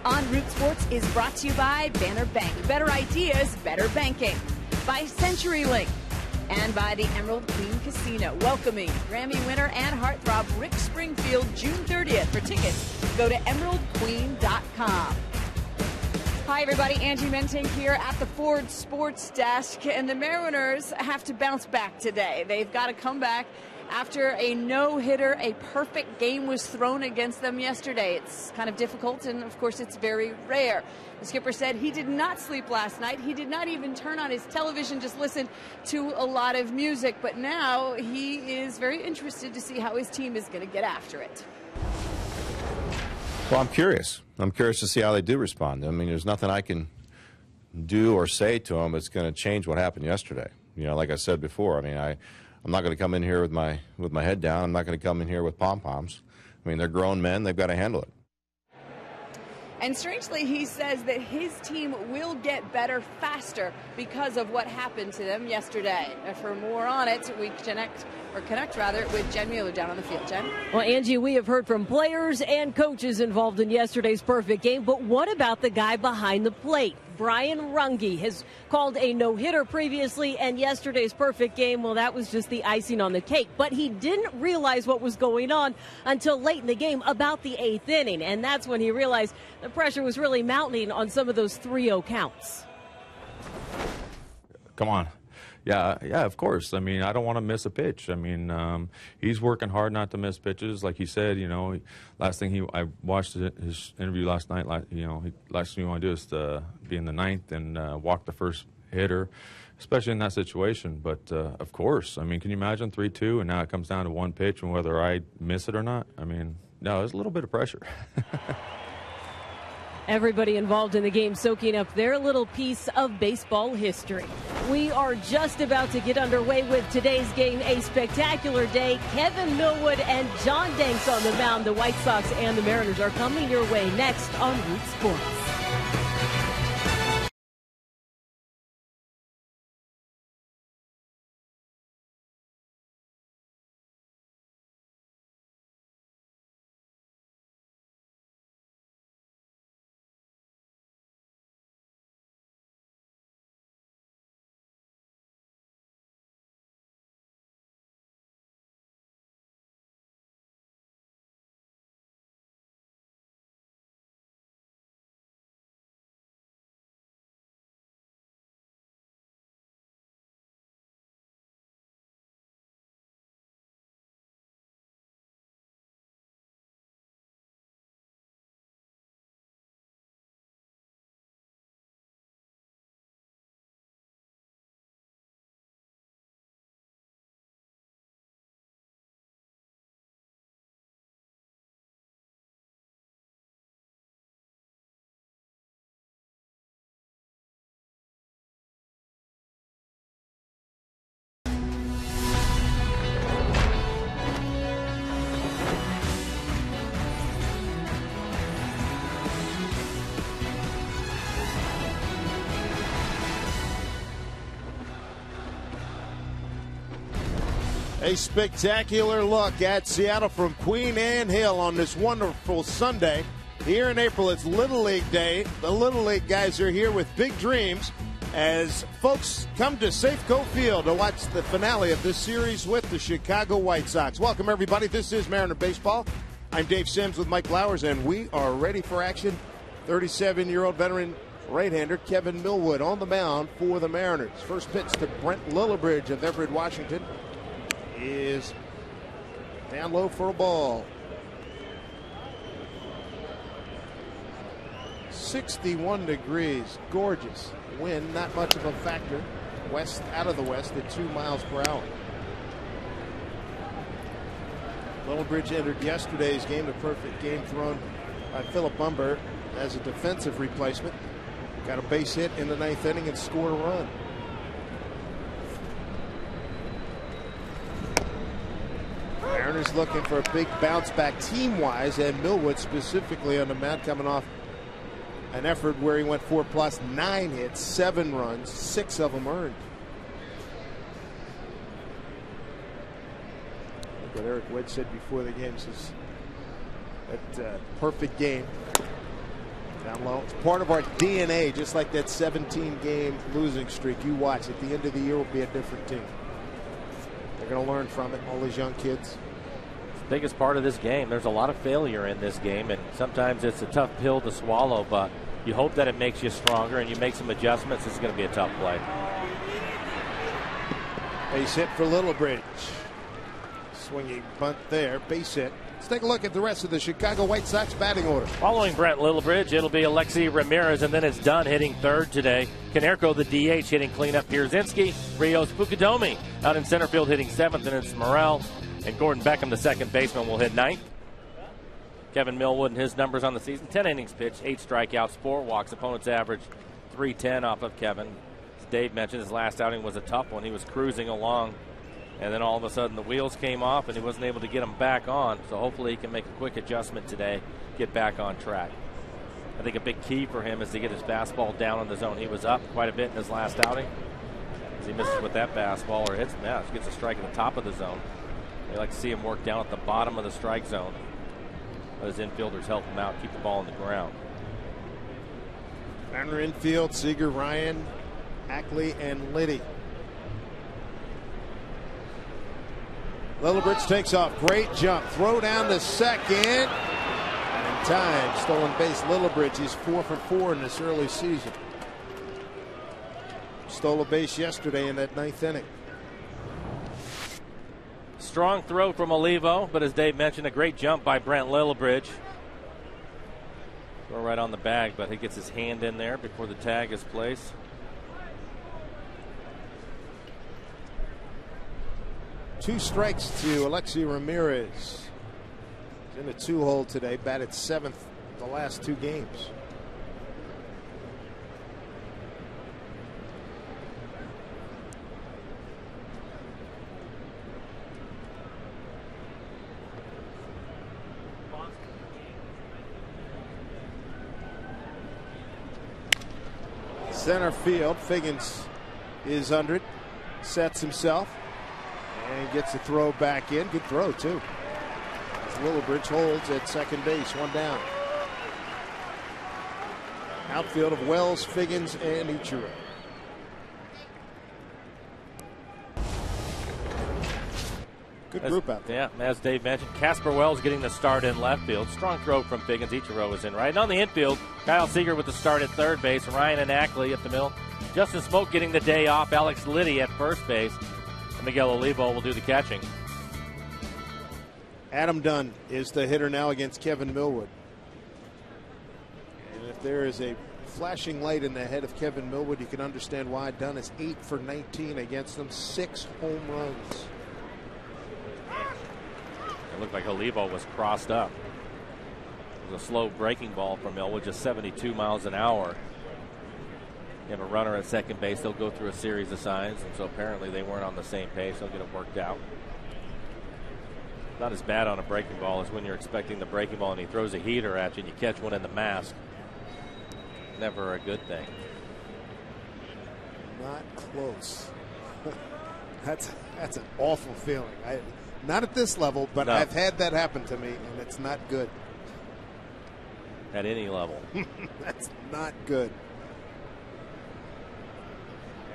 On Root Sports is brought to you by Banner Bank. Better ideas, better banking. By CenturyLink. And by the Emerald Queen Casino, welcoming Grammy winner and heartthrob Rick Springfield June 30th. For tickets, go to emeraldqueen.com. Hi, everybody. Angie Mentink here at the Ford Sports Desk. And the Mariners have to bounce back today. They've got to come back after a no-hitter. A perfect game was thrown against them yesterday. It's kind of difficult, and of course it's very rare. The skipper said he did not sleep last night. He did not even turn on his television, just listened to a lot of music. But now he is very interested to see how his team is going to get after it. Well, I'm curious. I'm curious to see how they do respond. I mean, there's nothing I can do or say to them that's going to change what happened yesterday. You know, like I said before, I mean, I'm not going to come in here with my head down. I'm not going to come in here with pom-poms. I mean, they're grown men. They've got to handle it. And strangely, he says that his team will get better faster because of what happened to them yesterday. And for more on it, we connect with Jen Mueller down on the field. Jen? Well, Angie, we have heard from players and coaches involved in yesterday's perfect game, but what about the guy behind the plate? Brian Runge has called a no-hitter previously, and yesterday's perfect game, well, that was just the icing on the cake. But he didn't realize what was going on until late in the game, about the 8th inning, and that's when he realized the pressure was really mounting on some of those 3-0 counts. Come on. Yeah, of course. I mean, I don't want to miss a pitch. I mean, he's working hard not to miss pitches. Like he said, you know, I watched his interview last night. You know, last thing you want to do is to be in the ninth and walk the first hitter, especially in that situation. But, of course, I mean, can you imagine 3-2 and now it comes down to one pitch and whether I miss it or not? I mean, no, there's a little bit of pressure. Everybody involved in the game soaking up their little piece of baseball history. We are just about to get underway with today's game, a spectacular day. Kevin Millwood and John Danks on the mound. The White Sox and the Mariners are coming your way next on Root Sports. A spectacular look at Seattle from Queen Anne Hill on this wonderful Sunday. Here in April, it's Little League Day. The Little League guys are here with big dreams as folks come to Safeco Field to watch the finale of this series with the Chicago White Sox. Welcome, everybody. This is Mariner Baseball. I'm Dave Sims with Mike Flowers, and we are ready for action. 37-year-old veteran right-hander Kevin Millwood on the mound for the Mariners. First pitch to Brent Lillibridge of Everett, Washington, is down low for a ball. 61 degrees, gorgeous. Wind not much of a factor. West out of the west at 2 miles per hour. Lillibridge entered yesterday's game, the perfect game thrown by Philip Humber as a defensive replacement. Got a base hit in the 9th inning and scored a run. Mariners looking for a big bounce back team-wise, and Millwood specifically on the mound coming off an effort where he went 4+, 9 hits, 7 runs, 6 of them earned. Like what Eric Wedge said before the game, says that perfect game Down low. It's part of our DNA, just like that 17-game losing streak. You watch. At the end of the year, we'll be a different team. They're going to learn from it, all these young kids. It's the biggest part of this game. There's a lot of failure in this game, and sometimes it's a tough pill to swallow, but you hope that it makes you stronger and you make some adjustments. It's going to be a tough play. Base hit for Littlebridge. Swinging bunt there. Base hit. Let's take a look at the rest of the Chicago White Sox batting order. Following Brent Littlebridge, it'll be Alexi Ramirez, and then it's Dunn hitting third today. Konerko, the DH, hitting cleanup. Pierzynski, Rios, Fukudomi out in center field hitting seventh, and it's Morel. And Gordon Beckham, the second baseman, will hit ninth. Kevin Millwood and his numbers on the season: 10 innings pitched, 8 strikeouts, 4 walks. Opponents average 310 off of Kevin. As Dave mentioned, his last outing was a tough one. He was cruising along, and then all of a sudden the wheels came off and he wasn't able to get them back on. So hopefully he can make a quick adjustment today, get back on track. I think a big key for him is to get his fastball down in the zone. He was up quite a bit in his last outing. As he misses with that fastball or hits the match, gets a strike at the top of the zone. They like to see him work down at the bottom of the strike zone. Let his infielders help him out, keep the ball on the ground. Runner infield: Seager, Ryan, Ackley, and Liddy. Littlebridge takes off. Great jump. Throw down to second. And in time. Stolen base. Littlebridge. He's 4 for 4 in this early season. Stole a base yesterday in that 9th inning. Strong throw from Olivo, but as Dave mentioned, a great jump by Brent Littlebridge. Throw right on the bag, but he gets his hand in there before the tag is placed. Two strikes to Alexi Ramirez. He's in a 2-hole today. Batted 7th the last 2 games. Center field. Figgins is under it. Sets himself. And gets a throw back in. Good throw, too. As Littlebridge holds at second base. 1 down. Outfield of Wells, Figgins, and Ichiro. Good group out there. Yeah, as Dave mentioned, Casper Wells getting the start in left field. Strong throw from Figgins. Ichiro is in right. And on the infield, Kyle Seager with the start at third base. Ryan and Ackley at the middle. Justin Smoke getting the day off. Alex Liddy at first base. And Miguel Olivo will do the catching. Adam Dunn is the hitter now against Kevin Millwood. And if there is a flashing light in the head of Kevin Millwood, you can understand why. Dunn is 8 for 19 against them. 6 home runs. It looked like Olivo was crossed up. It was a slow breaking ball from Millwood, just 72 miles an hour. You have a runner at second base, they'll go through a series of signs, and so apparently they weren't on the same page. They'll get it worked out. Not as bad on a breaking ball as when you're expecting the breaking ball and he throws a heater at you and you catch one in the mask. Never a good thing. Not close. That's an awful feeling. Not at this level, but no. I've had that happen to me, and it's not good. At any level. That's not good.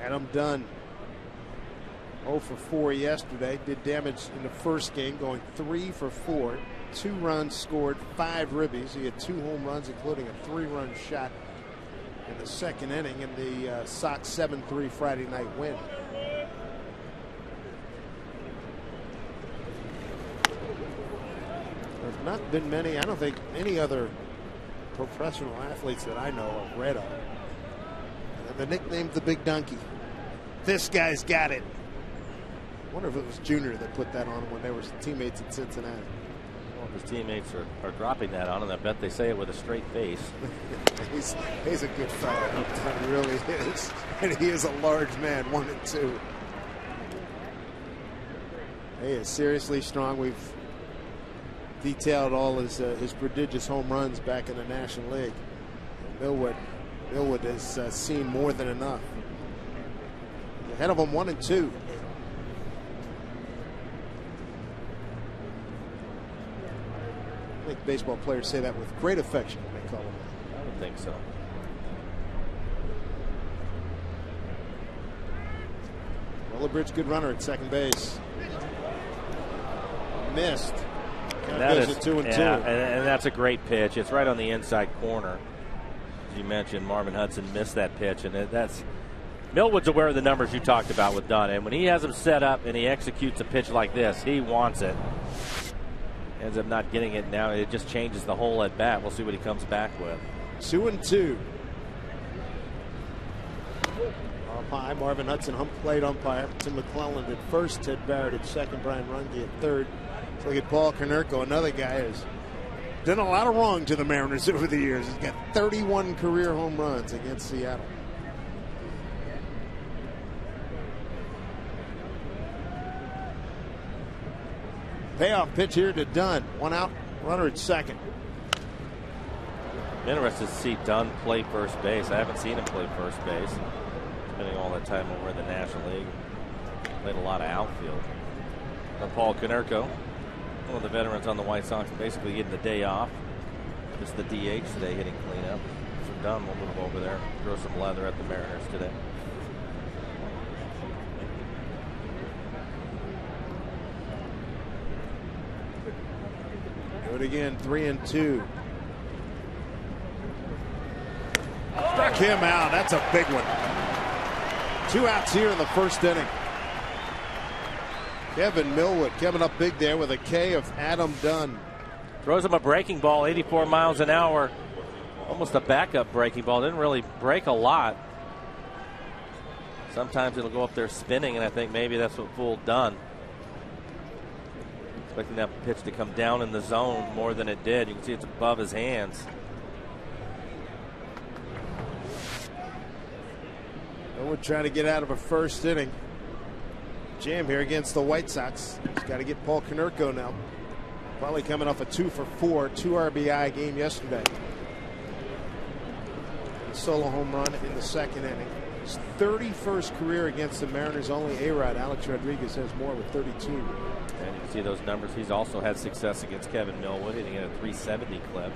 Adam Dunn, 0 for 4 yesterday. Did damage in the first game, going 3 for 4. 2 runs scored, 5 ribbies. He had 2 home runs, including a 3-run shot in the second inning in the Sox 7-3 Friday night win. There's not been many, I don't think any other professional athletes that I know of read of. And the nickname's the Big Donkey. This guy's got it. I wonder if it was Junior that put that on when they were teammates at Cincinnati. Well, if his teammates are dropping that on him, I bet they say it with a straight face. he's a good fellow. He really is. And he is a large man, 1-2. He is seriously strong. We've detailed all his prodigious home runs back in the National League. Millwood has seen more than enough. Ahead of him, 1-2. I think baseball players say that with great affection when they call him. think so. Willibridge, good runner at second base. Missed. And that Goes is, to 2-2. and that's a great pitch. It's right on the inside corner. As you mentioned, Marvin Hudson missed that pitch, and that's Millwood's aware of the numbers you talked about with Dunn, and when he has him set up and he executes a pitch like this, he wants it. Ends up not getting it now. It just changes the whole at bat. We'll see what he comes back with. 2-2. Up high, Marvin Hudson, home plate umpire. Tim McClelland at first, Ted Barrett at second, Brian Runge at third. Let's look at Paul Konerko, another guy who's done a lot of wrong to the Mariners over the years. He's got 31 career home runs against Seattle. Payoff pitch here to Dunn. One out, runner at second. I'm interested to see Dunn play first base. I haven't seen him play first base. Spending all that time over in the National League. Played a lot of outfield. And Paul Konerko, one of the veterans on the White Sox, basically getting the day off. Just the DH today, hitting cleanup. So Dunn will move over there, throw some leather at the Mariners today. Do it again, 3-2. Struck him out. That's a big one. 2 outs here in the first inning. Kevin Millwood coming up big there with a K of Adam Dunn. Throws him a breaking ball, 84 miles an hour. Almost a backup breaking ball. Didn't really break a lot. Sometimes it'll go up there spinning, and I think maybe that's what fooled Dunn. Expecting that pitch to come down in the zone more than it did. You can see it's above his hands. Millwood trying to get out of a first inning jam here against the White Sox. He's got to get Paul Konerko now. Probably coming off a 2-for-4, 2 RBI game yesterday. A solo home run in the second inning. His 31st career against the Mariners. Only A-Rod, Alex Rodriguez, has more with 32. And you can see those numbers. He's also had success against Kevin Millwood, hitting at a 370 clip.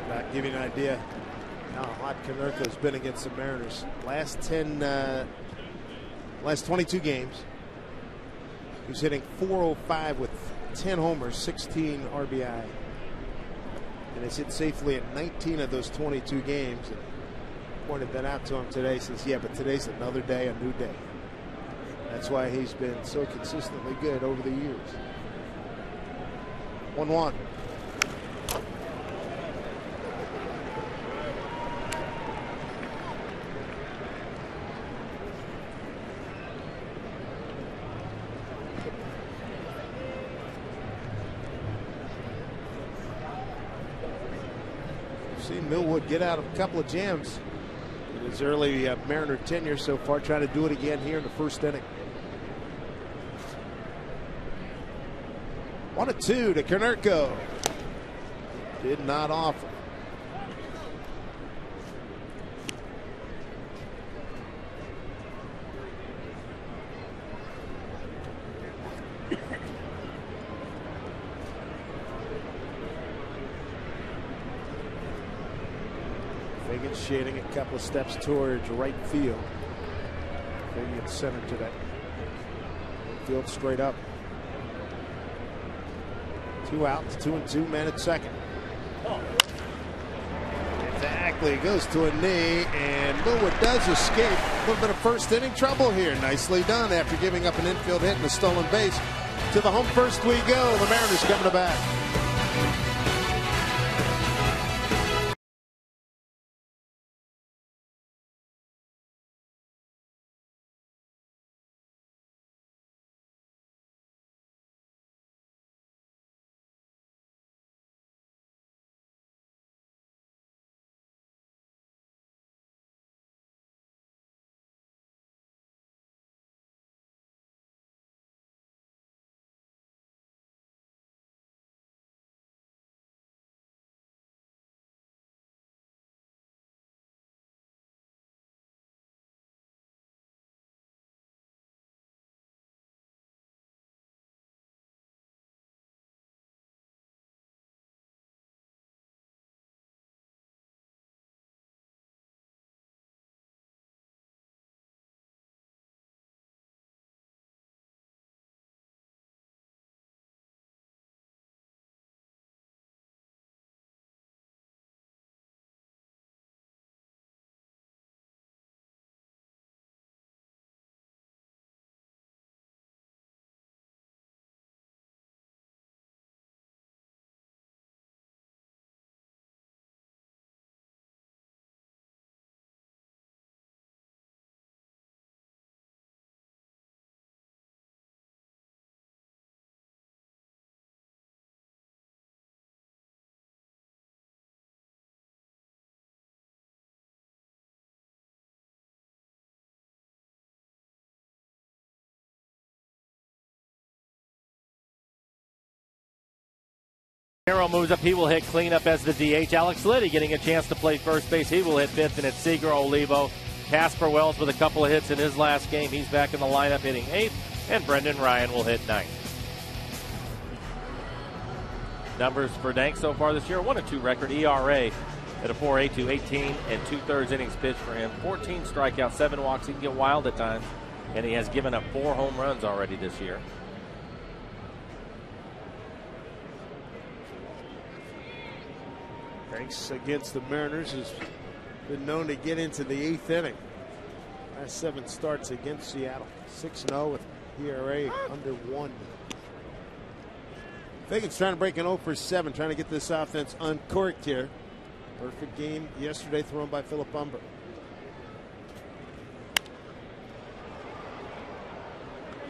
Back, give you an idea how hot Konerko's been against the Mariners. Last 22 games, he's hitting .405 with 10 homers, 16 RBI, and has hit safely at 19 of those 22 games. And pointed that out to him today. Says, "Yeah, but today's another day, a new day." That's why he's been so consistently good over the years. 1-1. Seen Millwood get out of a couple of jams in his early Mariner tenure so far, trying to do it again here in the first inning. 1-2 to Konerko. Did not offer. Fagan shading a couple of steps towards right field. Fagan at center today. Field straight up. 2 outs, 2-2, man at second. Exactly, goes to a knee, and Millwood does escape. A little bit of first inning trouble here. Nicely done after giving up an infield hit and a stolen base. To the home first we go. The Mariners coming to bat. Arrow moves up. He will hit cleanup as the DH. Alex Liddy getting a chance to play first base. He will hit fifth, and it's Seager Olivo. Casper Wells with a couple of hits in his last game. He's back in the lineup hitting eighth, and Brendan Ryan will hit ninth. Numbers for Dank so far this year: 1-2 record, ERA at a 4.82, 18 and 2/3 innings pitched for him. 14 strikeouts, 7 walks. He can get wild at times, and he has given up 4 home runs already this year. Danks against the Mariners has been known to get into the 8th inning. Last 7 starts against Seattle. 6-0 with ERA under 1. Figgins trying to break an 0 for 7, trying to get this offense uncorked here. Perfect game yesterday thrown by Philip Humber.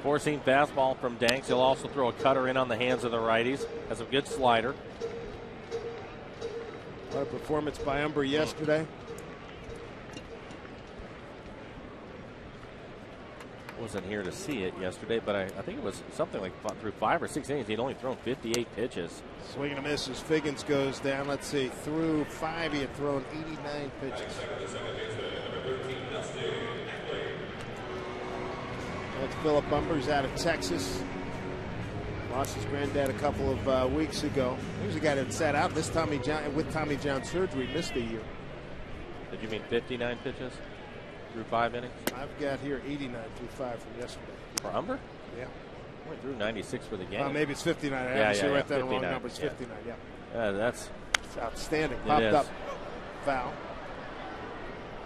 Four-seam fastball from Danks. He'll also throw a cutter in on the hands of the righties. Has a good slider. What a performance by Humber yesterday. Wasn't here to see it yesterday, but I think it was something like through 5 or 6 innings. He'd only thrown 58 pitches. Swing and a miss as Figgins goes down. Let's see, through 5 he had thrown 89 pitches. That's Philip Humber. He's out of Texas. Lost his granddad a couple of weeks ago. He was a guy that sat out with Tommy John surgery, missed a year. Did you mean 59 pitches through 5 innings? I've got here 89 through 5 from yesterday. For Humber? Yeah. Only threw 96 for the game. Maybe it's 59. I obviously write that wrong number. It's 59, yeah. That's it's outstanding. Popped up foul.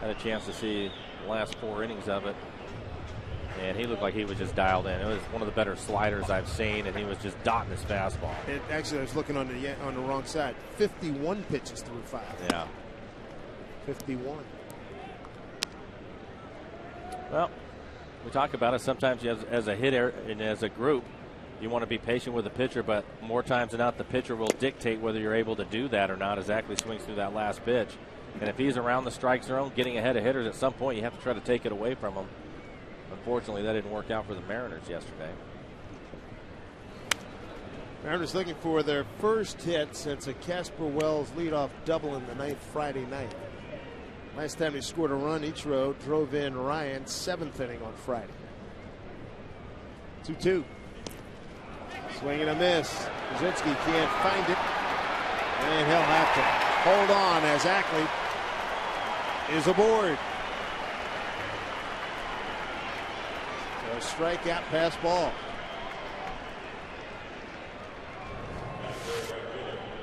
Had a chance to see the last 4 innings of it. And he looked like he was just dialed in. It was one of the better sliders I've seen, and he was just dotting his fastball. Actually, I was looking on the wrong side. 51 pitches through 5. Yeah. 51. Well, we talk about it sometimes as a hitter and as a group. You want to be patient with the pitcher, but more times than not, the pitcher will dictate whether you're able to do that or not as Ackley swings through that last pitch. And if he's around the strike zone, getting ahead of hitters, at some point you have to try to take it away from him. Unfortunately, that didn't work out for the Mariners yesterday. Mariners looking for their first hit since a Casper Wells leadoff double in the 9th Friday night. Last time he scored a run, Ichiro drove in Ryan, 7th inning on Friday. 2-2. Swing and a miss. Brzezinski can't find it. And he'll have to hold on as Ackley is aboard. So a strikeout, pass ball.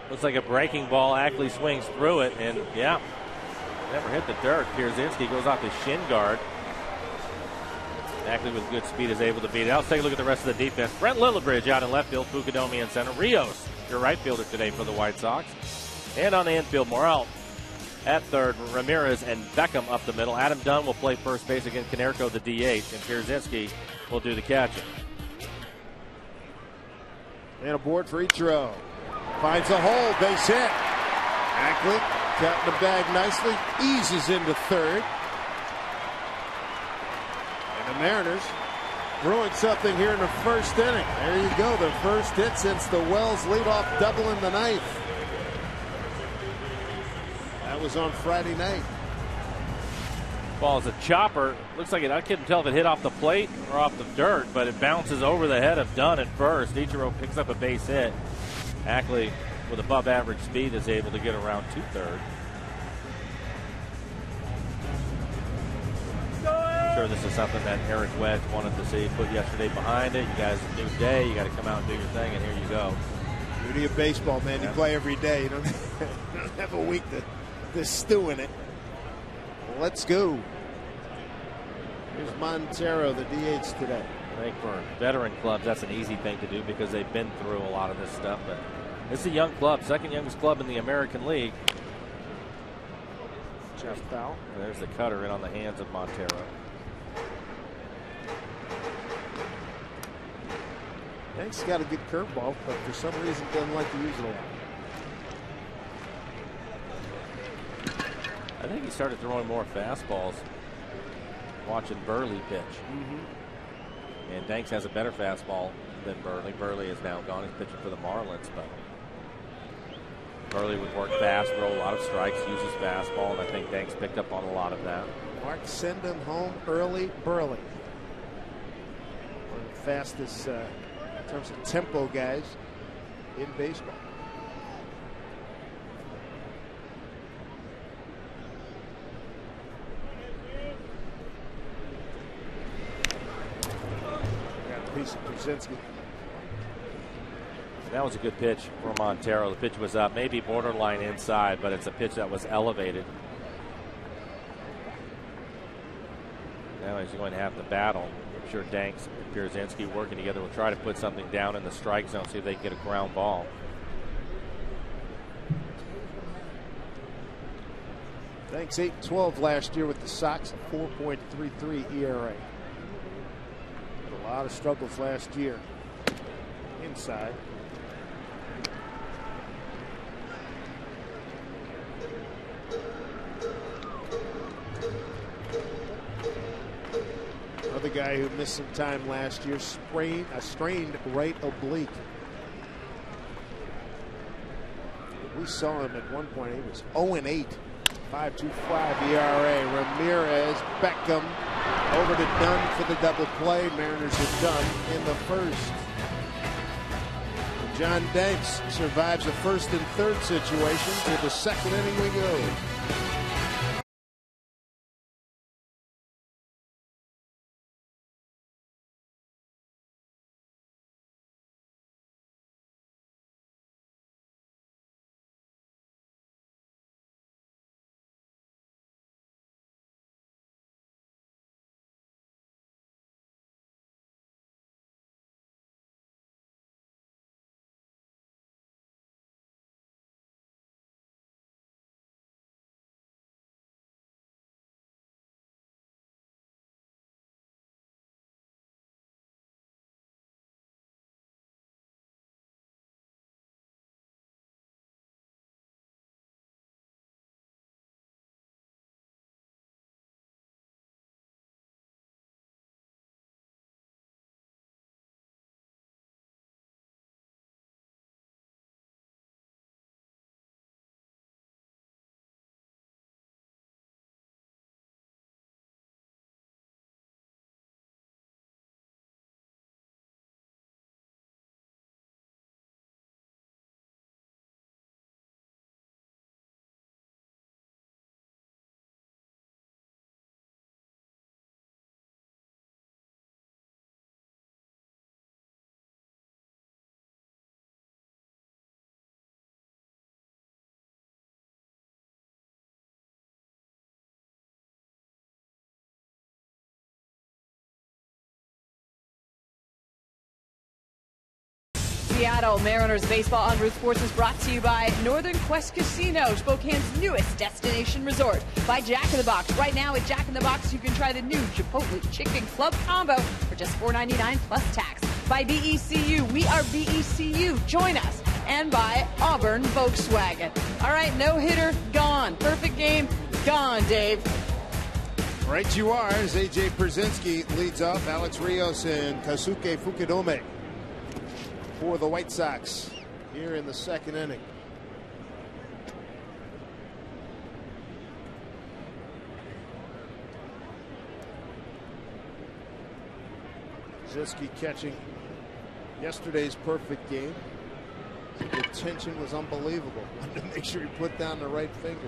Looks like a breaking ball. Ackley swings through it, and yeah, never hit the dirt. Pierzynski goes off his shin guard. Ackley with good speed is able to beat it. Let's take a look at the rest of the defense. Brent Lillibridge out in left field, Fukudomi in center. Rios, your right fielder today for the White Sox. And on the infield, Morel at third, Ramirez and Beckham up the middle. Adam Dunn will play first base against Konerko, the DH, and Pierzynski will do the catching. And a board for Ichiro. Finds a hole, base hit. Ackley cutting the bag nicely, eases into third. And the Mariners brewing something here in the first inning. There you go, the first hit since the Wells leadoff double in the 9th. That was on Friday night. Ball is a chopper. Looks like it. I couldn't tell if it hit off the plate or off the dirt, but it bounces over the head of Dunn at first. Ichiro picks up a base hit. Ackley, with above average speed, is able to get around to third. I'm sure this is something that Eric Wedge wanted to see put yesterday behind it. You guys, a new day. You got to come out and do your thing, and here you go. Beauty of baseball, man. You play every day. You don't have a week to stew in it. Let's go. Here's Montero, the DH today. I think for veteran clubs, that's an easy thing to do because they've been through a lot of this stuff. But it's a young club, second youngest club in the American League. Just foul. There's the cutter in on the hands of Montero. Hank's got a good curveball, but for some reason doesn't like to use it a lot. I think he started throwing more fastballs watching Burley pitch. And Danks has a better fastball than Burley. Burley is now gone. He's pitching for the Marlins, but Burley would work fast, roll a lot of strikes, use his fastball, and I think Banks picked up on a lot of that. Mark, send him home early, Burley. One of the fastest in terms of tempo guys in baseball. Got a piece of Pierzynski. That was a good pitch for Montero. The pitch was up, maybe borderline inside, but it's a pitch that was elevated. Now he's going to have to battle. I'm sure Danks and Pierzynski working together will try to put something down in the strike zone, see if they can get a ground ball. Danks 8-12 last year with the Sox, a 4.33 ERA. A lot of struggles last year inside. Another guy who missed some time last year, a strained right oblique. We saw him at one point. He was 0-8, 5.25 ERA. Ramirez, Beckham, over to Dunn for the double play. Mariners are done in the first. John Danks survives a first and third situation. To the second inning we go. Seattle Mariners baseball on Root Sports is brought to you by Northern Quest Casino, Spokane's newest destination resort. By Jack in the Box. Right now at Jack in the Box, you can try the new Chipotle Chicken Club Combo for just $4.99 plus tax. By BECU, we are BECU. Join us. And by Auburn Volkswagen. All right, no hitter, gone. Perfect game, gone, Dave. Right you are, as A.J. Pierzynski leads off. Alex Rios and Kosuke Fukudome for the White Sox here in the second inning. Pierzynski catching yesterday's perfect game. The tension was unbelievable. Wanted to make sure he put down the right fingers.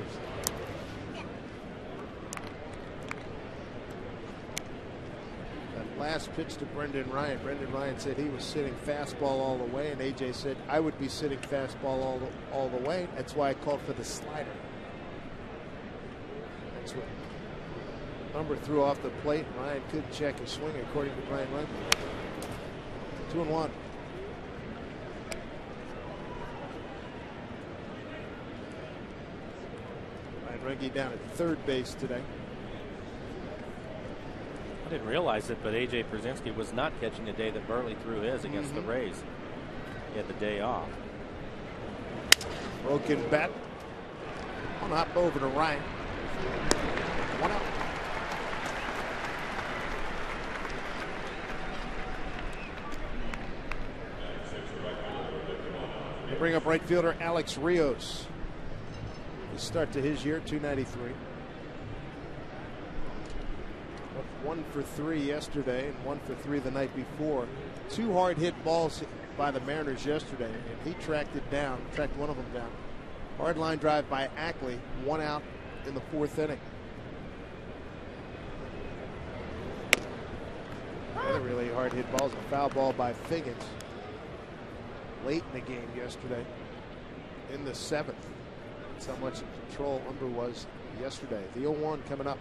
Last pitch to Brendan Ryan. Brendan Ryan said he was sitting fastball all the way, and AJ said I would be sitting fastball all the way. That's why I called for the slider. That's what Number threw off the plate. Ryan couldn't check his swing, according to Brian Runge. 2-1. Ryan Runge down at third base today. I didn't realize it, but A.J. Pierzynski was not catching the day that Burley threw his against the Rays. He had the day off. Broken bat. One hop over to Ryan. 1 out. bring up right fielder Alex Rios. His start to his year, 293. 1 for 3 yesterday and 1 for 3 the night before. 2 hard hit balls by the Mariners yesterday, and he tracked one of them down. Hard line drive by Ackley, 1 out in the 4th inning. Another really hard hit ball is a foul ball by Figgins late in the game yesterday in the 7th. That's how much in control Umber was yesterday. The 0-1 coming up.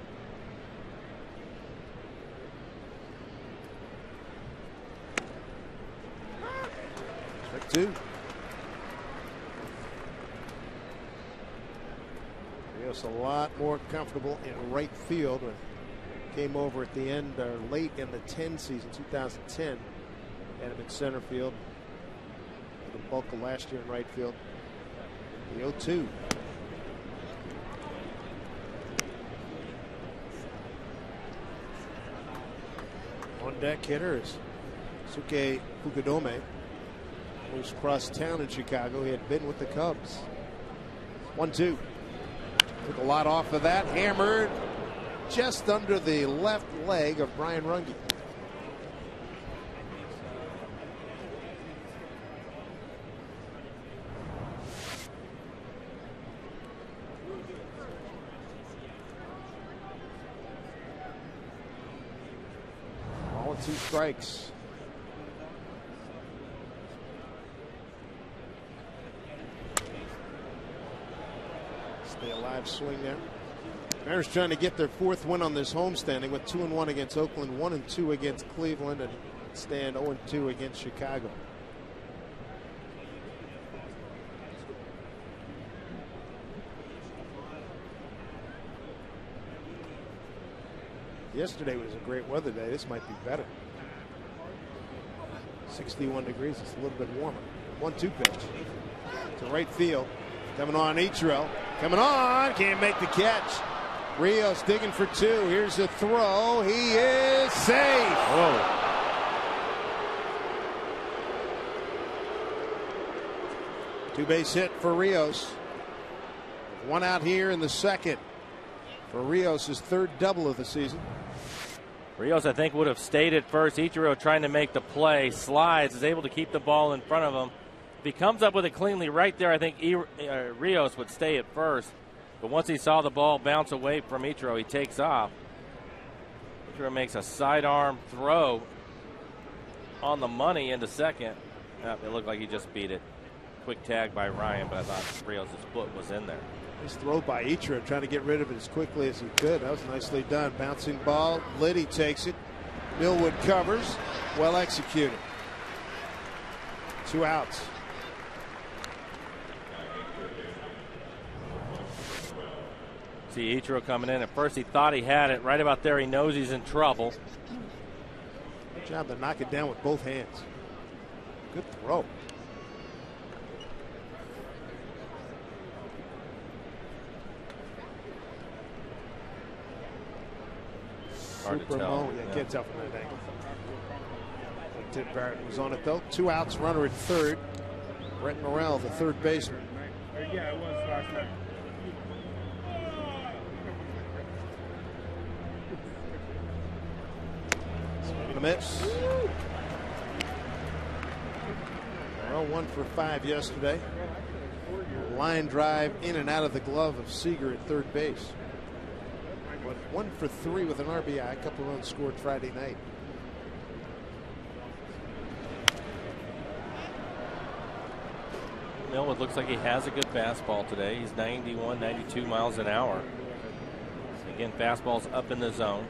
Strike 2. Rios a lot more comfortable in right field when came over at the end or late in the 10 season, 2010. Had him in center field for the bulk of last year in right field. The 0-2. On deck hitter is Suke Fukudome, who's crossed town in Chicago. He had been with the Cubs. 1-2. Took a lot off of that. Hammered just under the left leg of Brian Runge. All 2 strikes. Stay alive swing there. Mariners trying to get their 4th win on this homestanding with 2-1 against Oakland, 1-2 against Cleveland, and stand 0-2 against Chicago. Yesterday was a great weather day. This might be better. 61 degrees. It's a little bit warmer. 1-2 pitch to right field. Coming on, Ichiro. Coming on. Can't make the catch. Rios digging for 2. Here's the throw. He is safe. Whoa. Two-base hit for Rios. 1 out here in the 2nd for Rios' 3rd double of the season. Rios, I think, would have stayed at first. Ichiro trying to make the play. Slides, is able to keep the ball in front of him. If he comes up with it cleanly right there, I think Rios would stay at first. But once he saw the ball bounce away from Ichiro, he takes off. Ichiro makes a sidearm throw on the money into second. It looked like he just beat it. Quick tag by Ryan, but I thought Rios' foot was in there. Nice throw by Ichiro, trying to get rid of it as quickly as he could. That was nicely done. Bouncing ball. Liddy takes it. Millwood covers. Well executed. 2 outs. See Ichiro coming in. At first he thought he had it. Right about there he knows he's in trouble. Good job to knock it down with both hands. Good throw. Hard to tell. Yeah, can't tell from that angle. Tim Barrett was on it though. 2 outs, runner at 3rd. Brett Morrell, the 3rd baseman. Yeah, it was last night. Swing and a miss. Morrell 1 for 5 yesterday. Line drive in and out of the glove of Seager at 3rd base. 1 for 3 with an RBI. A couple runs scored Friday night. Millwood looks like he has a good fastball today. He's 91, 92 miles an hour. Again, fastball's up in the zone.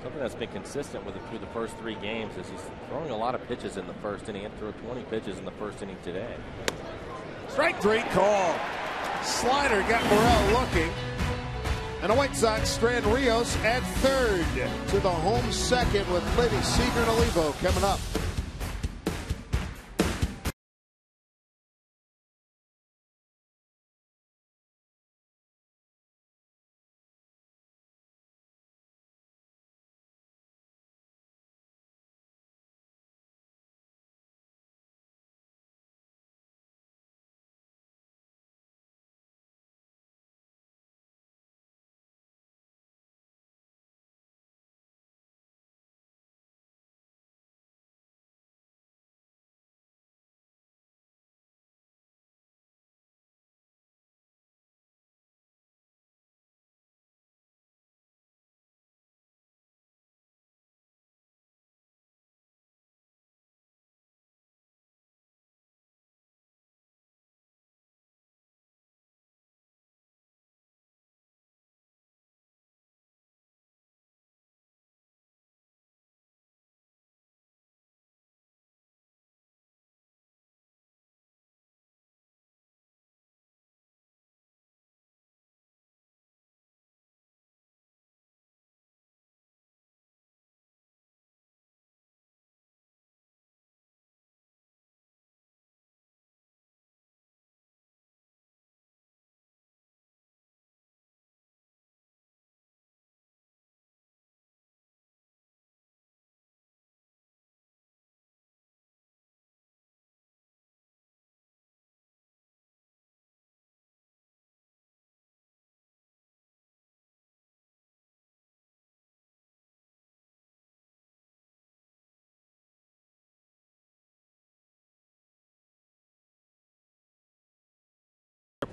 Something that's been consistent with him through the first 3 games is he's throwing a lot of pitches in the first inning. He threw 20 pitches in the first inning today. Strike 3 call. Slider got Morrell looking. And the White Sox strand Rios at 3rd to the home 2nd with Liddy, Seager, and Olivo coming up.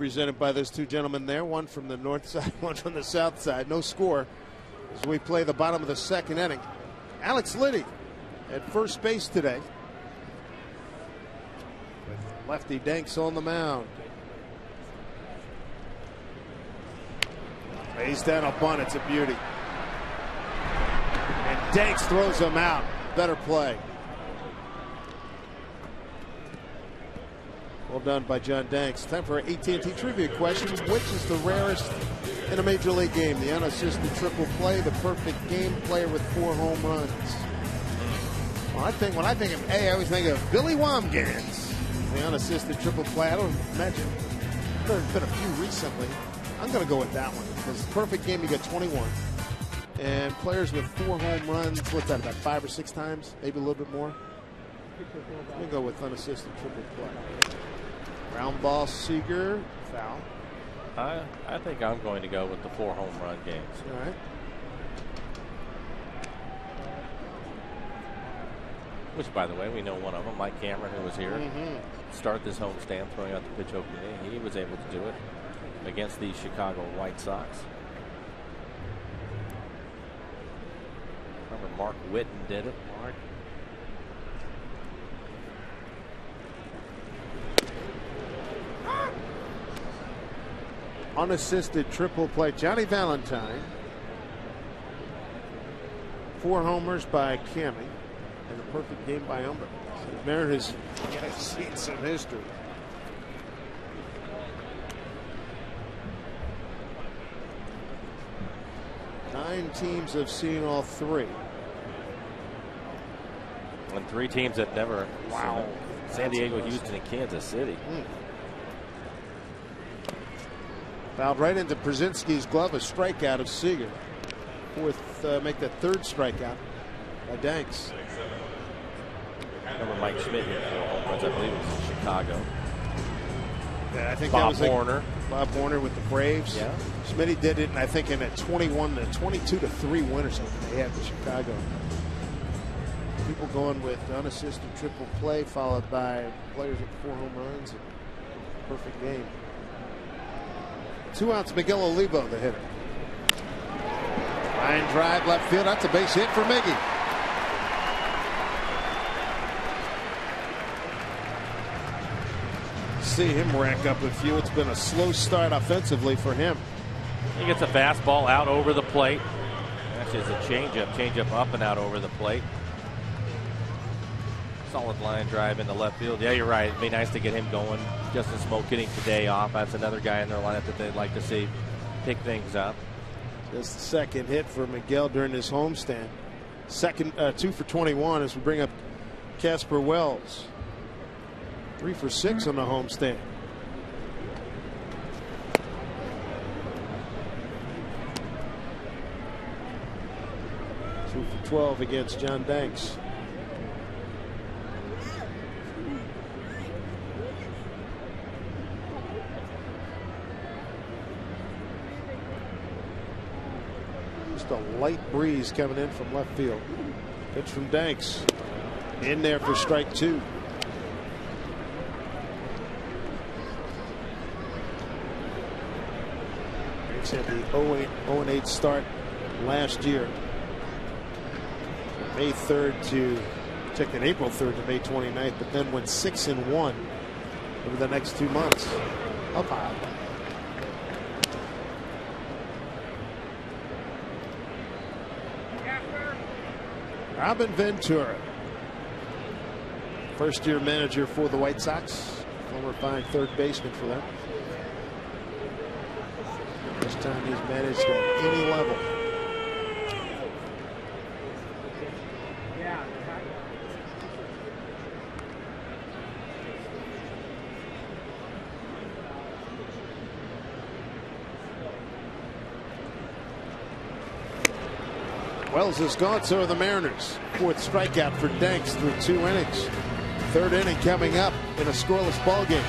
represented by those two gentlemen there, one from the north side, one from the south side. No score as we play the bottom of the second inning. Alex Liddy at first base today. With Lefty Danks on the mound. He's down a bunt. It's a beauty. And Danks throws him out. Better play. Well done by John Danks. Time for our AT&T trivia question. Which is the rarest in a major league game? The unassisted triple play, the perfect game, player with 4 home runs. Well, when I think of A, I always think of Billy Wambgans. The unassisted triple play. I don't imagine. There's been a few recently. I'm going to go with that one because perfect game, you get 21. And players with 4 home runs, what's that, about 5 or 6 times? Maybe a little bit more. Let me go with unassisted triple play. Ground ball, Seager, foul. I think I'm going to go with the 4 home run games. All right. Which, by the way, we know one of them, Mike Cameron, who was here, start this homestand throwing out the pitch opening. He was able to do it against the Chicago White Sox. Remember, Mark Whitten did it. Mark. Unassisted triple play. Johnny Valentine. 4 homers by Cammy. And a perfect game by Umber. So Mariners have seen some history. Nine teams have seen all 3. And 3 teams that never. Wow. San Diego, Houston, and Kansas City. Fouled right into Brzezinski's glove, a strikeout of Seager. Make that 3rd strikeout by Danks. Remember Mike Schmidt here for home runs, I believe it was in Chicago. Yeah, I think Bob that was Warner. Bob Warner with the Braves. Yeah. Schmidt did it, and I think in a 22-3 win or something they had in Chicago. People going with unassisted triple play, followed by players with 4 home runs. And perfect game. 2 outs, Miguel Olivo, the hitter. Line drive, left field. That's a base hit for Miggy. See him rack up a few. It's been a slow start offensively for him. He gets a fastball out over the plate. Actually, it's a changeup up and out over the plate. Solid line drive into left field. Yeah, you're right. It'd be nice to get him going. Justin Smoke getting today off. That's another guy in their lineup that they'd like to see pick things up. Just the second hit for Miguel during his homestand. 2 for 21 as we bring up Casper Wells. 3 for 6 on the homestand. Two for 12 against John Danks. Just a light breeze coming in from left field. Pitch from Danks. In there for strike 2. Had the 0-8 start last year. May 3rd to April 3rd to May 29th, but then went 6-1 over the next 2 months. Up high. Robin Ventura, first-year manager for the White Sox, former fine 3rd baseman for them. This time he's managed at any level. Wells is gone, so are the Mariners. 4th strikeout for Danks through 2 innings. 3rd inning coming up in a scoreless ball game.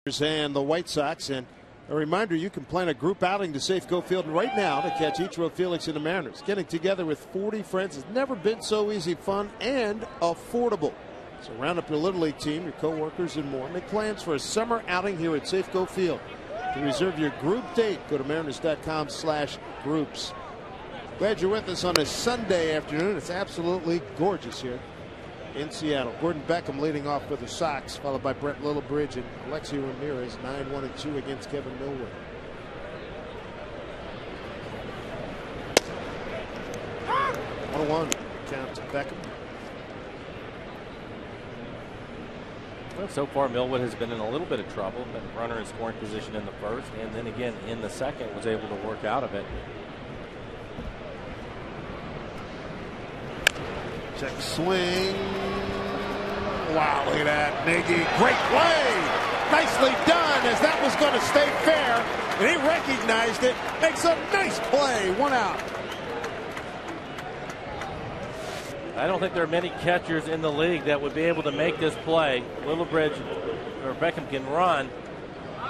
And the White Sox. And a reminder, you can plan a group outing to Safeco Field right now to catch Ichiro, Felix, and the Mariners. Getting together with 40 friends has never been so easy, fun, and affordable. So round up your Little League team, your co-workers, and more. Make plans for a summer outing here at Safeco Field. To reserve your group date, go to mariners.com/groups. Glad you're with us on this Sunday afternoon. It's absolutely gorgeous here in Seattle. Gordon Beckham leading off for the Sox, followed by Brett Littlebridge and Alexi Ramirez, 9-1-2 against Kevin Millwood. One count to Beckham. Well, so far, Millwood has been in a little bit of trouble. Been runner in scoring position in the first, and then again in the second was able to work out of it. Check swing. Wow, look at that. Nagy, great play. Nicely done, as that was going to stay fair. And he recognized it. Makes a nice play. 1 out. I don't think there are many catchers in the league that would be able to make this play. Littlebridge or Beckham can run.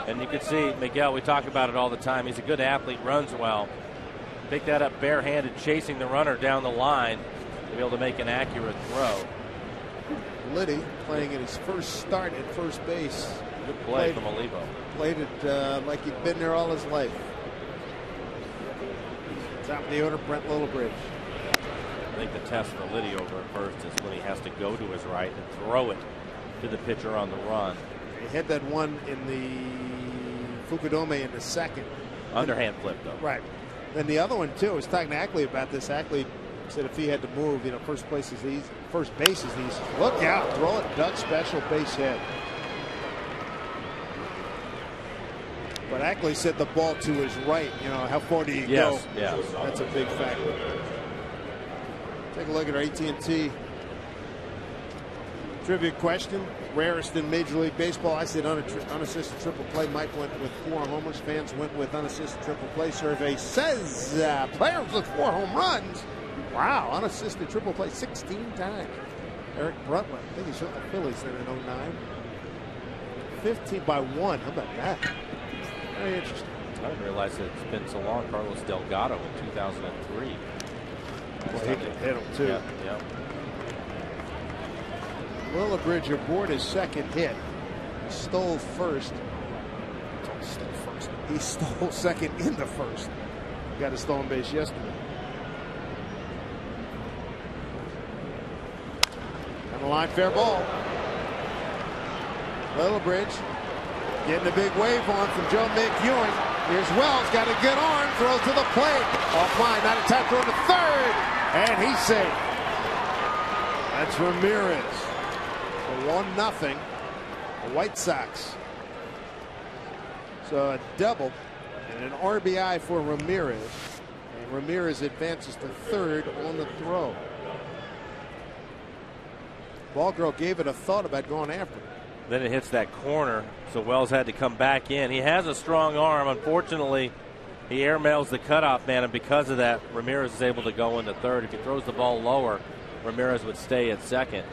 And you can see Miguel, we talk about it all the time. He's a good athlete, runs well. Pick that up barehanded, chasing the runner down the line to be able to make an accurate throw. Liddy playing in his first start at first base. Good play from Olivo. Played it like he'd been there all his life. Top of the order, Brent Littlebridge. I think the test for Liddy over at first is when he has to go to his right and throw it to the pitcher on the run. He had that one in the Fukudome in the second. Underhand flip, though. Right. Then the other one, too, I was talking to Ackley about this. Ackley said if he had to move, first base is easy. Look out, throw it, duck special, base hit. But Ackley said the ball to his right. How far do you go? Yes. That's a big factor. Take a look at our AT&T trivia question. Rarest in Major League Baseball. I said unassisted triple play. Mike went with 4 homers. Fans went with unassisted triple play. Survey says players with 4 home runs. Wow, unassisted triple play 16 times. Eric Brutler, I think he shot the Phillies in 09. 15 by 1. How about that? Very interesting. I didn't realize it's been so long. Carlos Delgado in 2003. Well, he can hit him too. Yeah. Littlebridge aboard his second hit. He stole first. He stole second in the first. Got a stolen base yesterday. On the line, fair ball. Littlebridge getting a big wave on from Joe McEwing. Here's Wells, got a good arm, throws to the plate. Offline, not a tap throw to third. And he's safe. That's Ramirez. 1-0. The White Sox. So a double and an RBI for Ramirez. And Ramirez advances to third on the throw. Ball girl gave it a thought about going after it. Then it hits that corner, so Wells had to come back in. He has a strong arm. Unfortunately, he airmails the cutoff man, and because of that, Ramirez is able to go into third. If he throws the ball lower, Ramirez would stay at second.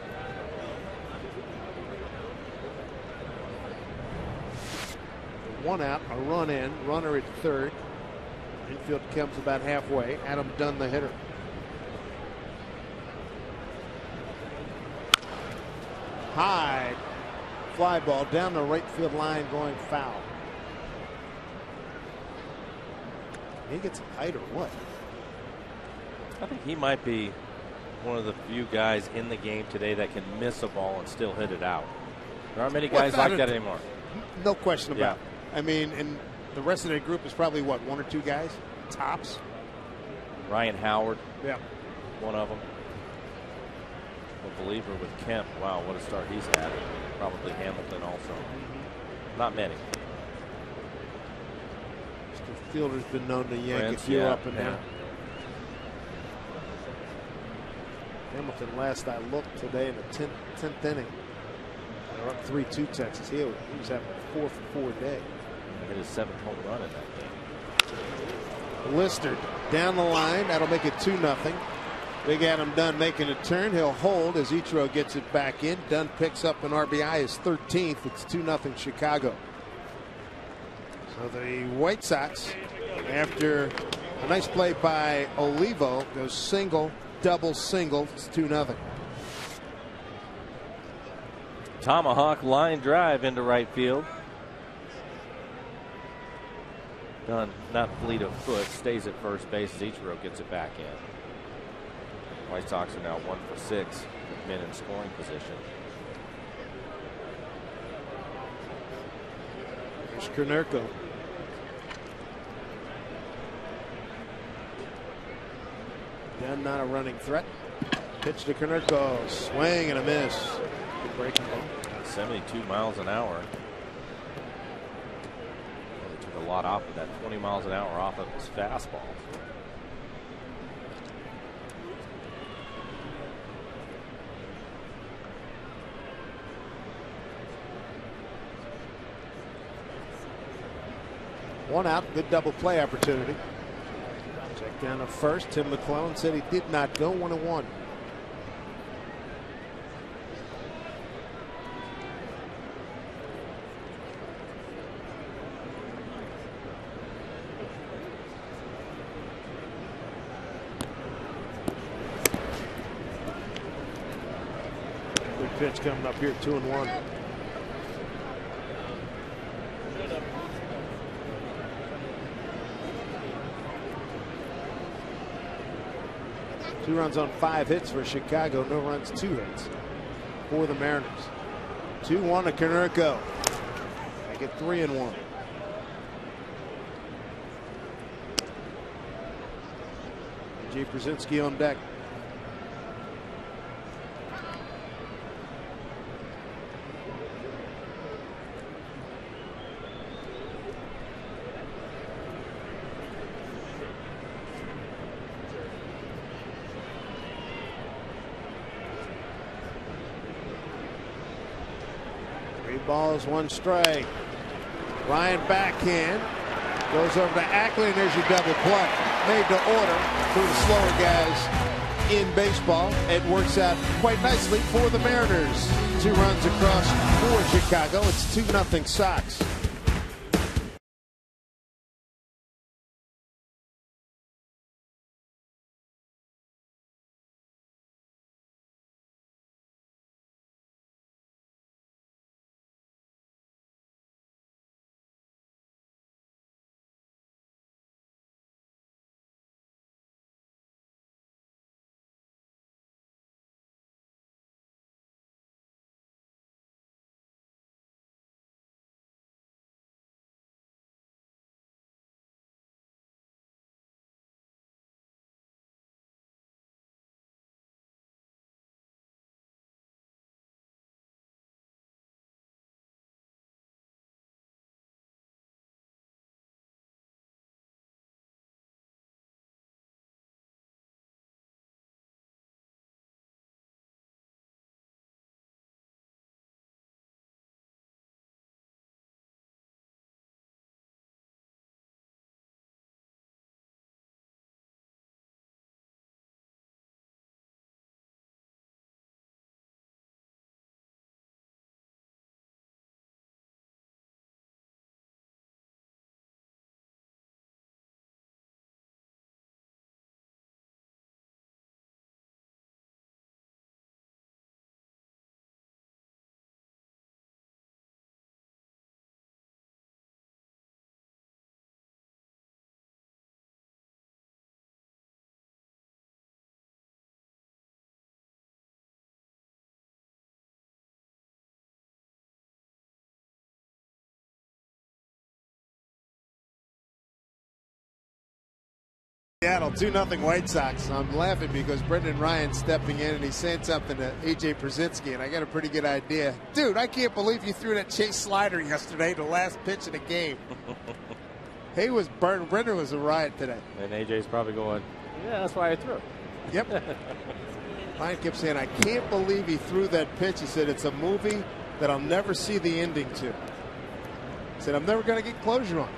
One out, a run in, runner at third. Infield comes about halfway. Adam Dunn, the hitter. High fly ball down the right field line, going foul. He gets a height or what? I think he might be one of the few guys in the game today that can miss a ball and still hit it out. There aren't many guys like that anymore. No question about it. I mean, and the rest of the group is probably what, 1 or 2 guys tops. Ryan Howard, yeah, one of them. A believer with Kemp. Wow, what a start he's had. Probably Hamilton also. Not many. The fielder's been known to yank a few up and down. Hamilton, last I looked today in the 10th inning. They're up 3-2 Texas. He was having a 4-for-4 day. Hit his 7th home run in that game. Lister down the line. That'll make it 2-0. Big Adam Dunn making a turn. He'll hold as Ichiro gets it back in. Dunn picks up an RBI, his 13th. It's 2-0 Chicago. So the White Sox, after a nice play by Olivo, goes single, double, single. It's 2-0. Tomahawk line drive into right field. Done, not fleet of foot, stays at first base as Ichiro gets it back in. White Sox are now 1 for 6 with men in scoring position. There's Konerko. Again, not a running threat. Pitch to Konerko. Swing and a miss. Good breaking ball. 72 miles an hour. Well, they took a lot off of that. 20 miles an hour off of his fastball. One out, good double play opportunity. Check down at first. Tim McClellan said he did not go. 1-1. Good pitch coming up here, 2-1. Two runs on 5 hits for Chicago. No runs, 2 hits for the Mariners. 2-1 to Konerko. Make it 3-1. A.J. Pierzynski on deck. Balls, 1 strike. Ryan backhand goes over to Ackley, and there's your double play. Made to order for the slower guys in baseball. It works out quite nicely for the Mariners. 2 runs across for Chicago. It's 2-0 Sox. Seattle 2-0 White Sox. I'm laughing because Brendan Ryan's stepping in and he's saying something to A.J. Pierzynski, and I got a pretty good idea. Dude, I can't believe you threw that chase slider yesterday, the last pitch of the game. He was burning. Brendan was a riot today. And A.J.'s probably going, yeah, that's why I threw. Yep. Ryan kept saying, I can't believe he threw that pitch. He said, it's a movie that I'll never see the ending to. He said, I'm never going to get closure on it.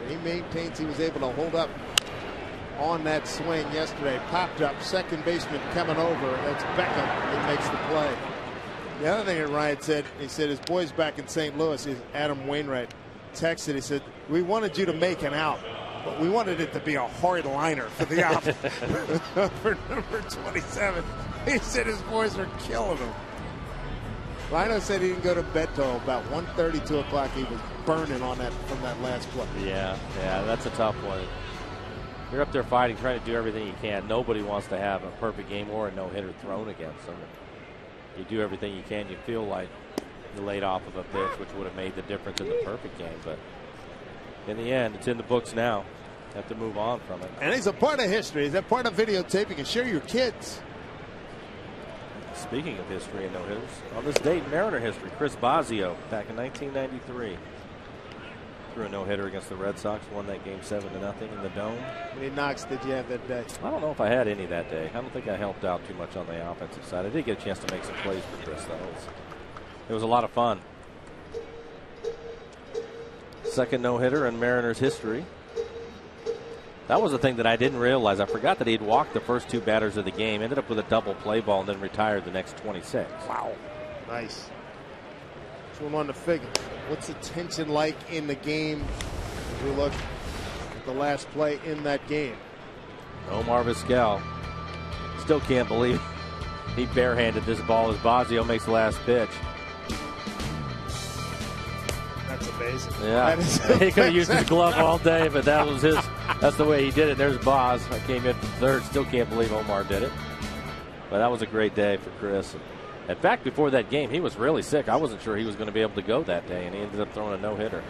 He maintains he was able to hold up on that swing yesterday. Popped up, second baseman coming over. That's Beckham. He makes the play. The other thing that Ryan said, he said his boys back in St. Louis is Adam Wainwright. texted. He said, "We wanted you to make an out, but we wanted it to be a hard liner for the out." For number 27. He said his boys are killing him. Rhino said he didn't go to bed till about 1:30, 2 o'clock. He was burning on that from that last play. Yeah, that's a tough one. You're up there fighting, trying to do everything you can. Nobody wants to have a perfect game or a no-hitter thrown against them. You do everything you can. You feel like you laid off of a pitch, which would have made the difference in the perfect game. But in the end, it's in the books now. You have to move on from it. And he's a part of history. He's a part of videotape. You can share your kids. Speaking of history and no-hitters, on this date in Mariner history, Chris Bosio, back in 1993, threw a no-hitter against the Red Sox, won that game 7-0 in the Dome. How many knocks did you have that day? I don't know if I had any that day. I don't think I helped out too much on the offensive side. I did get a chance to make some plays for Chris, though. It was a lot of fun. Second no-hitter in Mariners history. That was the thing that I didn't realize. I forgot that he'd walked the first 2 batters of the game, ended up with a double play ball, and then retired the next 26. Wow. Nice. Swim on the figure. What's the tension like in the game as we look at the last play in that game? Omar Vizquel still can't believe he barehanded this ball as Bosio makes the last pitch. That's amazing. Yeah, he could have used his glove all day, but that was his. That's the way he did it. There's Boz. I came in from third. Still can't believe Omar did it. But that was a great day for Chris. In fact, before that game, he was really sick. I wasn't sure he was going to be able to go that day, and he ended up throwing a no-hitter.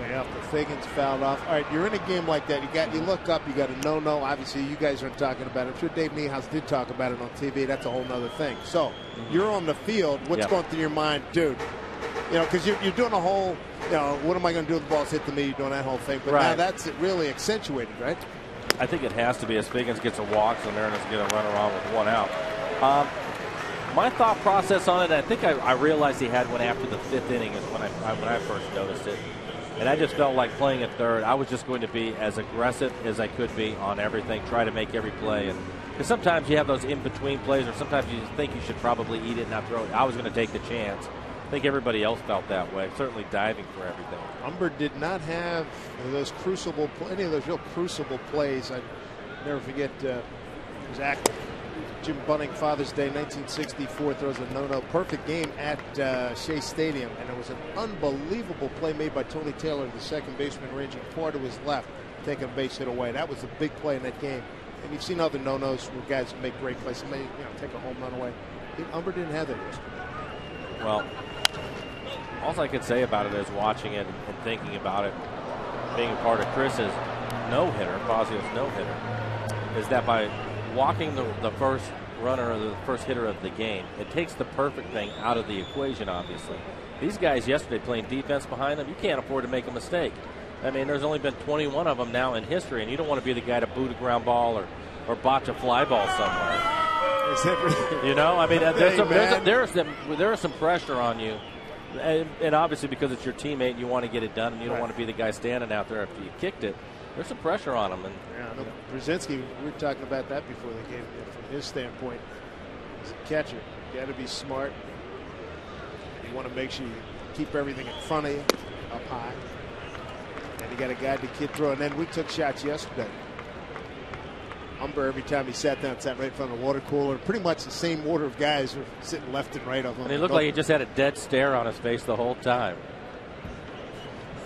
Way up, the Figgins fouled off. All right, you're in a game like that. You look up, you got a no-no. Obviously, you guys aren't talking about it. I'm sure Dave Niehaus did talk about it on TV. That's a whole nother thing. So you're on the field. What's going through your mind, dude? You know, because you're doing a whole, what am I going to do if the ball's hit to me? You're doing that whole thing. But now that's really accentuated, right? I think it has to be. As Figgins gets a walk, so Mariners going to run around with 1 out. My thought process on it, I think I realized he had one after the 5th inning is when I first noticed it. And I just felt like playing at third, I was just going to be as aggressive as I could be on everything, try to make every play. And because sometimes you have those in-between plays, or sometimes you think you should probably eat it and not throw it. I was going to take the chance. I think everybody else felt that way, certainly diving for everything. Umber did not have those any of those real crucible plays. I never forget Zach Jim Bunning, Father's Day, 1964, throws a no-no. Perfect game at Shea Stadium, and it was an unbelievable play made by Tony Taylor, the second baseman, ranging far to his left, taking a base hit away. That was a big play in that game. And you've seen other no-nos where guys make great plays. Somebody, take a home run away. Umber didn't have that yesterday. Well, all I could say about it is watching it and thinking about it, being a part of Chris's no-hitter, Bosio's no-hitter, is that by walking the first runner or the first hitter of the game, it takes the perfect thing out of the equation, obviously. These guys yesterday playing defense behind them, you can't afford to make a mistake. I mean, there's only been 21 of them now in history, and you don't want to be the guy to boot a ground ball or botch a fly ball somewhere. I mean, there is some pressure on you. And obviously because it's your teammate, you want to get it done, and you don't want to be the guy standing out there after you kicked it. There's some pressure on him. And Brzezinski, we were talking about that before the game. From his standpoint, as a catcher, you got to be smart. You want to make sure you keep everything in front of you, up high. And you got to guide the kid through. And then we took shots yesterday. Umber, every time he sat down, sat right in front of the water cooler. Pretty much the same order of guys were sitting left and right of him. And he looked like he just had a dead stare on his face the whole time.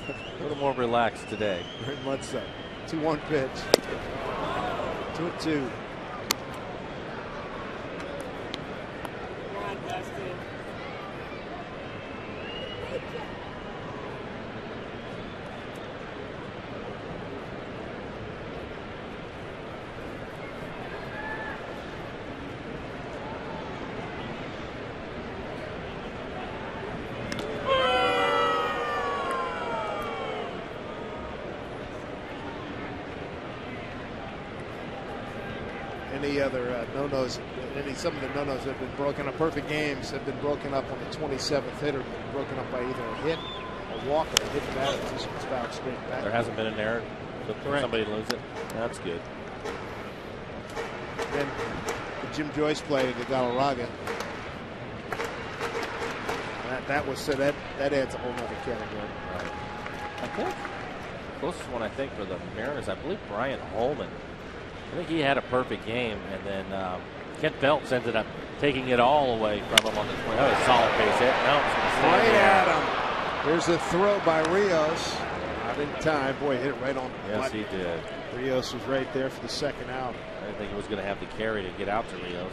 A little more relaxed today. Very much so. 2-1 pitch. 2-2. Other no-nos, some of the no-nos have been broken up. Perfect games have been broken up on the 27th hitter, broken up by either a hit, a walk, or a hit batter. It's fouled straight back. There hasn't been an error for somebody to lose it. That's good. Then the Jim Joyce play to Galarraga. That adds a whole other category. I think closest one, I think, for the Mariners, I believe Brian Holman. I think he had a perfect game, and then Kent Phelps ended up taking it all away from him on the 20. That was a solid base hit. No, it's going to stay Right there. at him. There's a throw by Rios. Not in time. Boy, hit it right on the Yes, button. he did. Rios was right there for the second out. I didn't think he was going to have the carry to get out to Rios.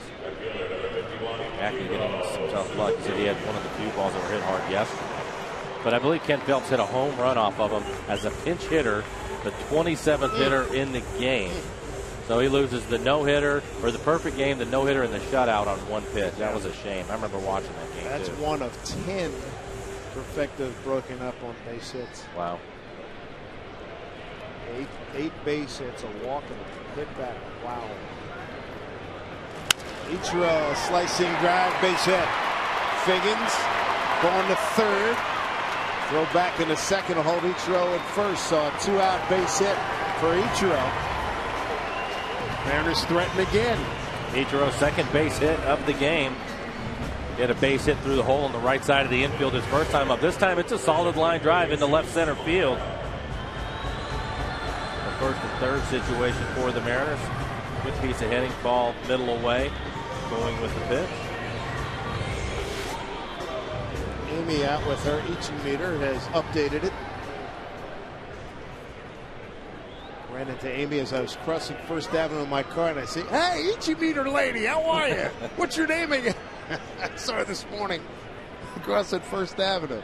Actually getting some tough luck. He said he had one of the few balls that were hit hard yesterday. But I believe Kent Phelps hit a home run off of him as a pinch hitter, the 27th hitter in the game. So he loses the no-hitter, or the perfect game, the no-hitter, and the shutout on one pitch. That was a shame. I remember watching that game, That's too. one of 10 perfectos broken up on base hits. Wow. Eight base hits, a walk and a hit back. Wow. Ichiro, slicing drive, base hit. Figgins going to third. Throw back in the second to hold Ichiro at first. So a 2-out base hit for Ichiro. Mariners threaten again. Ichiro's second base hit of the game. He had a base hit through the hole on the right side of the infield his first time up. This time it's a solid line drive into left center field. The first and third situation for the Mariners. Good piece of hitting, ball middle away, going with the pitch. Amy out with her Ichi meter, has updated it. Ran into Amy as I was crossing First Avenue in my car, and I say, "Hey, Ichi meter lady, how are you? What's your name again?" I saw her this morning crossing First Avenue.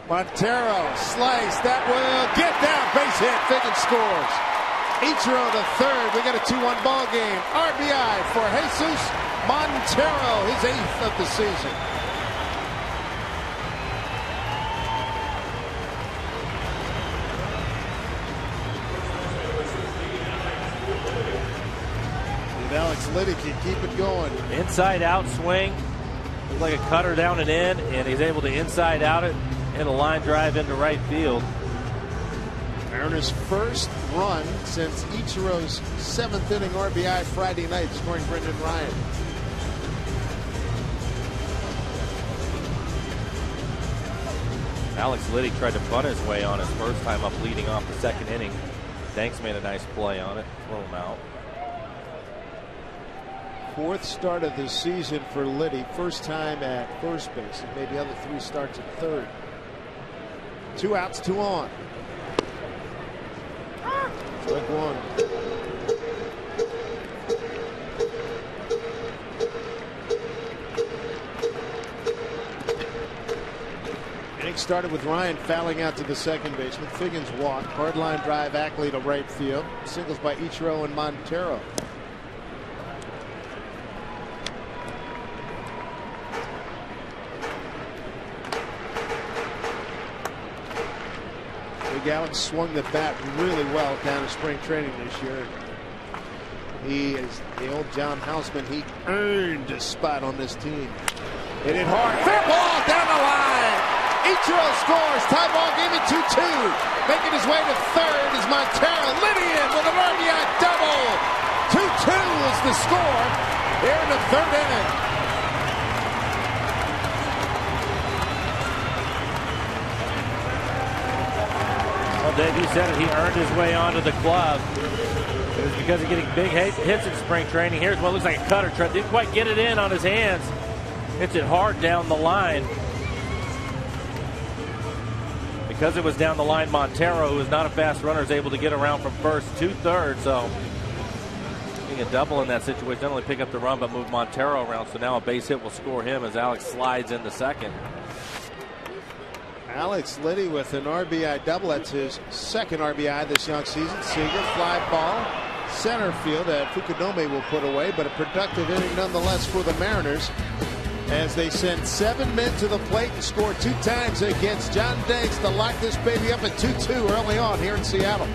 Montero slice, that will get down, base hit. Figgins scores. Ichiro the third. We got a 2-1 ball game. RBI for Jesus Montero, his 8th of the season. Alex Liddy can keep it going. Inside out swing. Looks like a cutter down and in, and he's able to inside out it, hit a line drive into right field. Mariners' first run since Ichiro's 7th inning RBI Friday night, scoring Brendan Ryan. Alex Liddy tried to bunt his way on his first time up leading off the second inning. Danks made a nice play on it, throw him out. 4th start of the season for Liddy. First time at first base. And made the other 3 starts at third. 2 outs, 2 on. Strike 1. Inning started with Ryan fouling out to the second baseman. Figgins walked. Hard line drive, Ackley to right field. Singles by Ichiro and Montero. Alex swung the bat really well down in spring training this year. He is the old John Houseman. He earned a spot on this team. Hit it hard. Fair ball down the line. Ichiro scores. Tie ball game at 2-2. Making his way to third is Montero. Lydian with an RBI double. 2-2 is the score here in the third inning. Dave, you said it. He earned his way onto the club. It was because of getting big hits in spring training. Here's what looks like a cutter. Didn't quite get it in on his hands. Hits it hard down the line. Because it was down the line, Montero, who is not a fast runner, is able to get around from first to third. So getting a double in that situation, not only pick up the run, but move Montero around. So now a base hit will score him as Alex slides in the second. Alex Liddy with an RBI double. That's his second RBI this young season. Seager, fly ball, center field that Fukudome will put away, but a productive inning nonetheless for the Mariners as they send 7 men to the plate and score 2 times against John Danks to lock this baby up at 2-2 early on here in Seattle.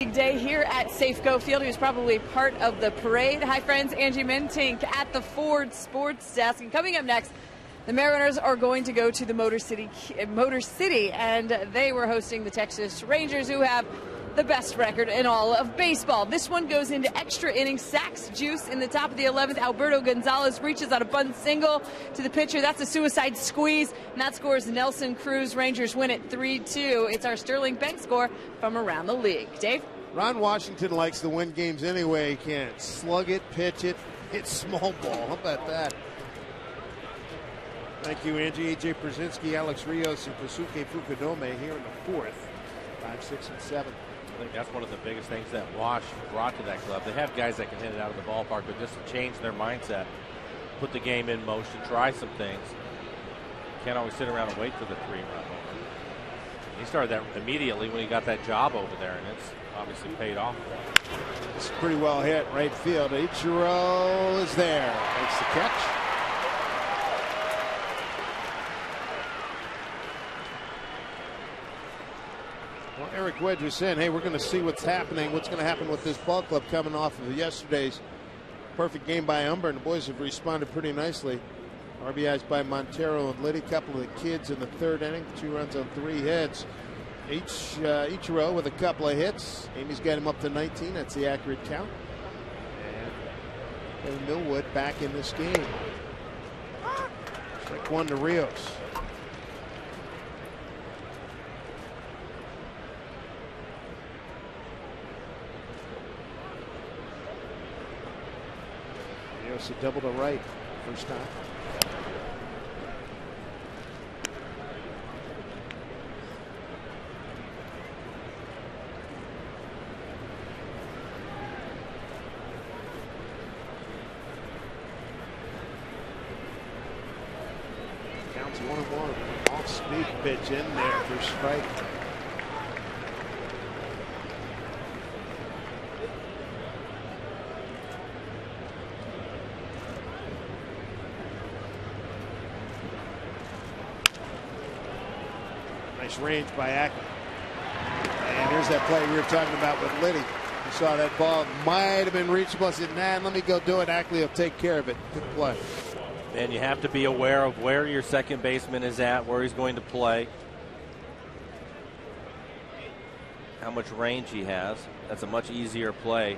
big day here at Safeco Field. He was probably part of the parade. Hi, friends. Angie Mentink at the Ford Sports Desk. And coming up next, the Mariners are going to go to the Motor City, and they were hosting the Texas Rangers, who have the best record in all of baseball. This one goes into extra innings. Sacks juice in the top of the 11th. Alberto Gonzalez reaches on a bunt single to the pitcher. That's a suicide squeeze, and that scores Nelson Cruz. Rangers win it 3-2. It's our Sterling Bank score from around the league. Dave? Ron Washington likes to win games anyway he can. Slug it, pitch it, hit small ball. How about that? Thank you, Angie. A.J. Przinsky, Alex Rios, and Kosuke Fukudome here in the fourth. 5, 6, and 7. I think that's one of the biggest things that Wash brought to that club. They have guys that can hit it out of the ballpark, but just to change their mindset, put the game in motion, try some things. Can't always sit around and wait for the 3-run homer. He started that immediately when he got that job over there, and it's obviously paid off. It's pretty well hit right field. Ichiro is there. Makes the catch. Well, Eric Wedge was saying, hey, we're going to see what's happening, what's going to happen with this ball club coming off of yesterday's perfect game by Umber, and the boys have responded pretty nicely. RBIs by Montero and Liddy, couple of the kids in the third inning, 2 runs on 3 hits. Ichiro with a couple of hits. Amy's got him up to 19. That's the accurate count. And Millwood back in this game. Strike 1 to Rios. Rios a double to right first time. Counts 1-1. Off speed pitch in there for strike. Nice range by Ackley. And here's that play we were talking about with Liddy. You saw that ball might have been reachable. I said, nah, let me go do it. Ackley will take care of it. Good play. And you have to be aware of where your second baseman is at, where he's going to play, how much range he has. That's a much easier play.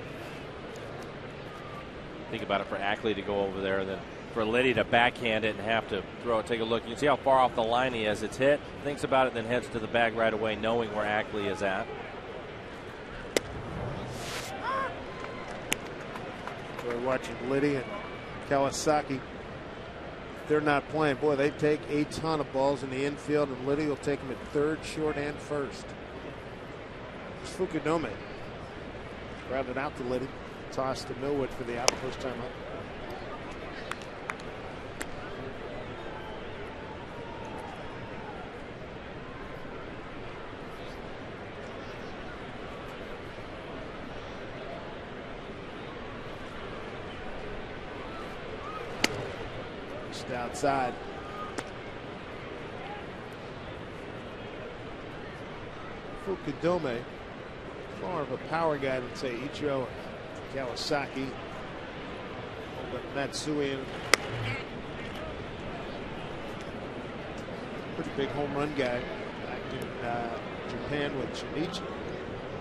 Think about it, for Ackley to go over there than for Liddy to backhand it and have to throw it. Take a look. You can see how far off the line he is. It's hit, thinks about it, then heads to the bag right away, knowing where Ackley is at. We're watching Liddy and Kawasaki. They're not playing. Boy, they take a ton of balls in the infield, and Liddy will take them at third, short, and first. It's Fukudome. Grounded out to Liddy. Toss to Millwood for the out first time up. Just outside. Fukudome, more of a power guy than say Ichiro. Kawasaki, but Matsui, pretty big home run guy back in Japan with Shinichi.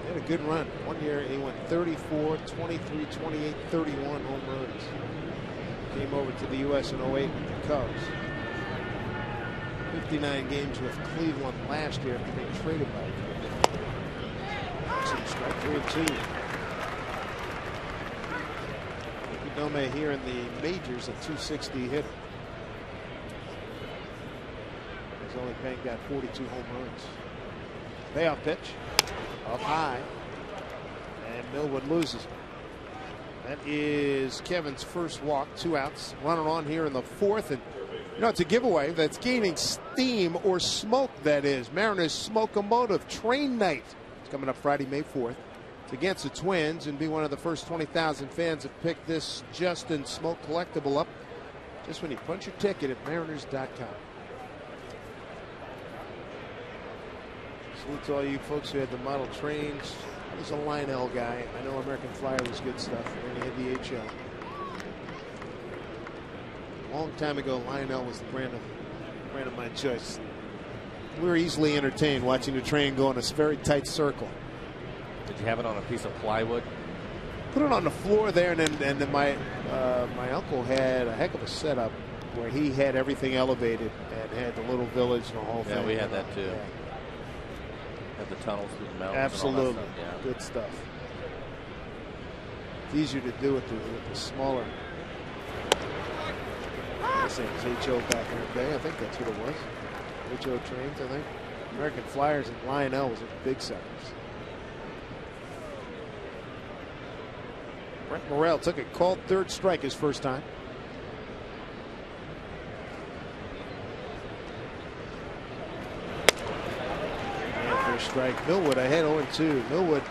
He had a good run. One year he went 34, 23, 28, 31 home runs. Came over to the U.S. in 08 with the Cubs. 59 games with Cleveland last year after being traded by them. Strike 3-2. Fukudome here in the majors, a 260 hitter. He's only banged out 42 home runs. Payoff pitch up high, and Millwood loses it. That is Kevin's first walk, 2 outs. Runner on here in the fourth, and you know, it's a giveaway that's gaining steam, or smoke, that is. Mariners Smoke-O-Motive Train Night. It's coming up Friday, May 4th. It's against the Twins, and be one of the first 20,000 fans that pick this Justin Smoke collectible up just when you punch your ticket at Mariners.com. Salute to all you folks who had the model trains He's a Lionel guy. I know American Flyer was good stuff. And then he had the HL. A long time ago, Lionel was the brand of my choice. We were easily entertained watching the train go in a very tight circle. Did you have it on a piece of plywood? Put it on the floor there, and then my uncle had a heck of a setup where he had everything elevated and had the little village and the whole thing. Yeah, we had that too. Yeah. Had the tunnels through the mountains. Absolutely. And all that stuff. Yeah. Good stuff. It's easier to do with the smaller. I think it was HO back in the day. I think that's what it was. HO trains, I think. American Flyers and Lionel was the big sellers. Brent Morrell took a called third strike his first time. And first strike. Millwood ahead 0-2. Millwood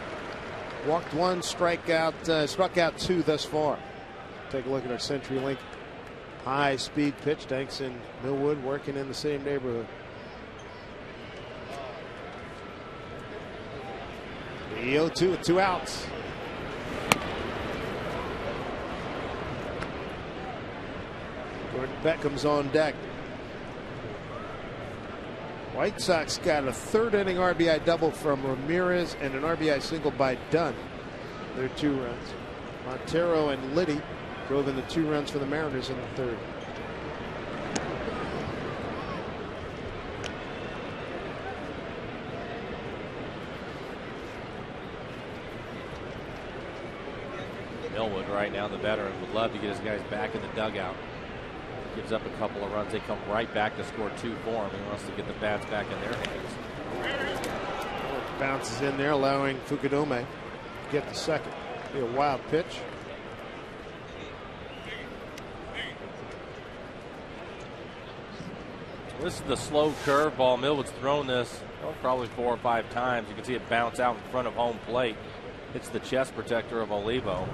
walked one, struck out two thus far. Take a look at our CenturyLink high speed pitch. Danks and Millwood working in the same neighborhood. The 0-2 with 2 outs. Gordon Beckham's on deck. White Sox got a third inning RBI double from Ramirez and an RBI single by Dunn. Their 2 runs. Montero and Liddy drove in the 2 runs for the Mariners in the third. Millwood right now, the veteran, would love to get his guys back in the dugout. Gives up a couple of runs. They come right back to score 2 for him. He wants to get the bats back in their hands. Bounces in there, allowing Fukudome to get the second. Be a wild pitch. This is the slow curveball. Millwood's thrown this probably 4 or 5 times. You can see it bounce out in front of home plate. It's the chest protector of Olivo.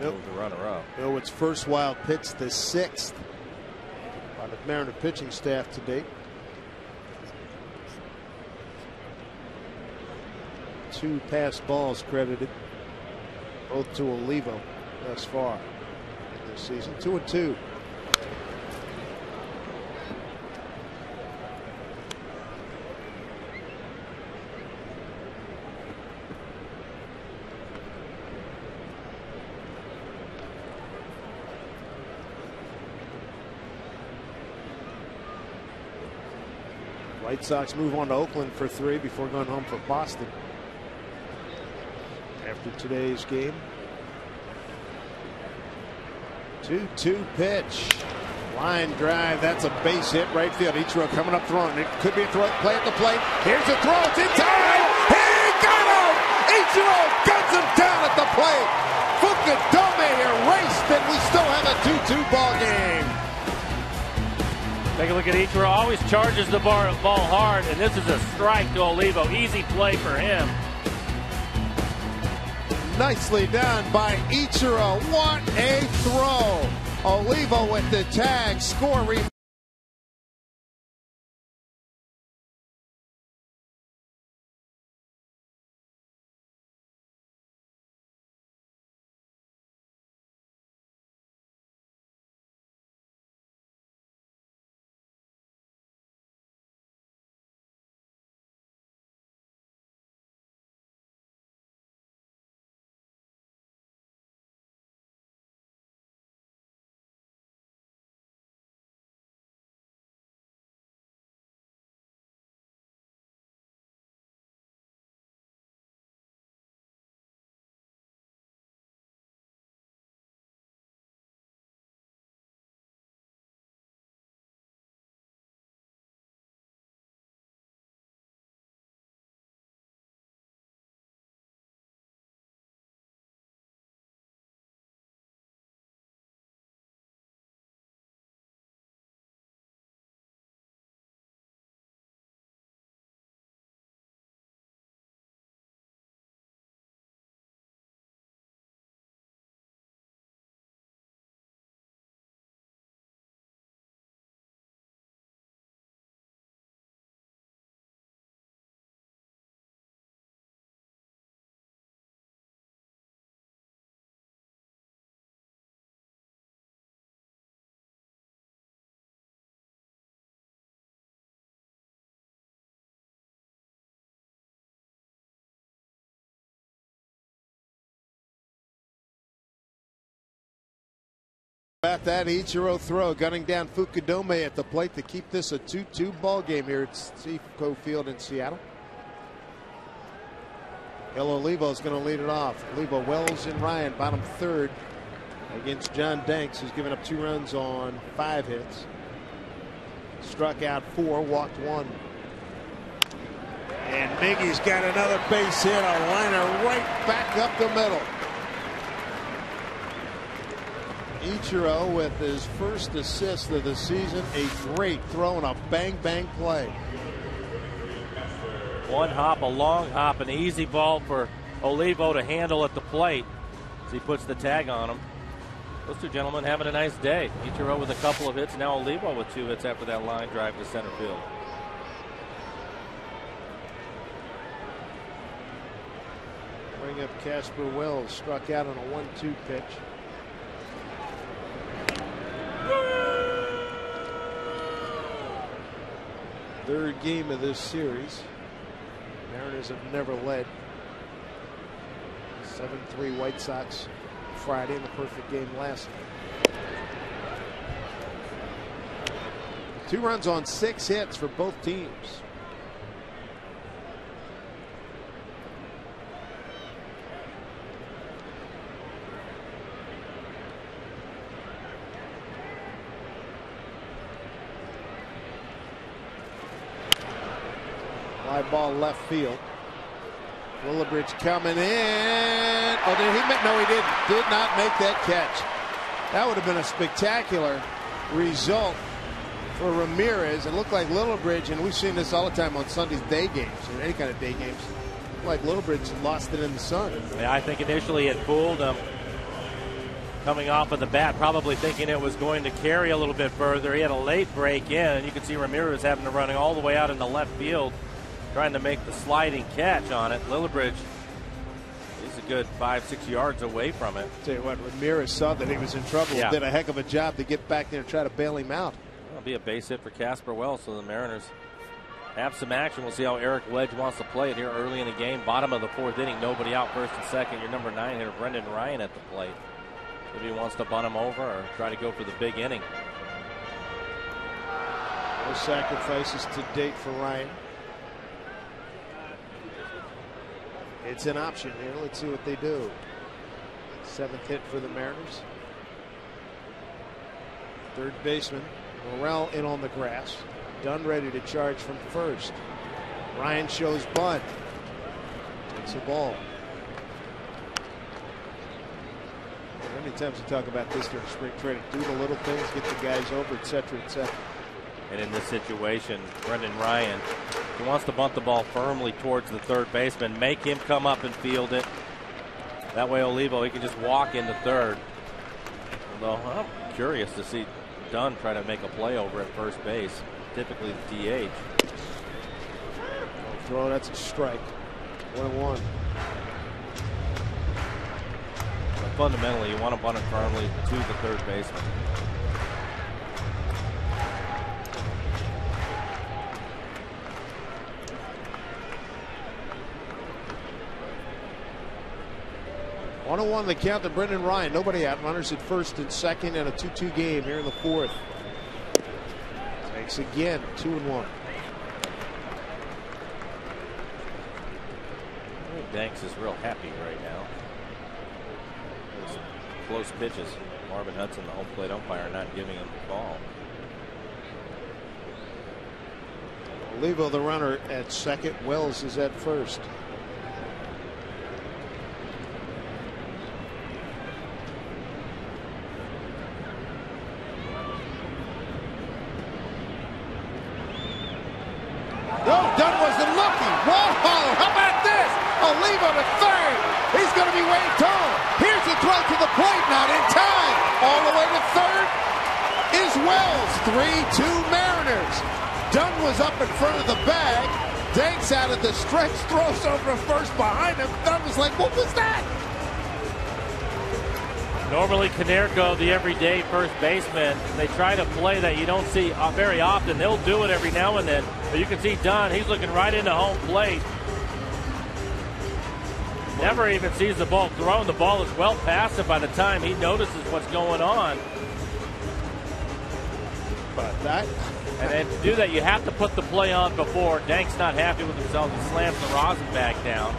Yep. The runner-up. Millwood's first wild pitch, the 6th by the Mariner pitching staff to date. 2 pass balls credited, both to Olivo thus far in this season. 2-2. White Sox move on to Oakland for 3 before going home for Boston after today's game. 2-2 pitch. Line drive. That's a base hit right field. Ichiro coming up throwing. It could be a throw. Play at the plate. Here's a throw. It's in time. He got him. Ichiro guns him down at the plate. Fukudome erased, and we still have a 2-2 ball game. Take a look at Ichiro. Always charges the ball hard, and this is a strike to Olivo. Easy play for him. Nicely done by Ichiro. What a throw. Olivo with the tag. Score. About that Ichiro throw, gunning down Fukudome at the plate to keep this a 2-2 ball game here at Safeco Field in Seattle. El Olivo is going to lead it off. Olivo, Wells, and Ryan, bottom third against John Danks, who's given up 2 runs on 5 hits. Struck out 4, walked 1. And Miggy's got another base hit, a liner right back up the middle. Ichiro with his first assist of the season, a great throw and a bang play. One hop, a long hop, an easy ball for Olivo to handle at the plate as he puts the tag on him. Those two gentlemen having a nice day. Ichiro with a couple of hits, now Olivo with 2 hits after that line drive to center field. Bring up Casper Wells, struck out on a 1-2 pitch. Third game of this series. Mariners have never led. 7-3 White Sox Friday in the perfect game last night. 2 runs on 6 hits for both teams. Fly ball left field. Willibridge coming in. Oh, did he make? No, he didn't. Did not make that catch. That would have been a spectacular result for Ramirez. It looked like Willibridge, and we've seen this all the time on Sunday's day games, or any kind of day games. Looked like Willibridge lost it in the sun. Yeah, I think initially it fooled him. Coming off of the bat, probably thinking it was going to carry a little bit further. He had a late break in, and you can see Ramirez having to run all the way out in the left field, trying to make the sliding catch on it. Willibridge is a good 5-6 yards away from it. Tell you what, Ramirez saw that he was in trouble. Yeah. Did a heck of a job to get back there and try to bail him out. It'll be a base hit for Casper Wells, so the Mariners have some action. We'll see how Eric Wedge wants to play it here early in the game. Bottom of the 4th inning, nobody out, first and second. Your number 9 hitter, Brendan Ryan, at the plate. Maybe he wants to bunt him over or try to go for the big inning. No sacrifices to date for Ryan. It's an option here. Let's see what they do. 7th hit for the Mariners. Third baseman Morel in on the grass. Dunn ready to charge from first. Ryan shows bunt. Takes a ball. How many times we talk about this during spring training? Do the little things, get the guys over, etc., etc. And in this situation, Brendan Ryan, he wants to bunt the ball firmly towards the third baseman, make him come up and field it. That way Olivo, he can just walk into third. Although I'm curious to see Dunn try to make a play over at first base. Typically the DH. Throw, that's a strike. 1-1. But fundamentally, you want to bunt it firmly to the third baseman. On the count to Brendan Ryan. Nobody out. Runners at first and second in a 2-2 game here in the 4th. Takes again. 2-1. Danks is real happy right now. There's some close pitches. Marvin Hudson, the home plate umpire, not giving him the ball. Olivo, the runner, at second. Wells is at first. Dunn wasn't looking. Whoa, how about this? Olivo to third. He's going to be waved home. Here's the throw to the plate, not in time. All the way to third is Wells. 3-2 Mariners. Dunn was up in front of the bag. Danks out of the stretch, throws over to first behind him. Dunn was like, what was that? Normally Konerko, the everyday first baseman, they try to play that you don't see very often. They'll do it every now and then. But you can see Dunn, he's looking right into home plate. Never even sees the ball thrown. The ball is well past him by the time he notices what's going on. But that. And then to do that, you have to put the play on before. Dank's not happy with himself. He slams the rosin bag down.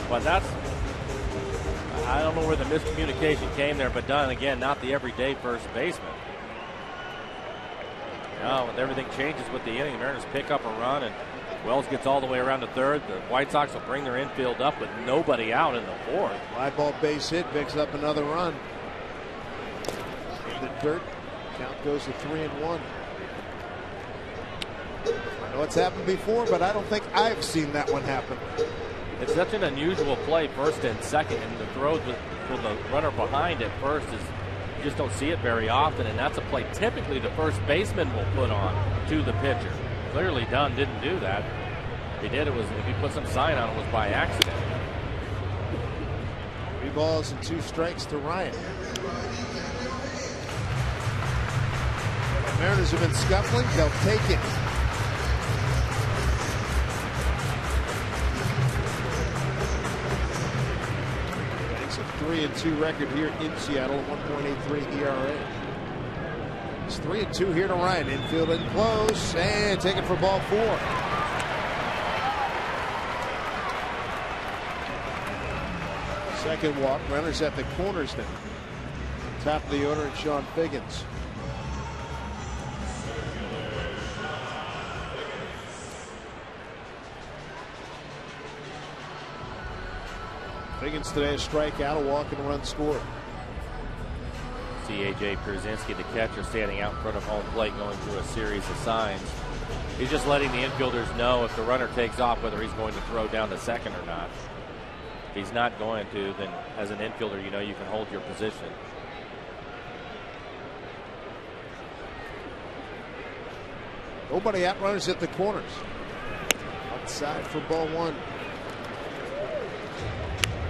But that's, I don't know where the miscommunication came there, but Dunn, again, not the everyday first baseman. Now, everything changes with the inning. The Mariners pick up a run, and Wells gets all the way around to third. The White Sox will bring their infield up with nobody out in the fourth. Fly ball base hit picks up another run. In the dirt, count goes to 3-1. I know it's happened before, but I don't think I've seen that one happen. It's such an unusual play, first and second, and the throws with the runner behind at first is, you just don't see it very often, and that's a play typically the first baseman will put on to the pitcher. Clearly Dunn didn't do that. If he did, if he put some sign on it, was by accident. 3 balls and 2 strikes to Ryan. The Mariners have been scuffling. They'll take it. It's a 3-2 record here in Seattle. 1.83 ERA. It's 3-2 here to Ryan. Infield in close and taken for ball 4. Second walk. Runners at the corners now. Top of the order and Sean Figgins. Figgins today a strikeout, a walk and a run scored. See A.J. Pierzynski, the catcher, standing out in front of home plate going through a series of signs. He's just letting the infielders know if the runner takes off whether he's going to throw down to second or not. If he's not going to, then as an infielder, you know you can hold your position. Nobody out, runners at the corners. Outside for ball 1.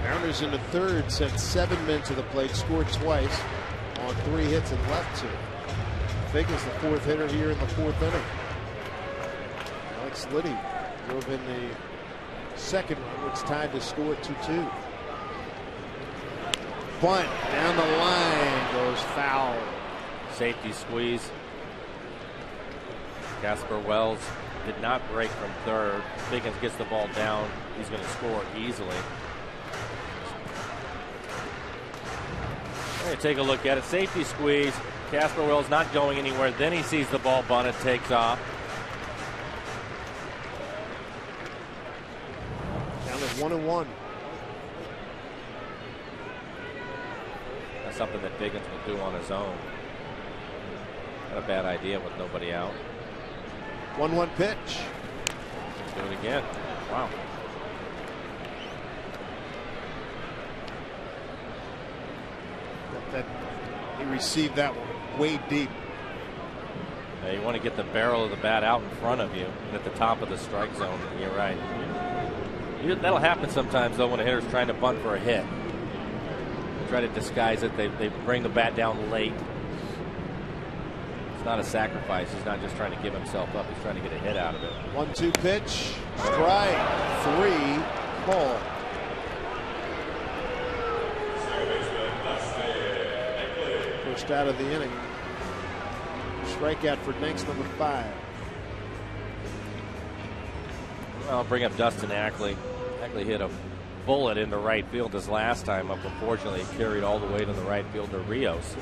Mariners in the third sent 7 men to the plate, scored twice on 3 hits and left 2. Figgins the 4th hitter here in the 4th inning. Alex Liddy drove in the second run, which tied the score at 2-2. Bunt down the line goes foul. Safety squeeze. Casper Wells did not break from third. Figgins gets the ball down. He's going to score easily. Take a look at it. Safety squeeze. Casper Wells not going anywhere. Then he sees the ball bunted, takes off. Down at 1-1. That's something that Figgins will do on his own. Not a bad idea with nobody out. 1-1 pitch. Do it again. Wow. That he received that one way deep. You want to get the barrel of the bat out in front of you and at the top of the strike zone. You're right. That'll happen sometimes though when a hitter's trying to bunt for a hit. They try to disguise it. They bring the bat down late. It's not a sacrifice. He's not just trying to give himself up. He's trying to get a hit out of it. 1-2 pitch. Strike 3. Ball. First out of the inning. Strikeout for Danks, number 5. Well, I'll bring up Dustin Ackley. Ackley hit a bullet into right field his last time up. Unfortunately, he carried all the way to the right fielder Rios.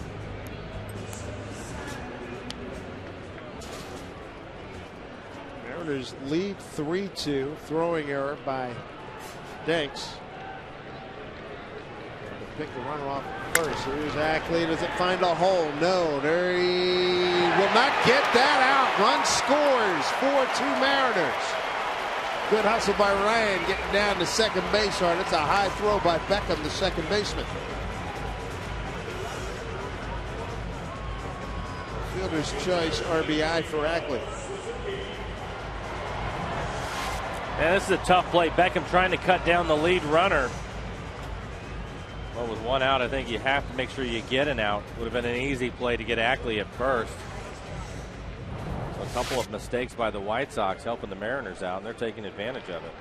Mariners lead 3-2. Throwing error by Danks. Pick the runner off first. Here's Ackley. Does it find a hole? No. There he will not get that out. Run scores. 4-2 Mariners. Good hustle by Ryan getting down to second base. All right, it's a high throw by Beckham, the second baseman. Fielder's choice RBI for Ackley. And this is a tough play. Beckham trying to cut down the lead runner. Well, with 1 out, I think you have to make sure you get an out. Would have been an easy play to get Ackley at first. So a couple of mistakes by the White Sox helping the Mariners out, and they're taking advantage of it.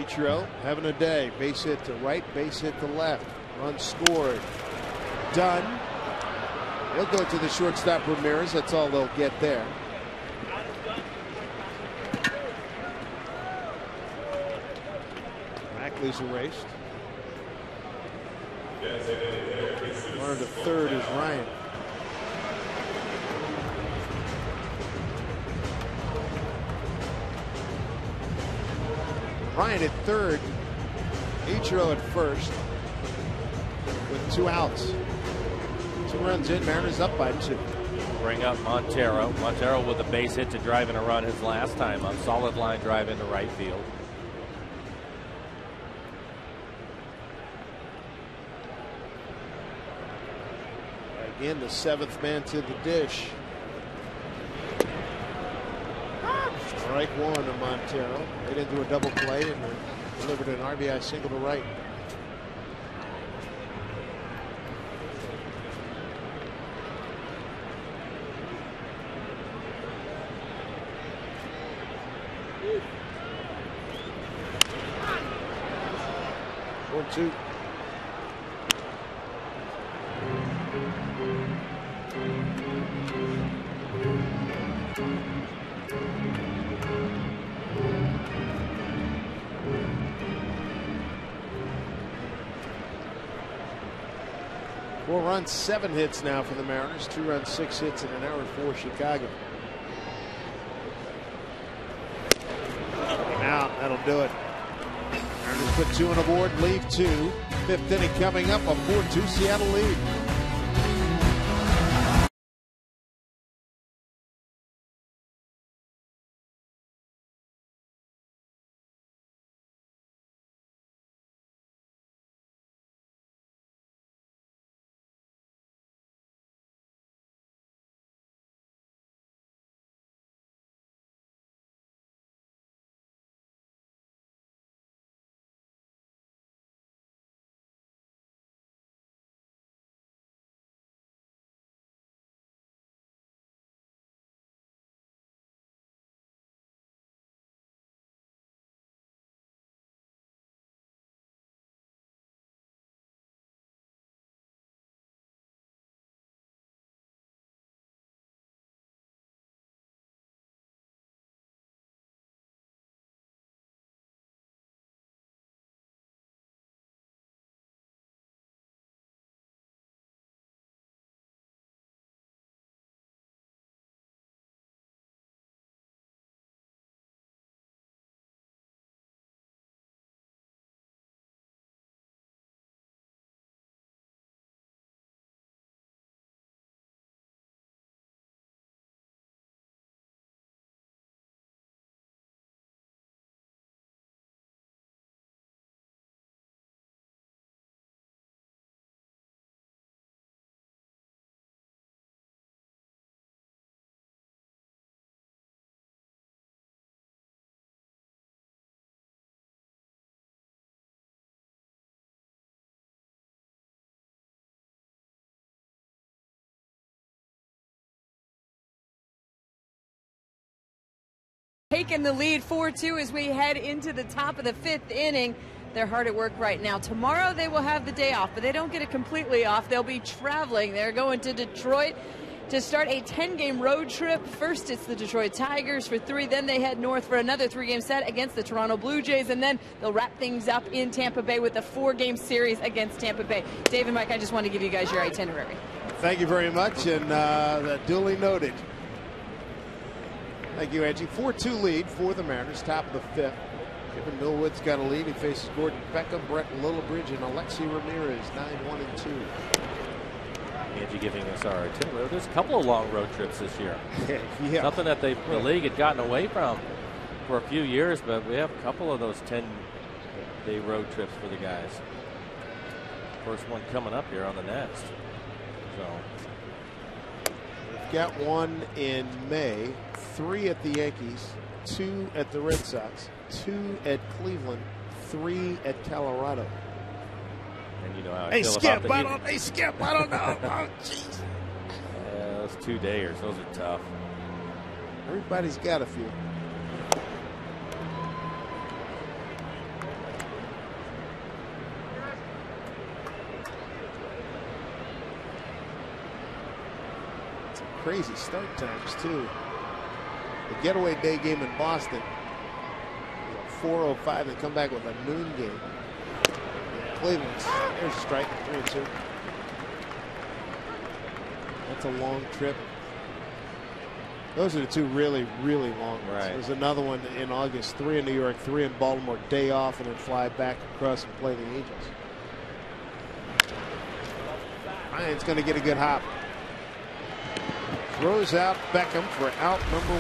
Ichiro having a day. Base hit to right, base hit to left. Run scored. Dunn. He'll go to the shortstop Ramirez. That's all they'll get there. Ackley's erased. Runner to third is Ryan. Ryan at third. Ichiro at first with 2 outs. 2 runs in. Mariners up by 2. Bring up Montero. Montero with a base hit to drive in a run his last time up. Solid line drive into right field. Again, the 7th man to the dish. Strike 1 of Montero. They didn't do a double play and delivered an RBI single to right. One, two. Four runs, 7 hits now for the Mariners. 2 runs, 6 hits in an hour for Chicago. Out, that'll do it. Mariners put 2 on the board, leave 2. 5th inning coming up, a 4-2 Seattle lead. Taking the lead 4-2 as we head into the top of the 5th inning. They're hard at work right now. Tomorrow they will have the day off, but they don't get it completely off. They'll be traveling. They're going to Detroit to start a 10-game road trip. First, it's the Detroit Tigers for 3. Then they head north for another 3-game set against the Toronto Blue Jays. And then they'll wrap things up in Tampa Bay with a 4-game series against Tampa Bay. Dave and Mike, I just want to give you guys your itinerary. Thank you very much, and duly noted. Thank you, Angie. 4-2 lead for the Mariners, top of the 5th. Kevin Millwood's got a lead. He faces Gordon Beckham, Brett Lillibridge, and Alexi Ramirez, 9-1 and 2. Angie giving us our itinerary. There's a couple of long road trips this year. Yeah. Something that the league had gotten away from for a few years, but we have a couple of those 10-day road trips for the guys. First one coming up here on the next. So we've got one in May, 3 at the Yankees, 2 at the Red Sox, 2 at Cleveland, 3 at Colorado. And you know how I hey, feel Skip, about the hey, Skip, I don't know. Oh, jeez. Yeah, those 2-dayers, those are tough. Everybody's got a few. crazy start times, too. The getaway day game in Boston was at 4:05. They come back with a noon game. Cleveland's, there's a strike, 3-2. That's a long trip. Those are the two really, really long ones. Right. There's another one in August, 3 in New York, 3 in Baltimore, day off, and then fly back across and play the Angels. Ryan's going to get a good hop. Throws out Beckham for out number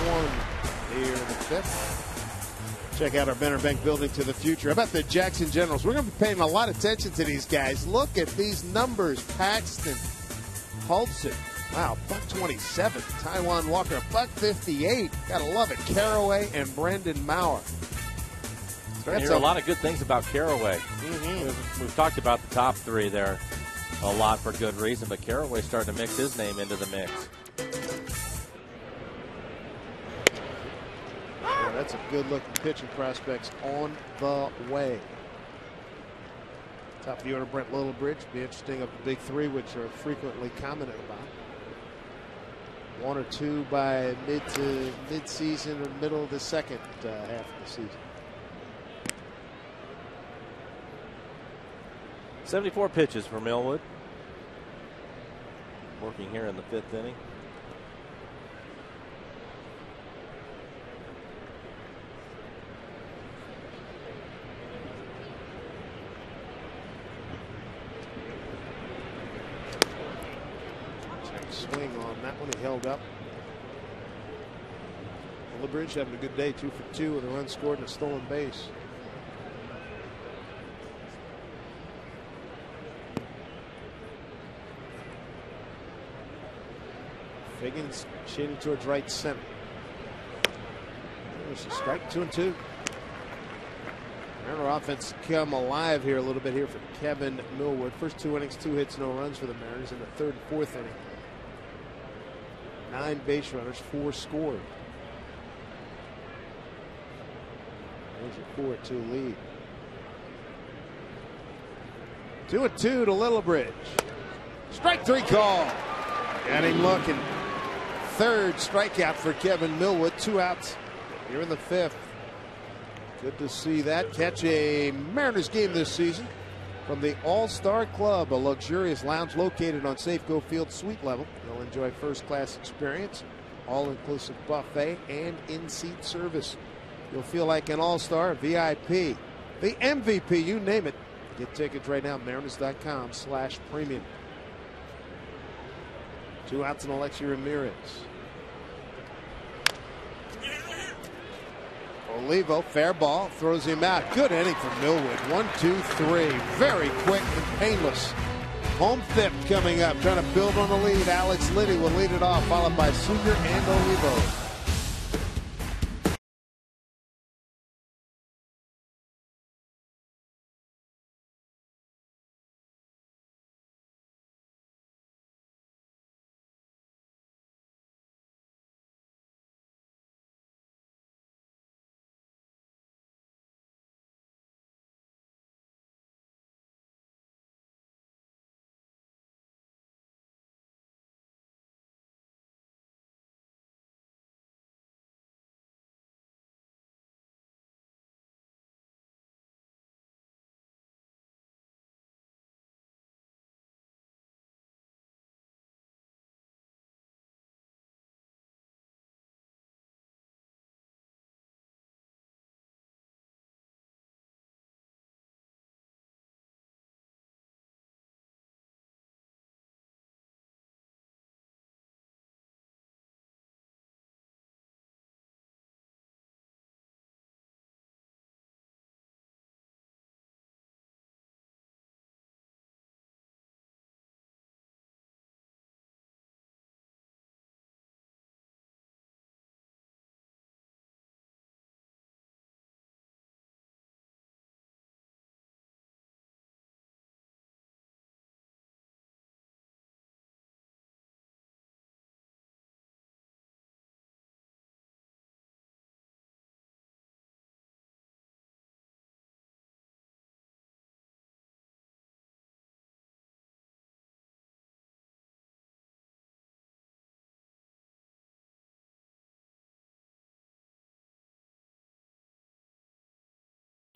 1 here in the 5th. Check out our Banner Bank Building to the Future. How about the Jackson Generals? We're going to be paying a lot of attention to these guys. Look at these numbers. Paxton, Hultzen. Wow, $127. Taijuan Walker, $158. Gotta love it. Carraway and Brandon Maurer. That's a lot of good things about Carraway. We've talked about the top 3 there a lot for good reason, but Carraway's starting to mix his name into the mix. Yeah, that's a good-looking pitching prospects on the way. Top of the order, Brent Littlebridge. Be interesting of the big 3, which are frequently commented about. 1 or 2 by mid-season or middle of the second half of the season. 74 pitches for Millwood. Working here in the 5th inning. Swing on that one. He held up. Littlebridge having a good day, 2 for 2 with a run scored and a stolen base. Figgins shading towards right center. There's a strike, 2-2. Mariner offense come alive here a little bit here for Kevin Millwood. First 2 innings, 2 hits, no runs for the Mariners. In the 3rd and 4th inning, 9 base runners, 4 scored. There's a 4-2 lead. 2-2 to Littlebridge. Strike 3 call. Got him looking. 3rd strikeout for Kevin Millwood. 2 outs here in the 5th. Good to see that. Catch a Mariners game this season from the All-Star Club, a luxurious lounge located on Safeco Field suite level. You'll enjoy first-class experience, all-inclusive buffet, and in-seat service. You'll feel like an all-star, VIP, the MVP, you name it. Get tickets right now, mariners.com/premium. 2 outs and Alexi Ramirez. Olivo, fair ball, throws him out. Good inning for Millwood. 1, 2, 3. Very quick and painless. Home 5th coming up. Trying to build on the lead. Alex Liddy will lead it off, followed by Sugar and Olivo.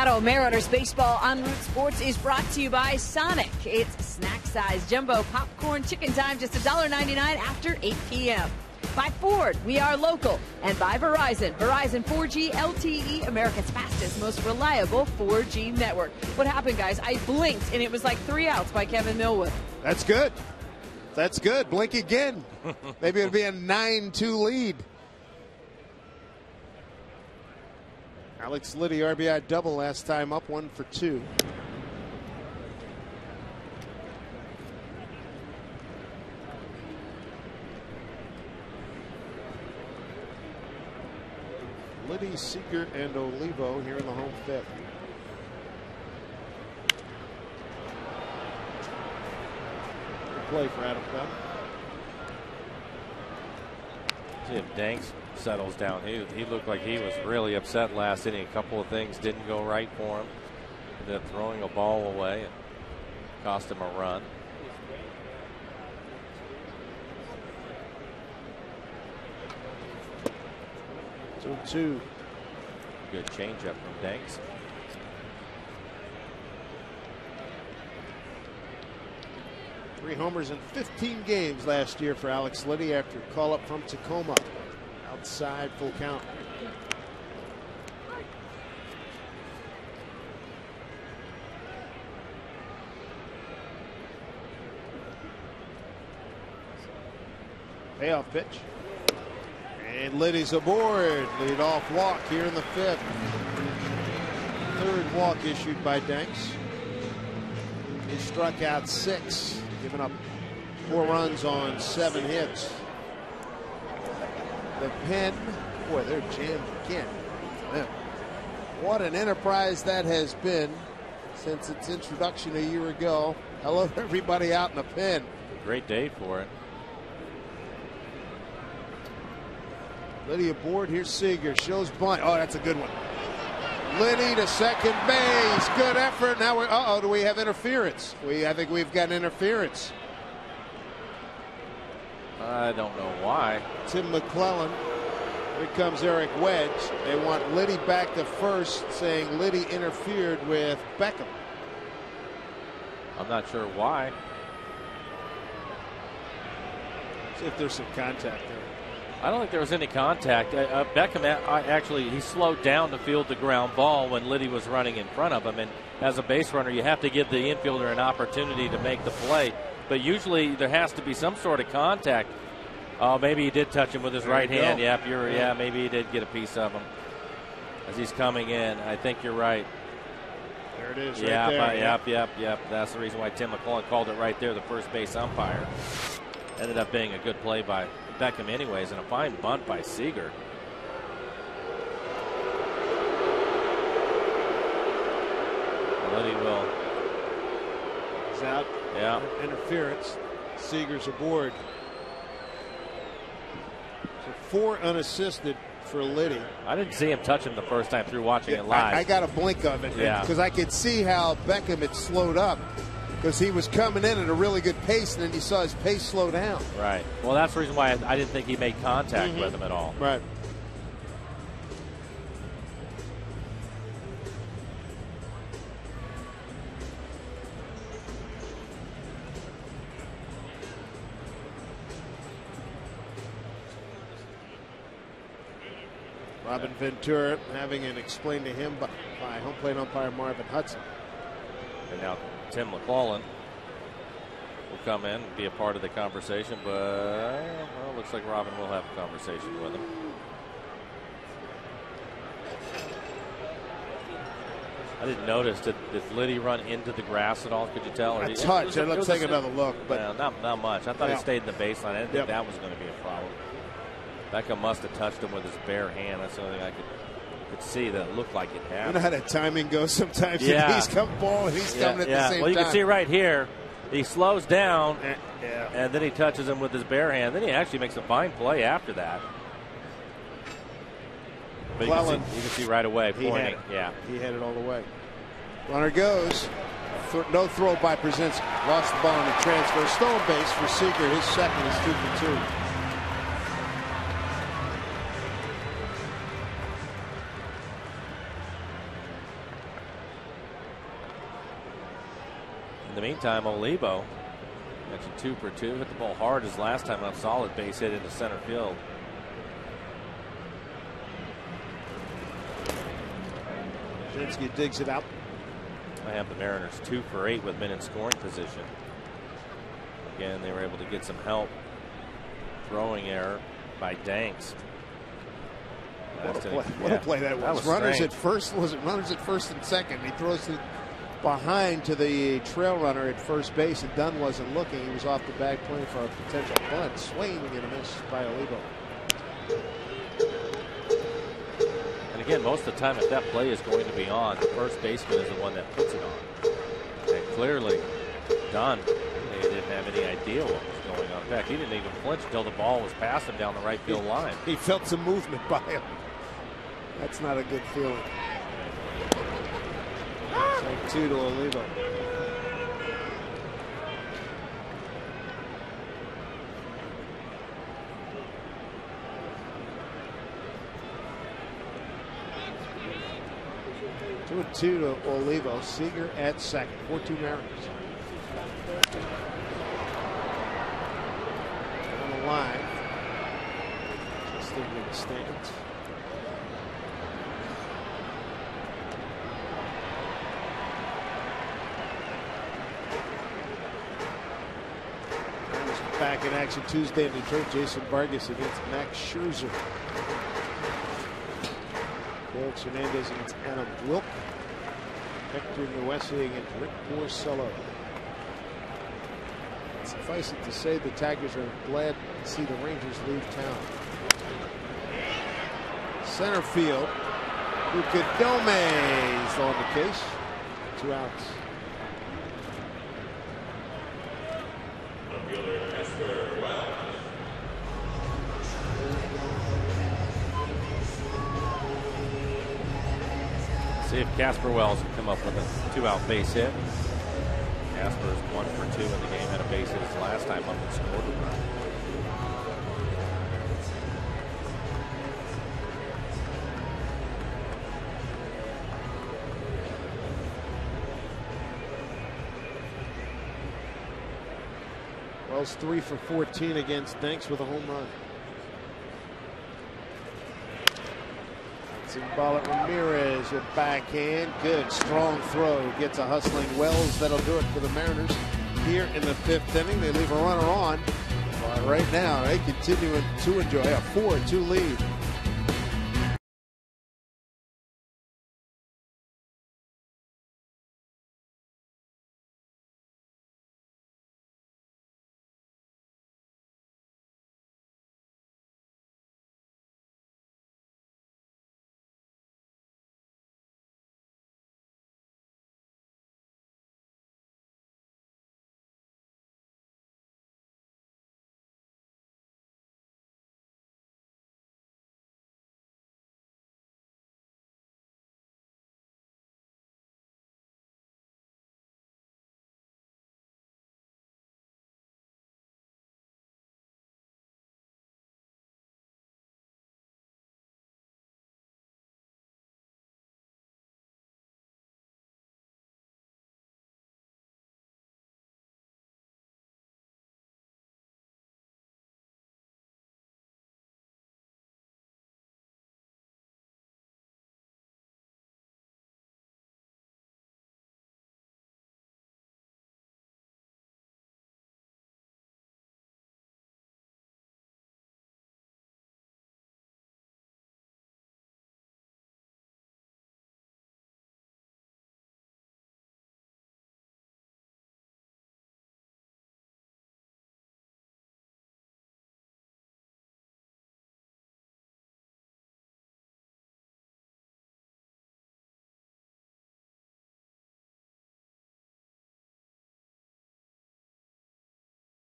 Mariners baseball on Root Sports is brought to you by Sonic. It's snack-size jumbo popcorn chicken time, just $1.99 after 8 p.m. By Ford, we are local. And by Verizon, Verizon 4G LTE, America's fastest, most reliable 4G network. What happened, guys? I blinked, and it was like 3 outs by Kevin Millwood. That's good. That's good. Blink again. Maybe it'll be a 9-2 lead. Alex Liddy, RBI double last time up, 1 for 2. Liddy, Seager, and Olivo here in the home fifth. Good play for Adam Bell. See if Danks settles down. He looked like he was really upset last inning. A couple of things didn't go right for him. Ended up throwing a ball away and cost him a run. So 2. Good changeup from Danks. Three homers in 15 games last year for Alex Liddy after a call up from Tacoma. Outside, full count. Payoff pitch. And Liddy's aboard. Lead off walk here in the fifth. Third walk issued by Danks. He struck out 6, giving up 4 runs on 7 hits. The pen, boy, they're jammed again. Man, what an enterprise that has been since its introduction a year ago. Hello, everybody out in the pen. Great day for it. Liddy aboard. Here's Seager. Shows bunt. Oh, that's a good one. Liddy to second base. Good effort. Now we're. Do we have interference? I think we've got interference. I don't know why. Tim McClellan. Here comes Eric Wedge. They want Liddy back to first, saying Liddy interfered with Beckham. I'm not sure why. See if there's some contact there. I don't think there was any contact. Beckham actually he slowed down to field the ground ball when Liddy was running in front of him. And as a base runner, you have to give the infielder an opportunity to make the play. But usually there has to be some sort of contact. Oh, maybe he did touch him with his right hand. Yep, yeah, maybe he did get a piece of him as he's coming in. I think you're right. There it is. Right there. Yep. That's the reason why Tim McClellan called it right there. The first base umpire. Ended up being a good play by Beckham anyways, and a fine bunt by Seager. Liddy will. He's out. Yeah. Interference. Seager's aboard. So 4 unassisted for Liddy. I didn't see him touch him the first time through watching it live. I got a blink of it because I could see how Beckham had slowed up. Because he was coming in at a really good pace, and then you saw his pace slow down. Right. Well, that's the reason why I didn't think he made contact with him at all. Right. Robin Ventura having it explained to him by home plate umpire Marvin Hudson. And now Tim McClellan will come in and be a part of the conversation, but well, looks like Robin will have a conversation with him. I didn't notice. Did Liddy run into the grass at all? Could you tell? A touch. Let's take another look. But not much. I thought he stayed in the baseline. I didn't think that was going to be a problem. Beckham must have touched him with his bare hand. That's the only thing I could see that it looked like it happened. You know how that timing goes sometimes. Yeah. He's coming ball and he's coming at the same time. Well, you can see right here, he slows down, and then he touches him with his bare hand. Then he actually makes a fine play after that. But you can see right away pointing. He had it all the way. Runner goes. No throw by Brzezinski. Lost the ball on the transfer. Stolen base for Seager. His second is 2 for 2. In the meantime, Olivo, actually 2 for 2, hit the ball hard his last time on solid base hit into center field. Shinsky digs it out. I have the Mariners 2 for 8 with men in scoring position. Again, they were able to get some help. Throwing error by Danks. What a play that was. Runners at first, was it runners at first and second? He throws it behind to the trail runner at first base, and Dunn wasn't looking. He was off the bag playing for a potential bunt. Swing and a miss by Olivo. And again, most of the time, if that play is going to be on, the first baseman is the one that puts it on. And clearly, Dunn, they didn't have any idea what was going on. In fact, he didn't even flinch until the ball was passed him down the right field line. He felt some movement by him. That's not a good feeling. Take 2 to Olivo. Two and 2 to Olivo. Seager at second. 4-2 Mariners. On the line. Just in the stands. Back in action Tuesday in Detroit. Jason Vargas against Max Scherzer. Felix Hernandez against Adam Wilk. Hector Noesi against Rick Porcello. Suffice it to say, the Tigers are glad to see the Rangers leave town. Center field. Ucadome on the case. 2 outs. See if Casper Wells can come up with a 2-out base hit. Casper is 1 for 2 in the game, had a base hit his last time up and scored a run. Wells 3 for 14 against Danks with a home run. Ball at Ramirez with backhand. Good strong throw. Gets a hustling Wells. That'll do it for the Mariners here in the 5th inning. They leave a runner on. But right now they continue to enjoy a 4-2 lead.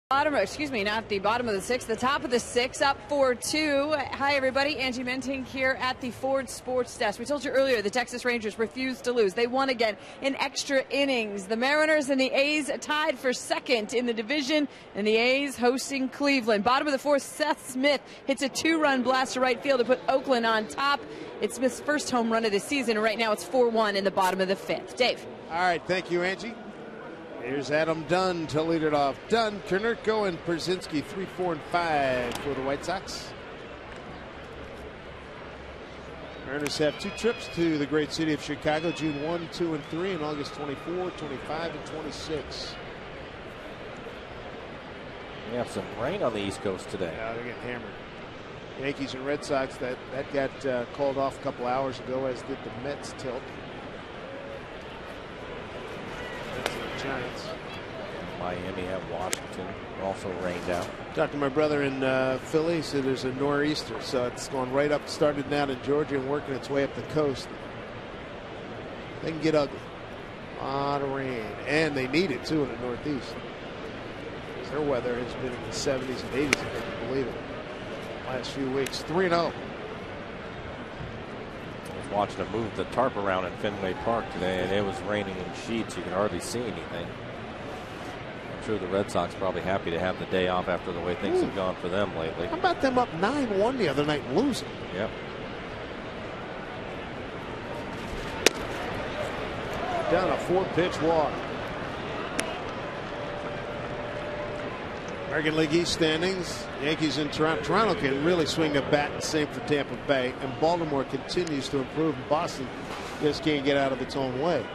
Not the bottom of the 6th, the top of the 6th, up 4-2. Hi, everybody. Angie Mentink here at the Ford Sports Desk. We told you earlier the Texas Rangers refused to lose. They won again in extra innings. The Mariners and the A's tied for second in the division, and the A's hosting Cleveland. Bottom of the 4th, Seth Smith hits a 2-run blast to right field to put Oakland on top. It's Smith's first home run of the season, and right now it's 4-1 in the bottom of the 5th. Dave. All right, thank you, Angie. Here's Adam Dunn to lead it off. Dunn, Konerko, and Pierzynski 3, 4, and 5 for the White Sox. Mariners have 2 trips to the great city of Chicago, June 1, 2, and 3, and August 24, 25, and 26. We have some rain on the East Coast today. Yeah, they're getting hammered. Yankees and Red Sox, that got called off a couple hours ago, as did the Mets tilt. That's the Giants. Miami at Washington also rained out. Talked to my brother in Philly. He said there's a nor'easter, so it's going right up, started down in Georgia and working its way up the coast. They can get ugly. A lot of rain, and they need it too in the Northeast. Their weather has been in the 70s and 80s, if I can believe it. Last few weeks, 3-0. I was watching them move the tarp around in Fenway Park today, and it was raining in sheets. You could hardly see anything. I'm sure the Red Sox probably happy to have the day off after the way things have gone for them lately. How about them up 9-1 the other night and losing? Yep. Down a 4-pitch walk. American League East standings. Yankees in Toronto. Toronto can really swing the bat, and same for Tampa Bay. And Baltimore continues to improve. And Boston just can't get out of its own way.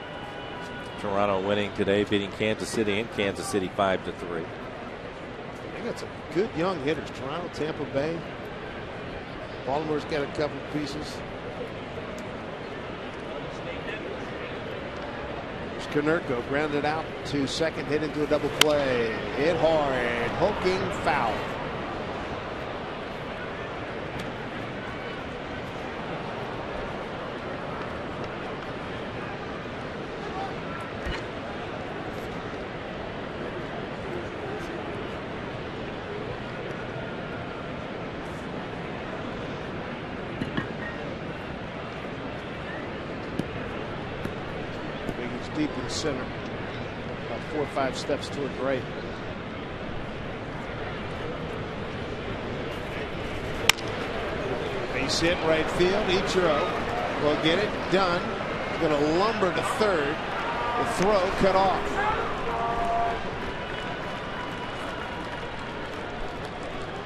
Toronto winning today, beating Kansas City and Kansas City 5-3. They got some good young hitters. Toronto, Tampa Bay. Baltimore's got a couple pieces. Konerko grounded out to second, hit into a double play. Hit hard, poking foul. Deep in center, about 4 or 5 steps toward right. Base hit right field. Ichiro will get it done. Going to lumber to third. The throw cut off.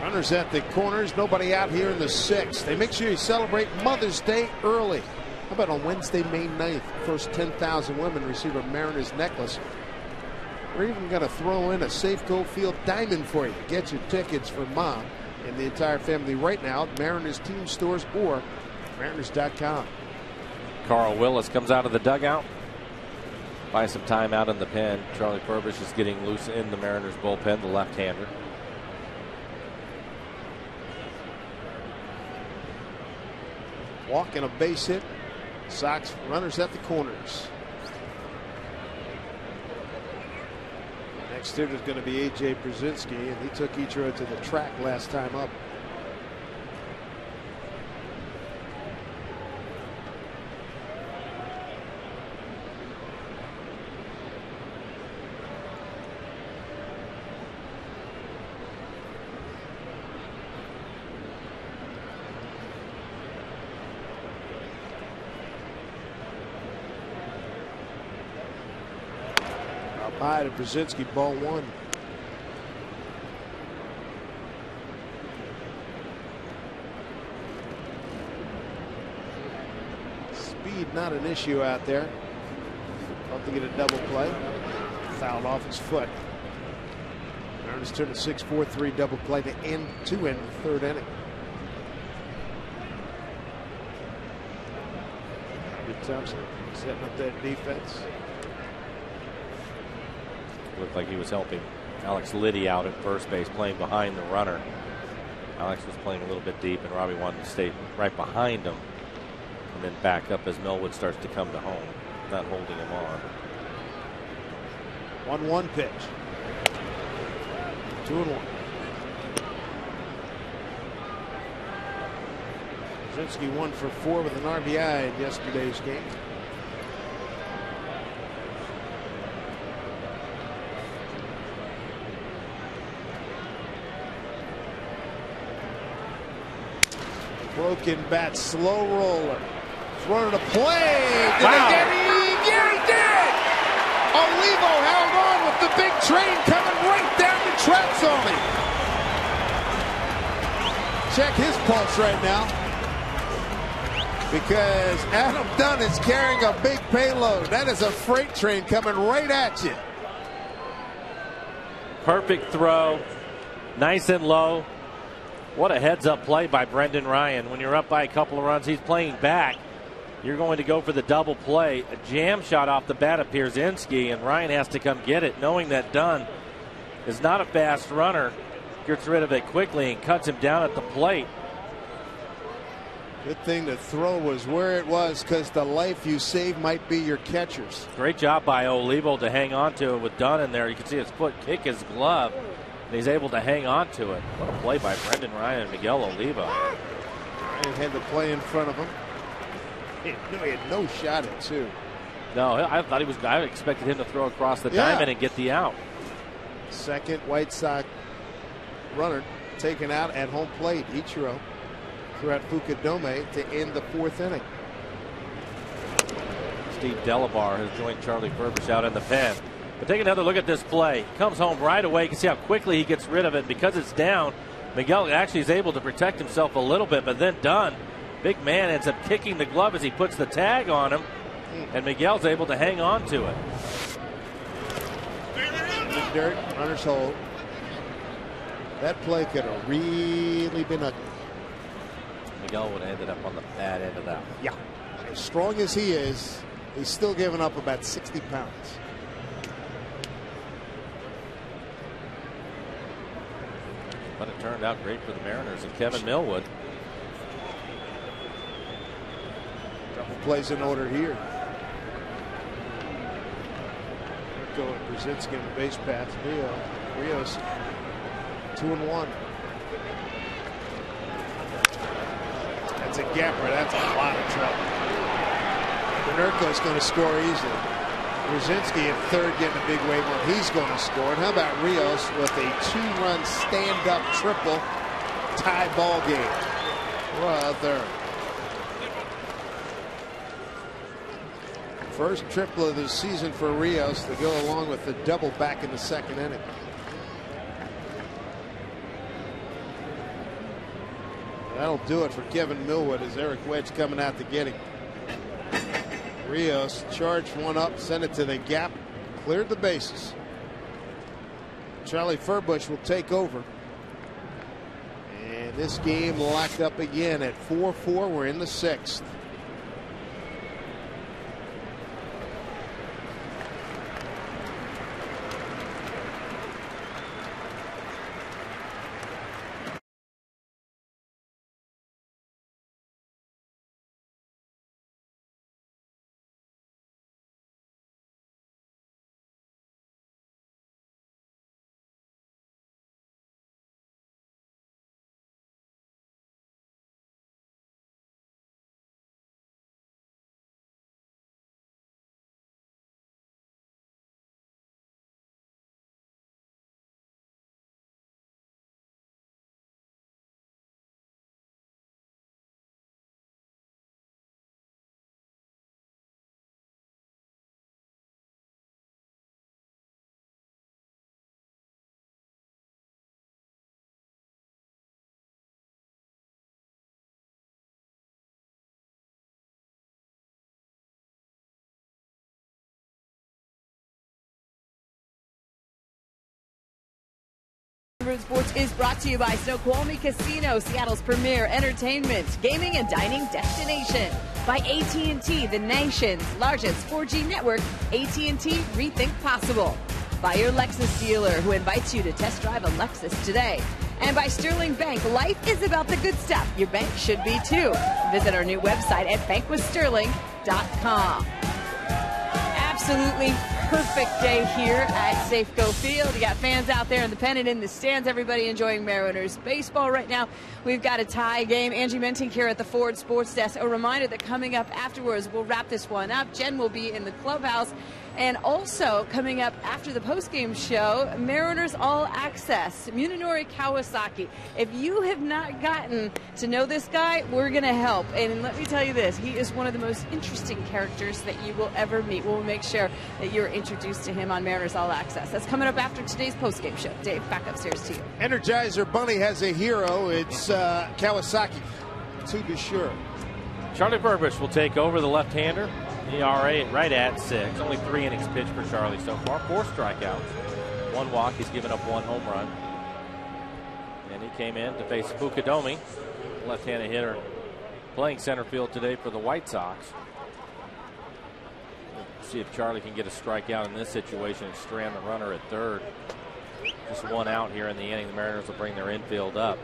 Runners at the corners. Nobody out here in the 6th. They make sure you celebrate Mother's Day early. How about on Wednesday, May 9th, first 10,000 women receive a Mariners necklace. We're even going to throw in a Safeco Field diamond for you. Get your tickets for Mom and the entire family right now at Mariners team stores or Mariners.com. Carl Willis comes out of the dugout. Buy some time out in the pen. Charlie Purvis is getting loose in the Mariners bullpen, the left-hander. Walk and a base hit. Sox runners at the corners. Next hitter is going to be A.J. Pierzynski, and he took Ichiro to the track last time up. High to Pierzynski, ball 1. Speed not an issue out there. About to get a double play. Fouled off his foot. Mariners turn a 6-4-3 double play to end the 3rd inning. Good Thompson setting up that defense. Looked like he was helping Alex Liddy out at first base, playing behind the runner. Alex was playing a little bit deep, and Robbie wanted to stay right behind him and then back up as Millwood starts to come to home, not holding him on. 1-1 pitch. 2-1. Pierzynski 1 for 4 with an RBI in yesterday's game. Broken bat, slow roller. Thrown to play. Did wow. they get him? Yeah, he did! Olivo held on with big train coming right down the tracks on him. Check his pulse right now, because Adam Dunn is carrying a big payload. That is a freight train coming right at you. Perfect throw, nice and low. What a heads-up play by Brendan Ryan. When you're up by a couple of runs, he's playing back. You're going to go for the double play. A jam shot off the bat of Pierzynski, and Ryan has to come get it, knowing that Dunn is not a fast runner. Gets rid of it quickly and cuts him down at the plate. Good thing the throw was where it was, because the life you save might be your catcher's. Great job by Olivo to hang on to it with Dunn in there. You can see his foot kick his glove, and he's able to hang on to it. What a play by Brendan Ryan and Miguel Olivo. Ryan had the play in front of him. He had no shot at two. No, I thought he was. I expected him to throw across the diamond and get the out. Second White Sox runner taken out at home plate. Ichiro threw out Fukudome to end the fourth inning. Steve Delabar has joined Charlie Furbish out in the pen. But take another look at this play. Comes home right away. You can see how quickly he gets rid of it. Because it's down, Miguel actually is able to protect himself a little bit, but then Dunn, big man, ends up kicking the glove as he puts the tag on him, and Miguel's able to hang on to it. Deep dirt, runner's hold. That play could have really been ugly. Miguel would have ended up on the bad end of that. Yeah. As strong as he is, he's still giving up about 60 pounds. But it turned out great for the Mariners and Kevin Millwood. Double plays in order here. Go and Pierzynski on the base path. Rios 2-1. That's a gapper. That's a lot of trouble. Konerko's going to score easily. Pierzynski at third getting a big wave on. He's going to score. And how about Rios with a 2-run stand-up triple tie ball game? Brother. First triple of the season for Rios to go along with the double back in the second inning. That'll do it for Kevin Millwood as Eric Wedge coming out to get him. Rios charged one up, sent it to the gap, cleared the bases. Charlie Furbish will take over. And this game locked up again at 4-4. We're in the sixth. Sports is brought to you by Snoqualmie Casino, Seattle's premier entertainment, gaming, and dining destination. By AT&T, the nation's largest 4G network. AT&T, rethink possible. By your Lexus dealer, who invites you to test drive a Lexus today. And by Sterling Bank, life is about the good stuff. Your bank should be too. Visit our new website at bankwithsterling.com. Absolutely perfect day here at Safeco Field. You got fans out there in the pen and in the stands. Everybody enjoying Mariners baseball right now. We've got a tie game. Angie Mentink here at the Ford Sports Desk. A reminder that coming up afterwards, we'll wrap this one up. Jen will be in the clubhouse. And also coming up after the postgame show, Mariners All Access, Munenori Kawasaki. If you have not gotten to know this guy, we're going to help. And let me tell you this, he is one of the most interesting characters that you will ever meet. We'll make sure that you're introduced to him on Mariners All Access. That's coming up after today's postgame show. Dave, back upstairs to you. Energizer Bunny has a hero. It's Kawasaki, to be sure. Charlie Burbish will take over, the left-hander. ERA right at 6. Only 3 innings pitched for Charlie so far. 4 strikeouts, 1 walk. He's given up 1 home run. And he came in to face Fukudome, left-handed hitter, playing center field today for the White Sox. We'll see if Charlie can get a strikeout in this situation and strand the runner at third. Just 1 out here in the inning. The Mariners will bring their infield up.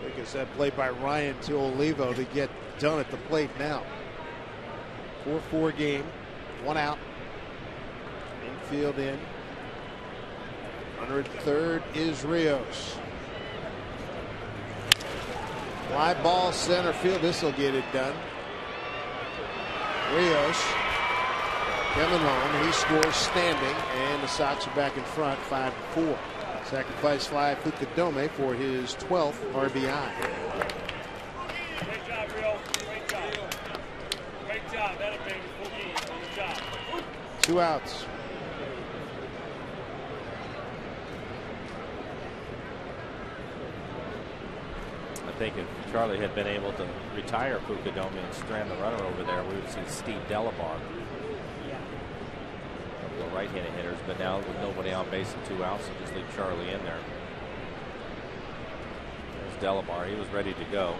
I guess that play by Ryan to Olivo to get done at the plate now. 4-4 game, 1 out. Infield in. Runner at third is Rios. Fly ball center field. This will get it done. Rios coming home. He scores standing, and the Sox are back in front, 5-4. Sacrifice fly Fukudome for his 12th RBI. Great job, Rio. Great job. Great job. That'll be good job. 2 outs. I think if Charlie had been able to retire Fukudome and strand the runner over there, we would see Steve Delabar. The right-handed hitters, but now with nobody on base and 2 outs, so just leave Charlie in there. There's Delabar. He was ready to go.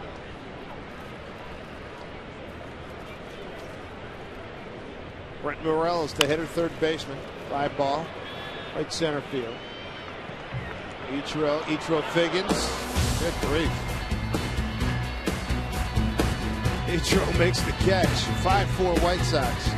Brent Morel is the hitter, third baseman. Fly ball, right center field. Ichiro Figgins. Good grief. Ichiro makes the catch. 5-4 White Sox.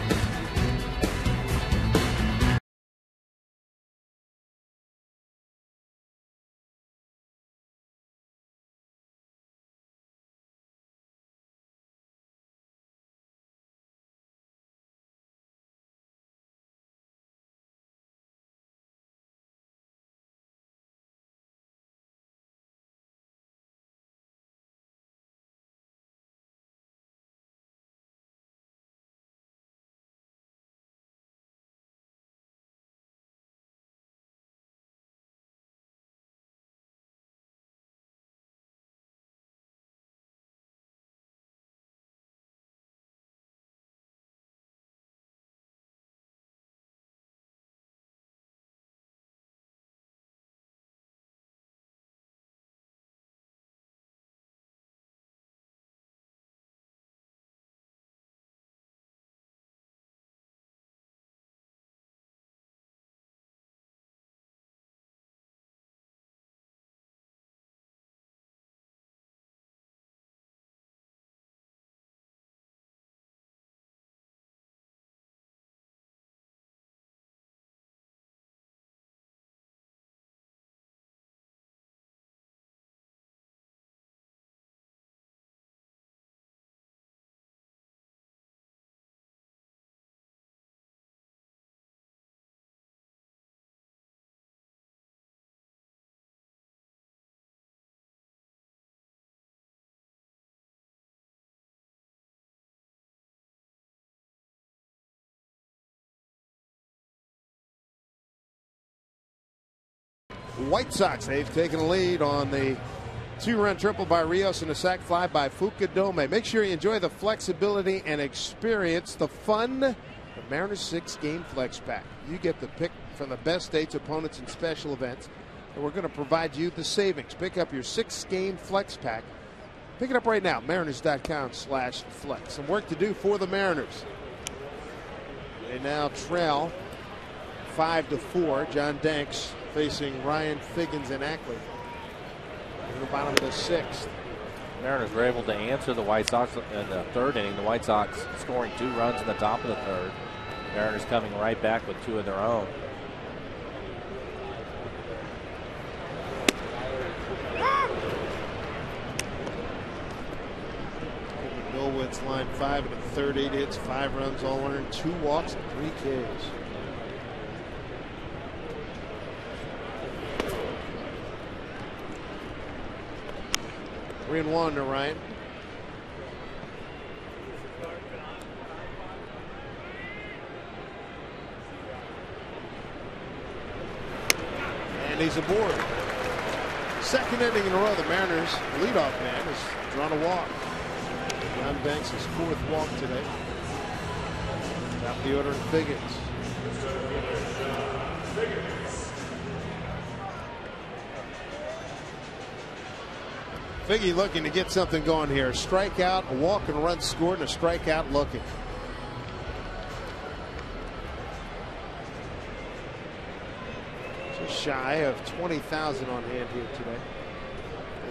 White Sox, they've taken a lead on the 2-run triple by Rios and a sac fly by Fukudome. Make sure you enjoy the flexibility and experience the fun. The Mariners 6-game flex pack. You get the pick from the best dates, opponents, and special events. And we're going to provide you the savings. Pick up your 6-game flex pack. Pick it up right now. Mariners.com/flex. Some work to do for the Mariners. They now trail 5-4. John Danks facing Ryan Figgins and Ackley in the bottom of the 6th. Mariners were able to answer the White Sox in the 3rd inning. The White Sox scoring 2 runs in the top of the 3rd. Mariners coming right back with 2 of their own. Go with stats line 5 and a third, 8 hits, 5 runs, all earned, 2 walks, and 3 Ks. Three and one to Ryan. And he's aboard. Second inning in a row, the Mariners leadoff man has drawn a walk. John Banks' 4th walk today. Top the order in Figgins. Figgy looking to get something going here. Strikeout, a walk and a run scored, and a strikeout looking. Just shy of 20,000 on hand here today.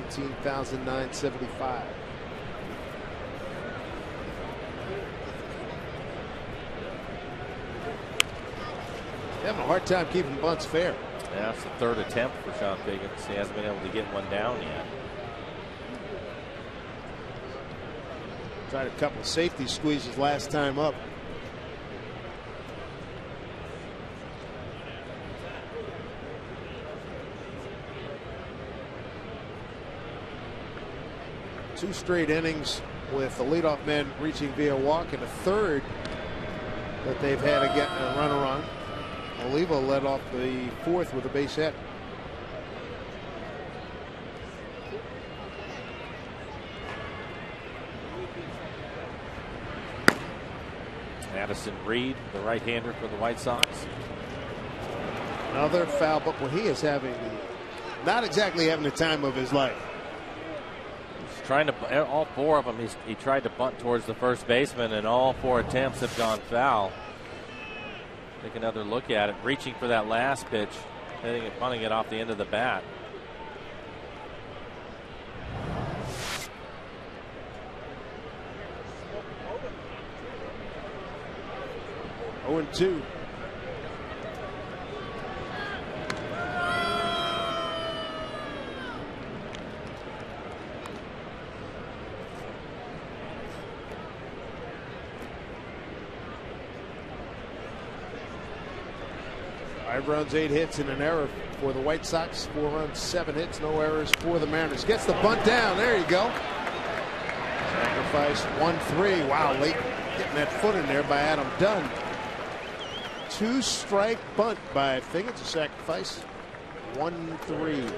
19,975. Having a hard time keeping bunts fair. Yeah, it's the 3rd attempt for Sean Figgins. He hasn't been able to get one down yet. Tried a couple of safety squeezes last time up. Two straight innings with the leadoff man reaching via walk, and a third that they've had a runner on. Oliva led off the 4th with a base hit. Addison Reed, the right-hander for the White Sox. Another foul, but he is not exactly having the time of his life. He's trying to, all 4 of them, he tried to bunt towards the first baseman, and all 4 attempts have gone foul. Take another look at it, reaching for that last pitch, hitting it, bunting it off the end of the bat. Oh, and 2. Five runs, 8 hits, and an error for the White Sox. 4 runs, 7 hits, no errors for the Mariners. Gets the bunt down. There you go. Sacrifice 1-3. Wow, late getting that foot in there by Adam Dunn. 2-strike bunt by Figgins, a sacrifice. 1-3.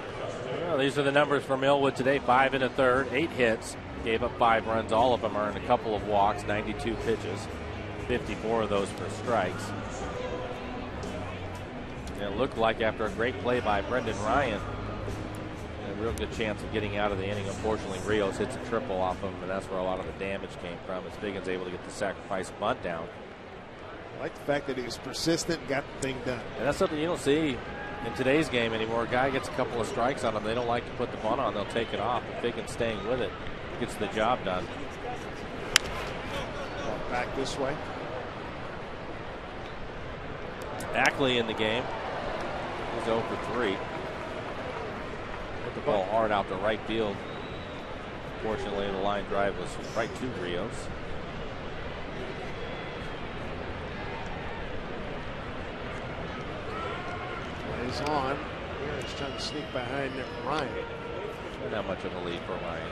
Well, these are the numbers for Millwood today. 5 1/3, 8 hits, gave up 5 runs. All of them earned a couple of walks, 92 pitches, 54 of those for strikes. And it looked like after a great play by Brendan Ryan, a real good chance of getting out of the inning. Unfortunately, Rios hits a triple off him, and that's where a lot of the damage came from. As Figgins able to get the sacrifice bunt down. I like the fact that he was persistent and got the thing done. And that's something you don't see in today's game anymore. A guy gets a couple of strikes on him, they don't like to put the bunt on, they'll take it off. And Figgins staying with it gets the job done. Back this way. Ackley in the game. He's 0 for 3. Hit the ball hard out to right field. Fortunately, the line drive was right to Rios. He's on. Here he's trying to sneak behind Ryan. Not that much of a lead for Ryan.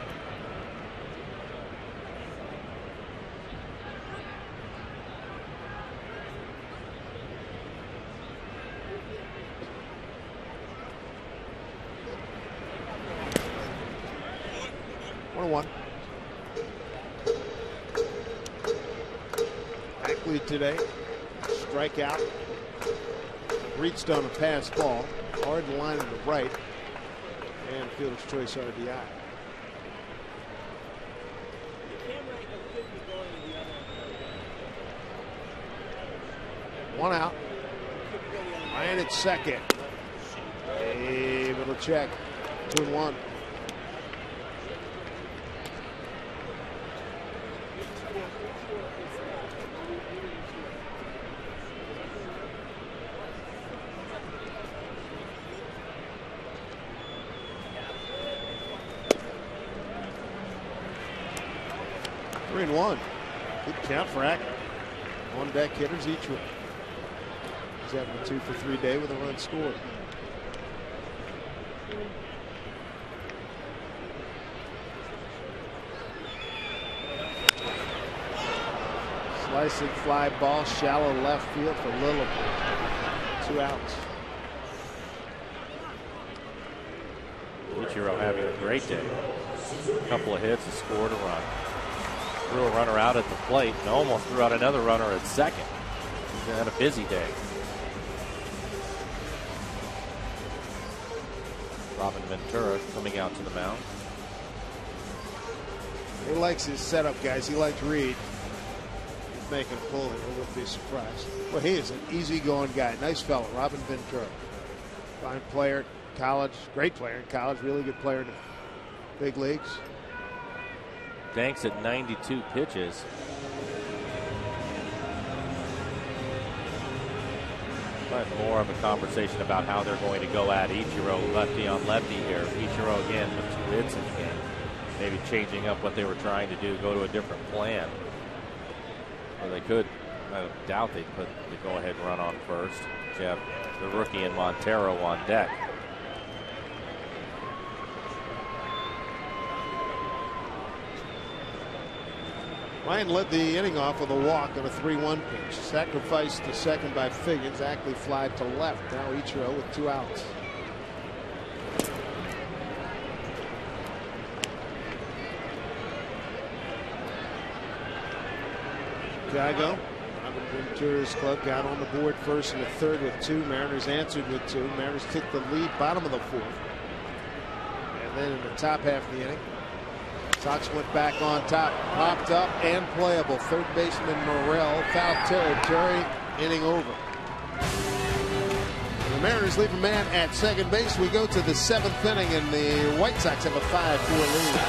One. Ackley today, strikeout, reached on a pass ball, hard line to the right, and fielder's choice RBI. One out. Ryan at second. Able to check. 2-1. 3-1. Good count for Ackman. On deck hitters each way. He's having a 2 for 3 day with a run scored. Slicing fly ball, shallow left field for Littleton. 2 outs. Ichiro having a great day. A couple of hits and scored a run. Threw a runner out at the plate and almost threw out another runner at second. He had a busy day. Robin Ventura coming out to the mound. He likes his setup, guys. He likes Reed. He's making a pull here. I wouldn't be surprised. Well, he is an easygoing guy. Nice fellow, Robin Ventura. Fine player, college, great player in college, really good player in the big leagues. Danks at 92 pitches. But more of a conversation about how they're going to go at Ichiro lefty on lefty here. Ichiro again with 2 hits in the game. Maybe changing up what they were trying to do, go to a different plan. Or they could. I doubt they'd put the go-ahead run on first. You have the rookie in Montero on deck. Ryan led the inning off with a walk on a 3-1 pitch. Sacrificed to second by Figgins. Ackley flied to left. Now Ichiro with 2 outs. Chicago. Robin Ventura's club got on the board first and the third with 2. Mariners answered with 2. Mariners took the lead bottom of the 4th. And then in the top half of the inning, Sox went back on top, popped up and playable. Third baseman Morel, foul territory, inning over. The Mariners leave a man at second base. We go to the 7th inning, and the White Sox have a 5-4 lead.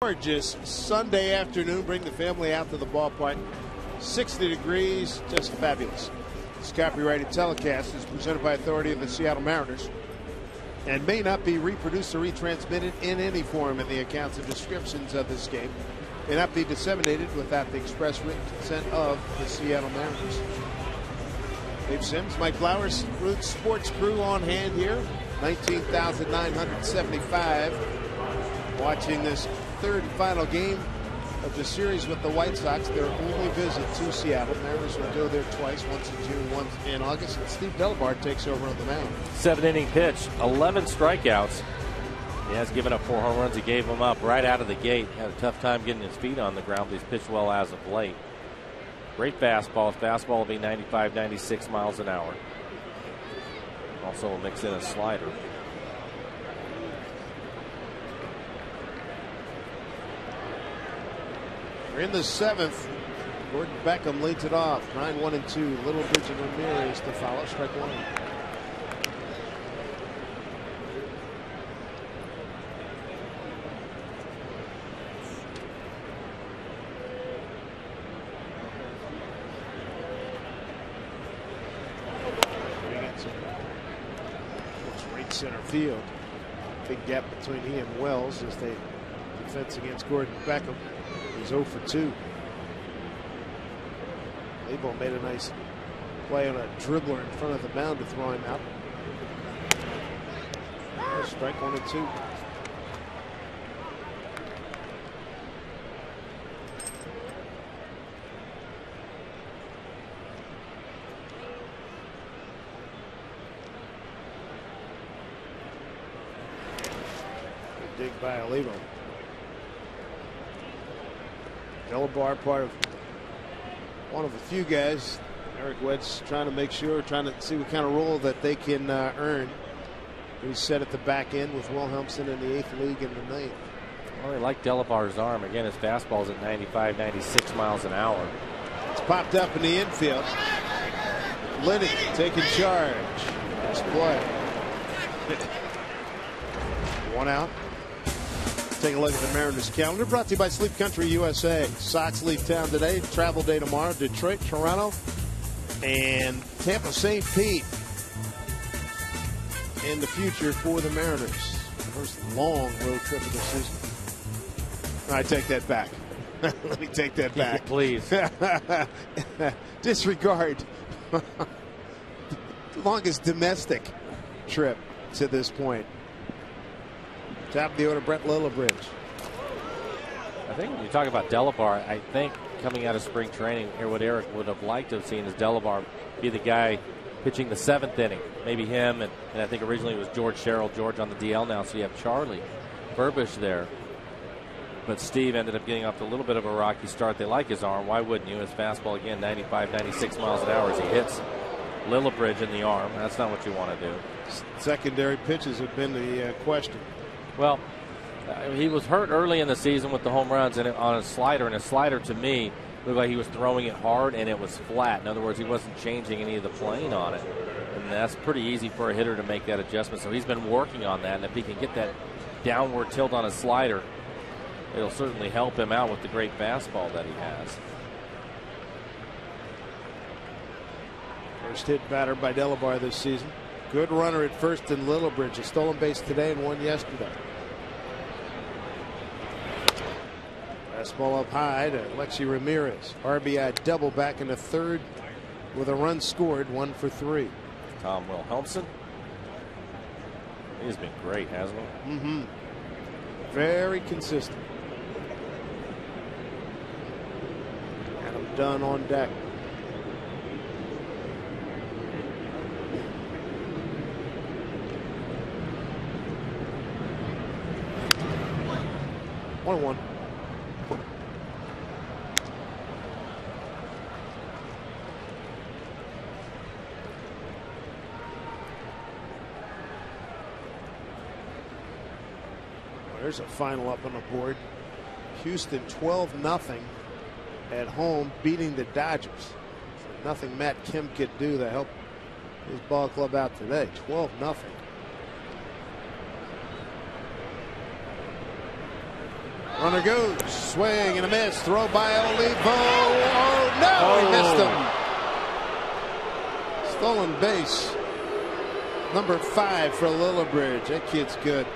Gorgeous Sunday afternoon. Bring the family out to the ballpark. 60 degrees, just fabulous. This copyrighted telecast is presented by authority of the Seattle Mariners and may not be reproduced or retransmitted in any form, in the accounts and descriptions of this game may not be disseminated without the express written consent of the Seattle Mariners. Dave Sims, Mike Flowers, Roots Sports crew on hand here. 19,975 watching this third and final game of the series with the White Sox. Their only visit to Seattle. Mariners will go there twice, once in June, once in August, and Steve Delabar takes over on the mound. 7-inning pitch, 11 strikeouts. He has given up 4 home runs. He gave them up right out of the gate. Had a tough time getting his feet on the ground, but he's pitched well as of late. Great fastball. His fastball will be 95, 96 miles an hour. Also will mix in a slider. We're in the 7th. Gordon Beckham leads it off. 9-1-2. Littlebridge and Ramirez to follow. Strike one. Right center field. Big gap between he and Wells as they defense against Gordon Beckham. He's 0 for 2. Label made a nice play on a dribbler in front of the mound to throw him out. Strike 1 and 2. Good dig by Olivo. Delabar, part of one of a few guys. Eric Wedd's trying to make sure, trying to see what kind of role that they can earn. He's set at the back end with Wilhelmsen in the 8th league and the 9th. Well, I like Delabar's arm. Again, his fastball's at 95, 96 miles an hour. It's popped up in the infield. Liddy taking charge. Nice play. 1 out. Take a look at the Mariners calendar, brought to you by Sleep Country USA. Sox leave town today. Travel day tomorrow. Detroit, Toronto, and Tampa St. Pete in the future for the Mariners. First long road trip of the season. I take that back. Let me take that back. Please. Disregard the longest domestic trip to this point. Top of the order, Brett Littlebridge. I think when you talk about Delabar, I think coming out of spring training here, what Eric would have liked to have seen is Delabar be the guy pitching the 7th inning. Maybe him, and I think originally it was George Sherrill. George on the DL now, so you have Charlie Burbish there. But Steve ended up getting off to a little bit of a rocky start. They like his arm. Why wouldn't you? His fastball, again, 95, 96 miles an hour as he hits Littlebridge in the arm. That's not what you want to do. Secondary pitches have been the question. Well, he was hurt early in the season with the home runs and on a slider, and a slider to me looked like he was throwing it hard and it was flat. In other words, he wasn't changing any of the plane on it, and that's pretty easy for a hitter to make that adjustment. So he's been working on that, and if he can get that downward tilt on a slider, it'll certainly help him out with the great fastball that he has. First hit batter by Delabar this season. Good runner at first in Littlebridge. A stolen base today and one yesterday. Fastball up high to Alexi Ramirez. RBI double back in the 3rd with a run scored, 1 for 3. Tom Wilhelmsen. He's been great, hasn't he? Mm-hmm. Very consistent. Adam Dunn on deck. One. There's a final up on the board. Houston 12-0 at home, beating the Dodgers. So nothing Matt Kim could do to help his ball club out today. 12-0. Runner goes, swing and a miss. Throw by Olivo. Oh no, he missed him. Stolen base. Number 5 for Littlebridge. That kid's good.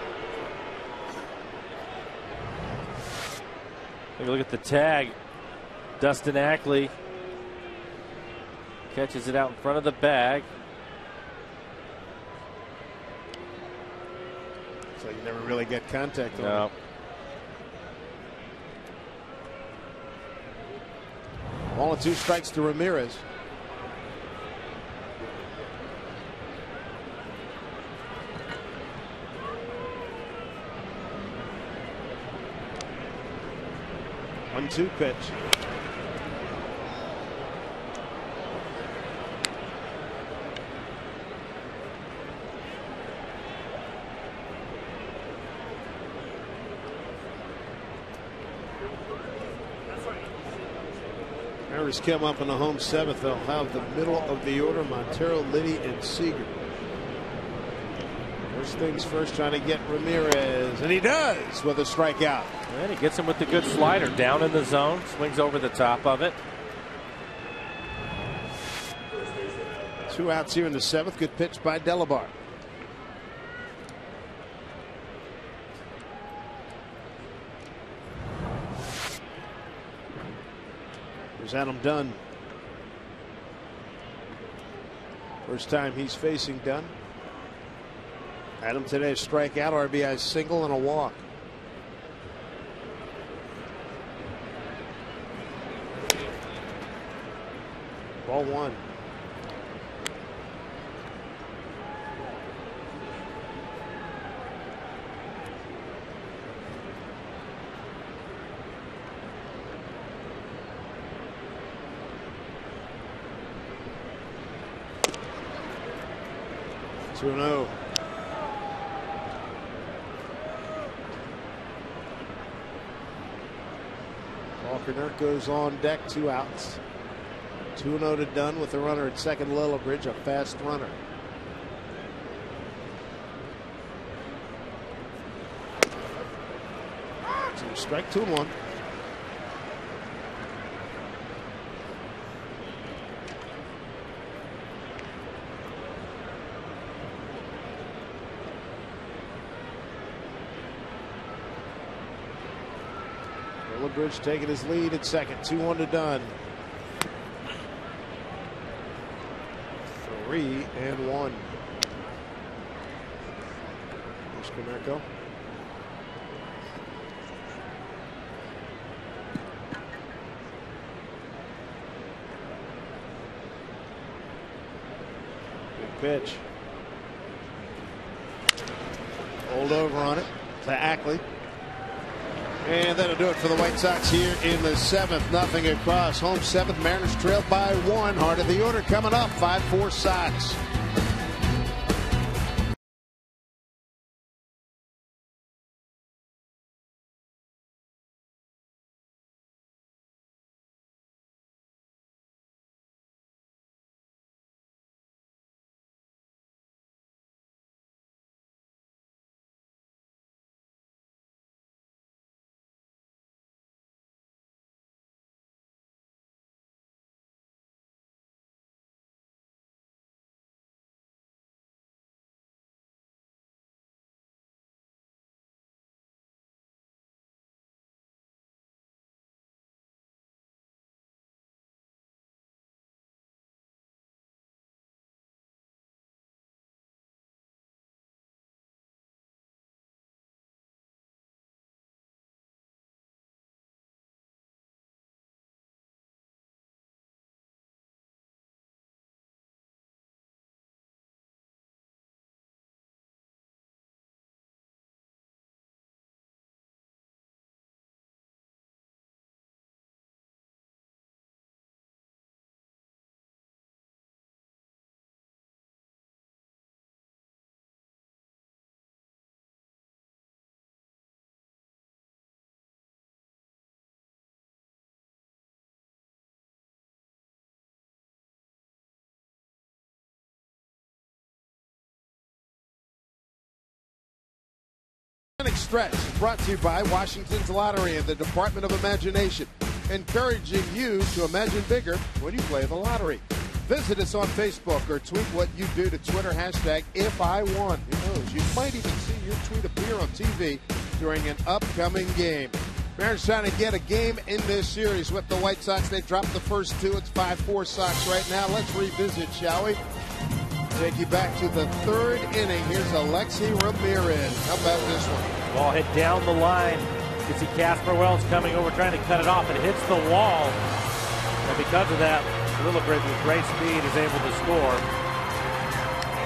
Take a look at the tag. Dustin Ackley catches it out in front of the bag. So you never really get contact on No. it. 1-2 strikes to Ramirez. One-two pitch. Mariners come up in the home seventh. They'll have the middle of the order: Montero, Liddy, and Seager. First things first, trying to get Ramirez, and he does with a strikeout. And he gets him with the good slider down in the zone, swings over the top of it. 2 outs here in the seventh. Good pitch by Delabar. Here's Adam Dunn. First time he's facing Dunn. Adam today a strikeout, RBI single, and a walk. Ball one. Two and 0. Walker goes on deck, 2 outs. 2-0 to Dunn with the runner at second. Lillibridge, a fast runner. So strike 2 and 1. Lillibridge taking his lead at second. 2-1 to Dunn. 3-1. Here's Konerko. Good pitch. Hold over on it to Ackley. And that'll do it for the White Sox here in the seventh. Nothing across. Home seventh. Mariners trailed by 1. Heart of the order coming up. 5-4 Sox. Stretch brought to you by Washington's Lottery and the Department of Imagination, encouraging you to imagine bigger when you play the lottery. Visit us on Facebook or tweet what you do to Twitter #IfIWon. Who knows? You might even see your tweet appear on TV during an upcoming game. Mariners trying to get a game in this series with the White Sox. They dropped the first 2. It's 5-4 Sox right now. Let's revisit, shall we? Take you back to the 3rd inning. Here's Alexei Ramirez. How about this one? Ball hit down the line. You see Casper Wells coming over trying to cut it off. It hits the wall. And because of that, Lillibridge with great speed is able to score.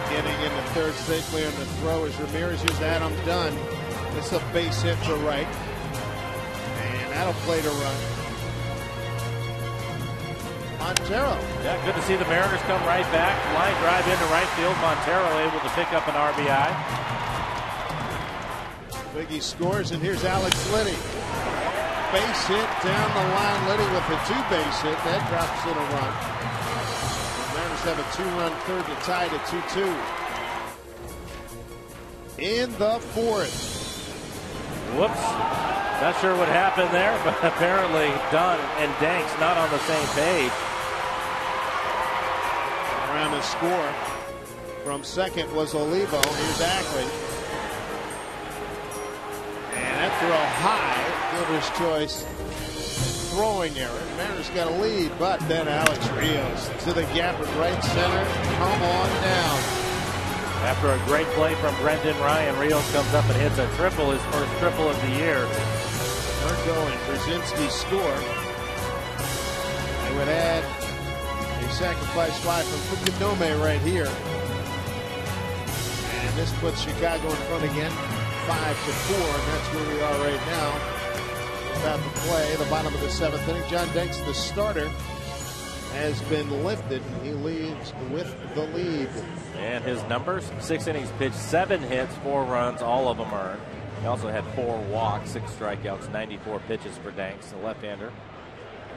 Getting into third safely on the throw is Ramirez. Here's Adam Dunn. It's a base hit to right. And that'll play to run. Montero. Yeah, good to see the Mariners come right back. Line drive into right field. Montero able to pick up an RBI. Biggie scores, and here's Alex Liddy. base hit down the line. Liddy with a 2-base hit. That drops in a run. The Mariners have a 2-run third to tie it at 2-2. In the fourth. Whoops. Not sure what happened there, but apparently Dunn and Danks not on the same page. Around the score from second was Olivo. Here's Ackley. And after a high, fielder's choice throwing error. Mariners got a lead, but then Alex Rios to the gap at right center. Come on down. After a great play from Brendan Ryan, Rios comes up and hits a triple, his first triple of the year. They're going. Brzezinski score. They would add a sacrifice fly from Fukudome right here. And this puts Chicago in front again, 5-4, and that's where we are right now. About to play the bottom of the seventh inning. John Danks, the starter, has been lifted, and he leads with the lead. And his numbers, 6 innings pitched, 7 hits, 4 runs, all of them earned. He also had 4 walks, 6 strikeouts, 94 pitches for Danks, the left-hander.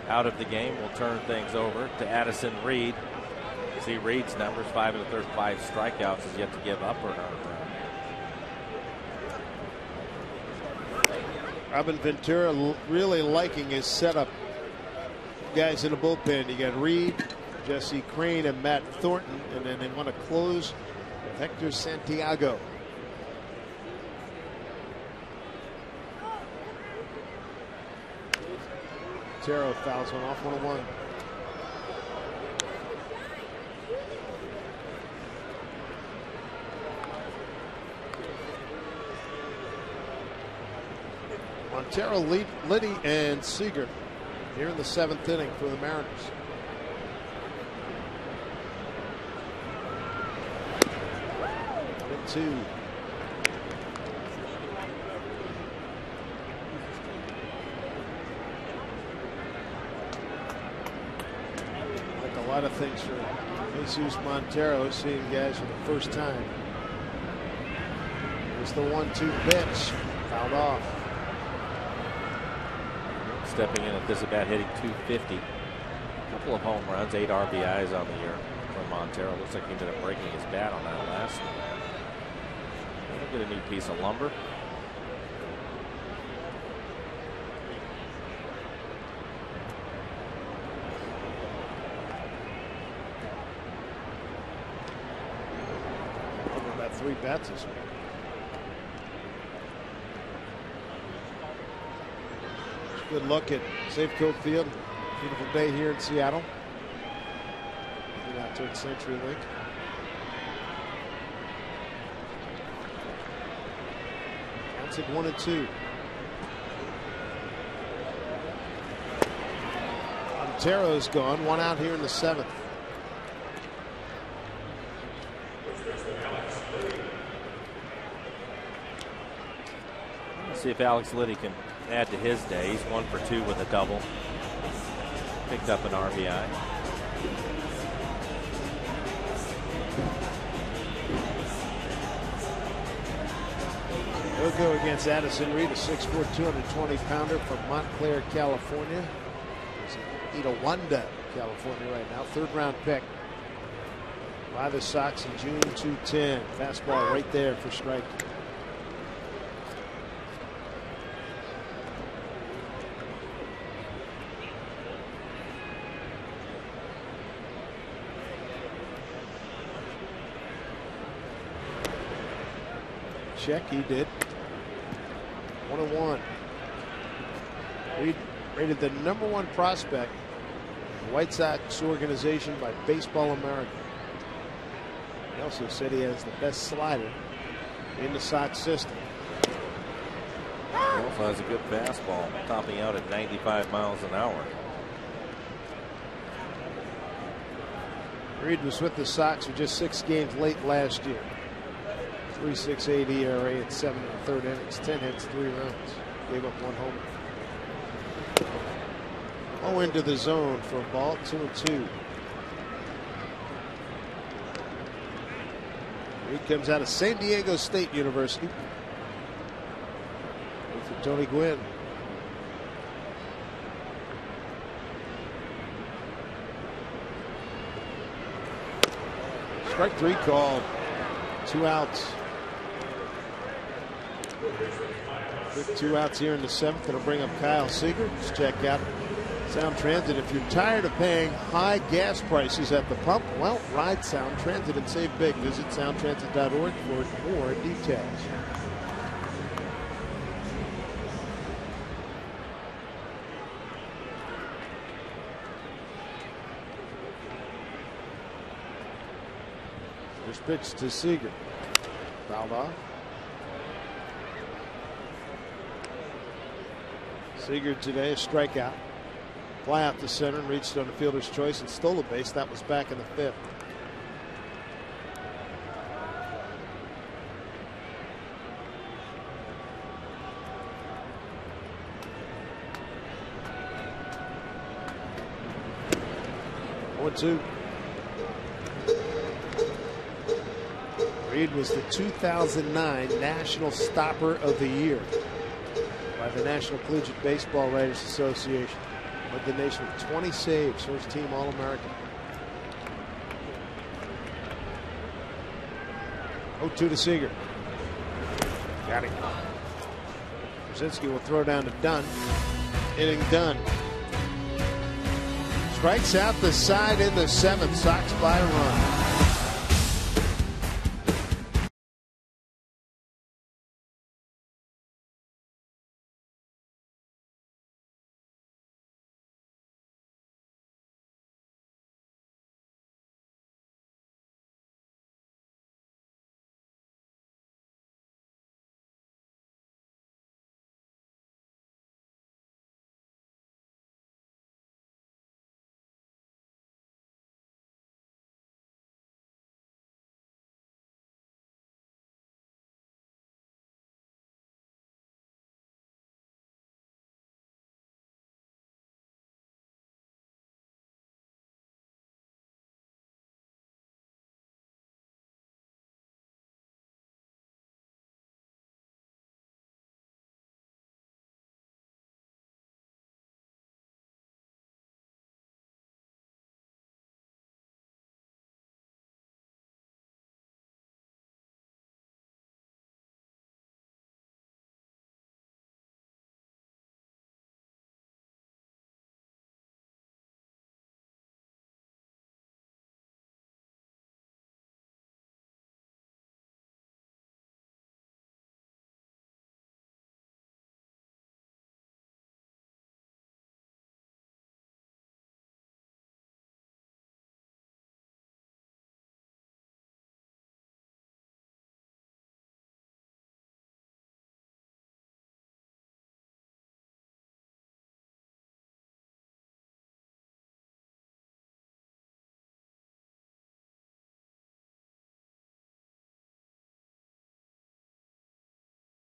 Out of the game, we'll turn things over to Addison Reed. See Reed's numbers, 5 1/3, 5 strikeouts, is yet to give up or not. Robin Ventura really liking his setup. Guys in the bullpen, you got Reed, Jesse Crane, and Matt Thornton, and then they want to close with Hector Santiago. Montero fouls one off, 1-1. Montero, Liddy, and Seager here in the seventh inning for the Mariners. And 2. Like a lot of things for Jesus Montero, seeing guys for the first time. Here's the 1-2 pitch, fouled off. Stepping in at this at bat, hitting .250. A couple of home runs, 8 RBIs on the year from Montero. Looks like he ended up breaking his bat on that last one. We'll get a new piece of lumber. About 3 bats this week. Good look at Safeco Field. Beautiful day here in Seattle. Out towards CenturyLink. Counts at 1-2. Montero's gone. 1 out here in the seventh. Let's see if Alex Liddy can add to his day. He's 1 for 2 with a double. Picked up an RBI. He'll go against Addison Reed, a 6'4", 220-pounder from Montclair, California. He's in Itawanda, California right now. 3rd-round pick by the Sox in June 2010. Fastball right there for strike. Check, he did. 1-1. Reed rated the #1 prospect in the White Sox organization by Baseball America. He also said he has the best slider in the Sox system. He also has a good fastball, topping out at 95 miles an hour. Reed was with the Sox for just 6 games late last year. 3.68 ERA at 7 1/3 innings, 10 hits, 3 runs. Gave up 1 homer. Oh, into the zone for a ball, 2-2. Reed comes out of San Diego State University. For Tony Gwynn. Strike 3 called. 2 outs. Quick 2 outs here in the 7th. It'll bring up Kyle Seager. Let's check out Sound Transit. If you're tired of paying high gas prices at the pump, well, ride Sound Transit and save big. Visit soundtransit.org for more details. First pitch to Seager. Fouled off. Seager today a strikeout. Fly out to center and reached on a fielder's choice and stole a base. That was back in the 5th. One, 2. Reed was the 2009 National Stopper of the Year by the National Collegiate Baseball Writers Association. Led the nation with 20 saves. First team All-American. 0-2 to Seager. Got him. Brzezinski will throw down to Dunn. Inning done. Strikes out the side in the 7th. Sox by a run.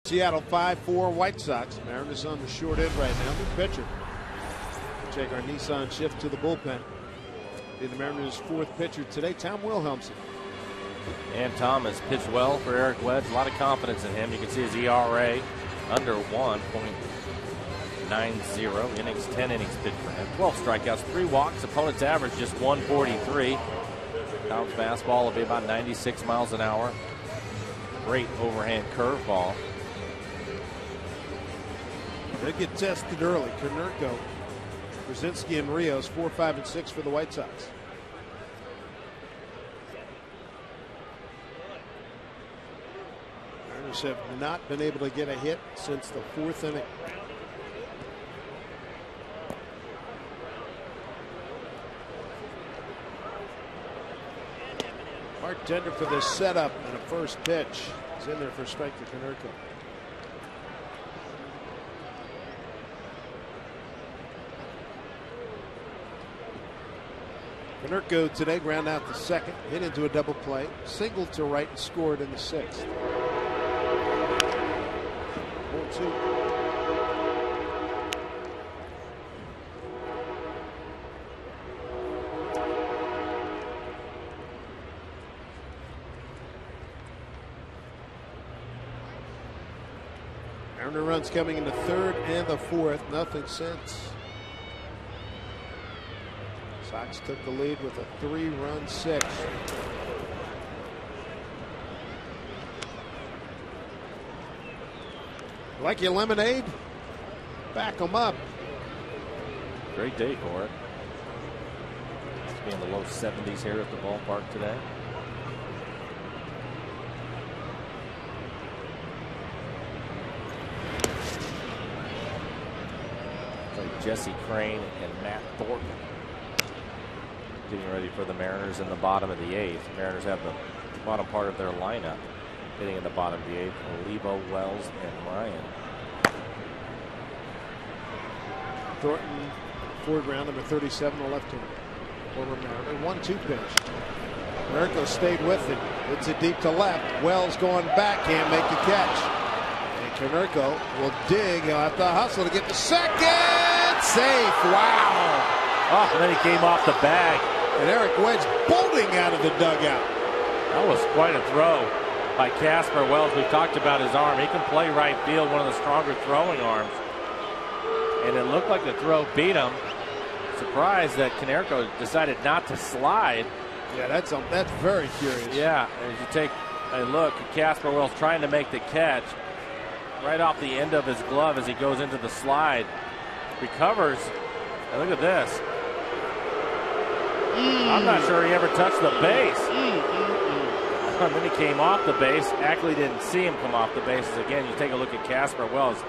Seattle 5-4 White Sox. Mariners on the short end right now. New pitcher. Check our Nissan shift to the bullpen. Be the Mariners' 4th pitcher today, Tom Wilhelmsen. And Tom has pitched well for Eric Wedge. A lot of confidence in him. You can see his ERA under 1.90 innings, 10 innings pitched for him. 12 strikeouts, 3 walks. Opponent's average just 143. Tom's fastball will be about 96 miles an hour. Great overhand curveball. They get tested early. Konerko, Brzezinski, and Rios 4, 5, and 6 for the White Sox. Mariners have not been able to get a hit since the 4th inning. Bartender for the setup and a first pitch. He's in there for a strike to Konerko. Konerko today ground out the 2nd, hit into a double play, singled to right and scored in the 6th. 4-2. Mariner runs coming in the 3rd and the 4th. Nothing since. Sox took the lead with a 3-run 6th. Like your lemonade? Back them up. Great day for it. It's be in the low 70s here at the ballpark today. Jesse Crain and Matt Thornton getting ready for the Mariners in the bottom of the 8th. The Mariners have the bottom part of their lineup hitting in the bottom of the 8th. Olivo, Wells, and Ryan. Thornton, forward round, number 37, the left-hander. Former Mariner, 1-2 pitch. Konerko stayed with it. Hits it deep to left. Wells going back, can't make the catch. And Konerko will dig. He'll have to hustle to get the second. Safe. Wow. Oh, and then he came off the bag. And Eric Wedge bolting out of the dugout. That was quite a throw by Casper Wells. We talked about his arm. He can play right field, one of the stronger throwing arms. And it looked like the throw beat him. Surprised that Konerko decided not to slide. Yeah, that's very curious. Yeah, as you take a look at Casper Wells trying to make the catch right off the end of his glove as he goes into the slide. Recovers. And look at this. I'm not sure he ever touched the base. And then he came off the base. Ackley didn't see him come off the bases again. You take a look at Casper Wells.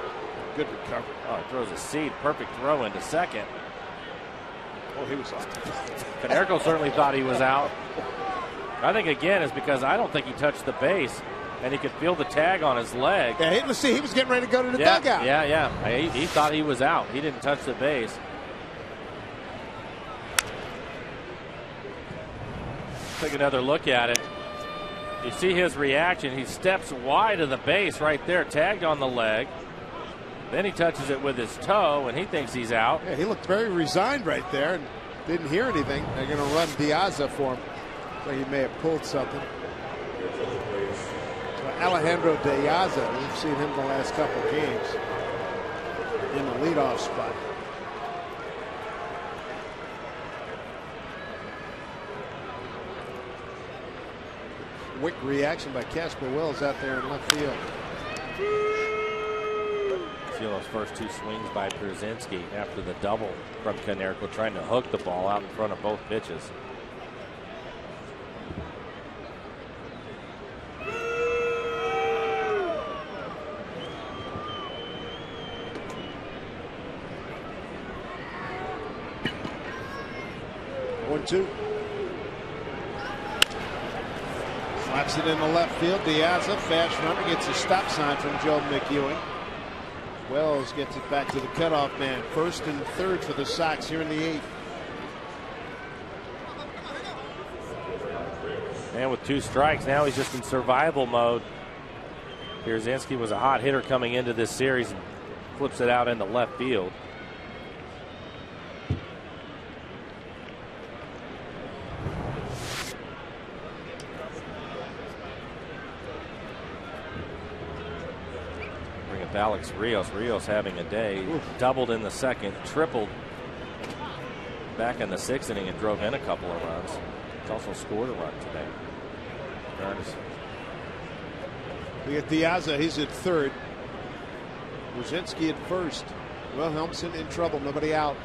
Good recovery. Oh, he throws a seed. Perfect throw into second. Oh, he was off. Konerko certainly thought he was out. I think, again, is because I don't think he touched the base. And he could feel the tag on his leg. Yeah, let's see, he was getting ready to go to the dugout. Yeah. He thought he was out. He didn't touch the base. Take another look at it. You see his reaction. He steps wide of the base right there, tagged on the leg. Then he touches it with his toe, and he thinks he's out. Yeah, he looked very resigned right there and didn't hear anything. They're going to run Diaza for him. So he may have pulled something. Alejandro Diaza, we've seen him the last couple of games in the leadoff spot. Quick reaction by Casper Wells out there in left field. See those first two swings by Pierzynski after the double from Konerko, trying to hook the ball out in front of both pitches. Two. Slaps it in the left field. Diaza, fast runner, gets a stop sign from Joe McEwing. Wells gets it back to the cutoff man. First and third for the Sox here in the 8th. And with 2 strikes, now he's just in survival mode. Pierzynski was a hot hitter coming into this series and flips it out into left field. Alex Rios. Rios having a day. Doubled in the second, tripled back in the 6th inning and drove in a couple of runs. He's also scored a run today. We get Diaza, he's at third. Pierzynski at first. Wilhelmsen in trouble, nobody out.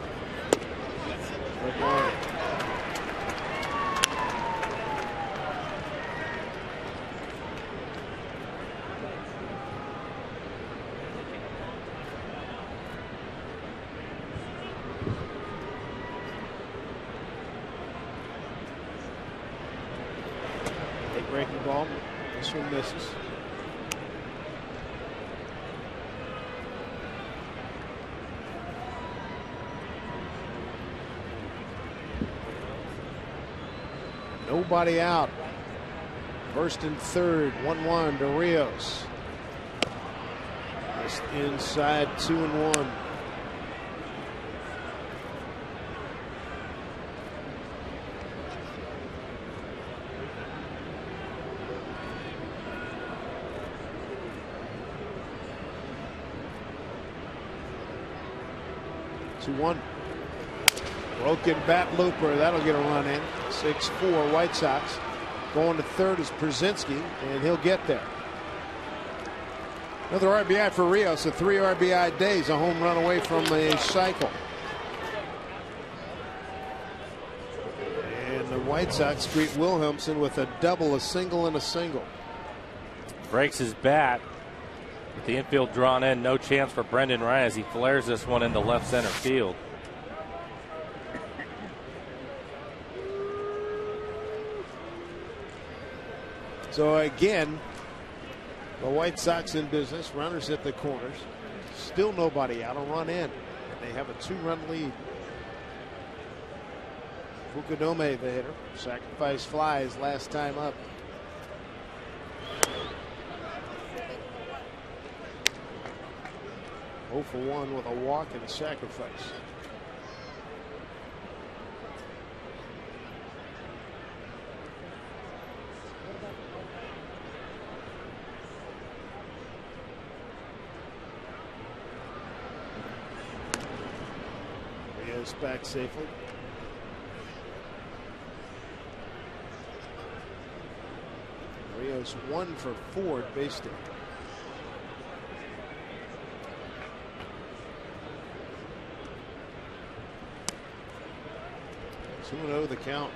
Breaking ball. This one misses. Nobody out. First and third. 1-1 to Rios. Just inside 2-1. One broken bat looper, that'll get a run in. 6-4 White Sox. Going to third is Pierzynski, and he'll get there. Another RBI for Rios, a 3 RBI days, a home run away from a cycle. And the White Sox greet Wilhelmsen with a double, a single, and a single. Breaks his bat. With the infield drawn in, no chance for Brendan Ryan as he flares this one into left center field. So again, the White Sox in business, runners at the corners, still nobody out, a run in. They have a 2-run lead. Fukudome, the hitter, sacrifice flies last time up. Oh for 1 with a walk and a sacrifice. Rios back safely. Rios 1 for 4 at base stealing. 2-0 the count.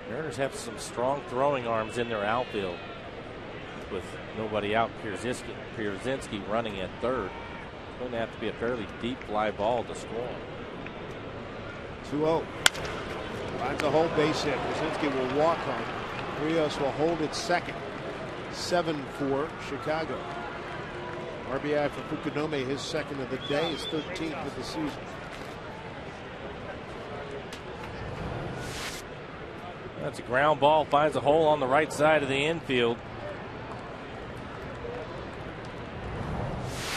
Mariners have some strong throwing arms in their outfield with nobody out. Pierzynski running at third. It's going to have to be a fairly deep fly ball to score. 2-0. Finds a whole base hit. Pierzynski will walk on. Rios will hold it second. 7 for Chicago. RBI for Fukudome, his second of the day, his 13th of the season. That's a ground ball, finds a hole on the right side of the infield.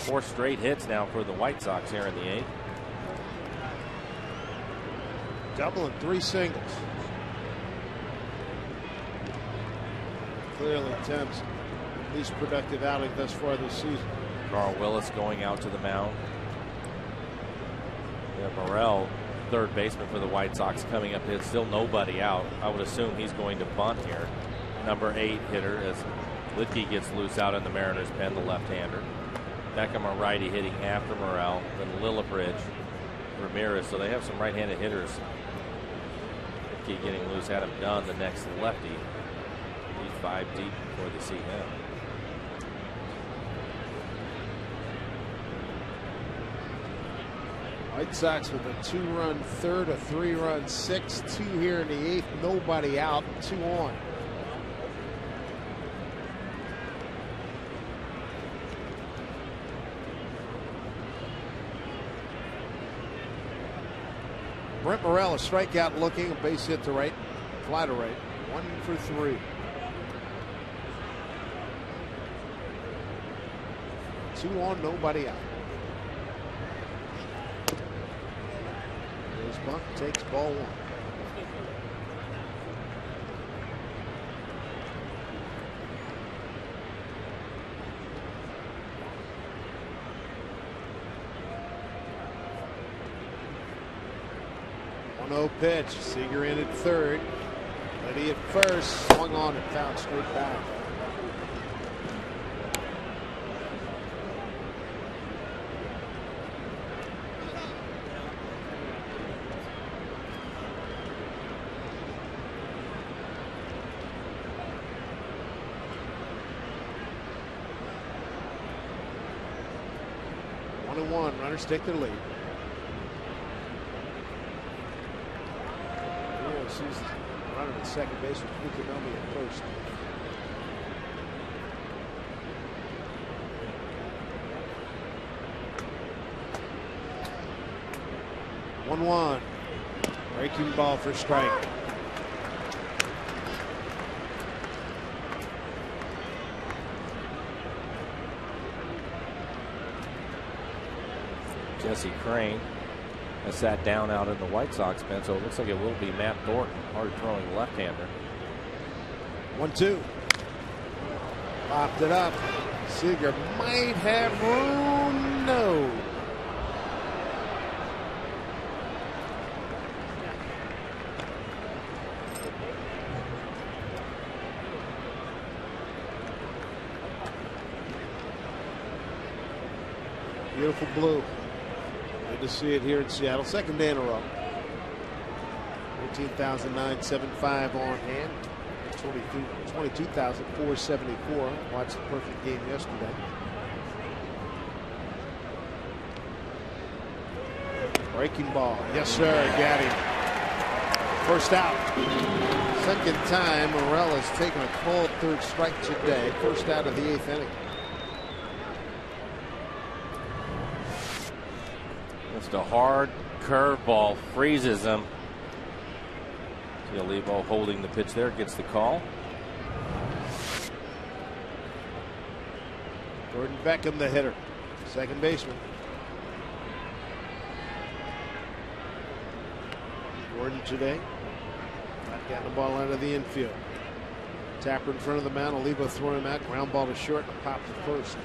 4 straight hits now for the White Sox here in the 8th. Double and 3 singles. Clearly Thames' least productive outing thus far this season. Carl Willis going out to the mound. Morel, third baseman for the White Sox, coming up. There's still nobody out. I would assume he's going to bunt here. Number 8 hitter as Lidke gets loose out in the Mariners pen, the left-hander. Beckham, a righty, hitting after Morel. Then Lillibridge, Ramirez. So they have some right-handed hitters. Lidke getting loose. Adam Dunn, the next lefty. He's 5 deep before they see him. White Sox with a 2-run third, a 3-run 6, 2 here in the 8th, nobody out, 2 on. Brent Morel, a strikeout looking, a base hit to right, fly to right, 1 for 3. Two on, nobody out. Buck takes ball 1. No pitch. Seager in at third. Liddy at first. Swung on and fouled straight back. Runners take their lead. He's running at second base with Fukudome at first. One. Breaking ball for strike. Jesse Crane has sat down out in the White Sox pen, so it looks like it will be Matt Thornton, hard throwing left-hander. 1-2. Popped it up. Seager might have room. No. Beautiful blue. Good to see it here in Seattle. Second day in a row. 13,975 on hand. 22,474. Watched the perfect game yesterday. Breaking ball. Yes, sir. Got him. First out. Second time Morel has taken a called third strike today. First out of the 8th inning. Just a hard curveball. Freezes him. Giolivo holding the pitch there. Gets the call. Gordon Beckham, the hitter. Second baseman. Gordon today. Not getting the ball out of the infield. Tapper in front of the mound. Olivo throwing him out. Ground ball to short and a pop to first.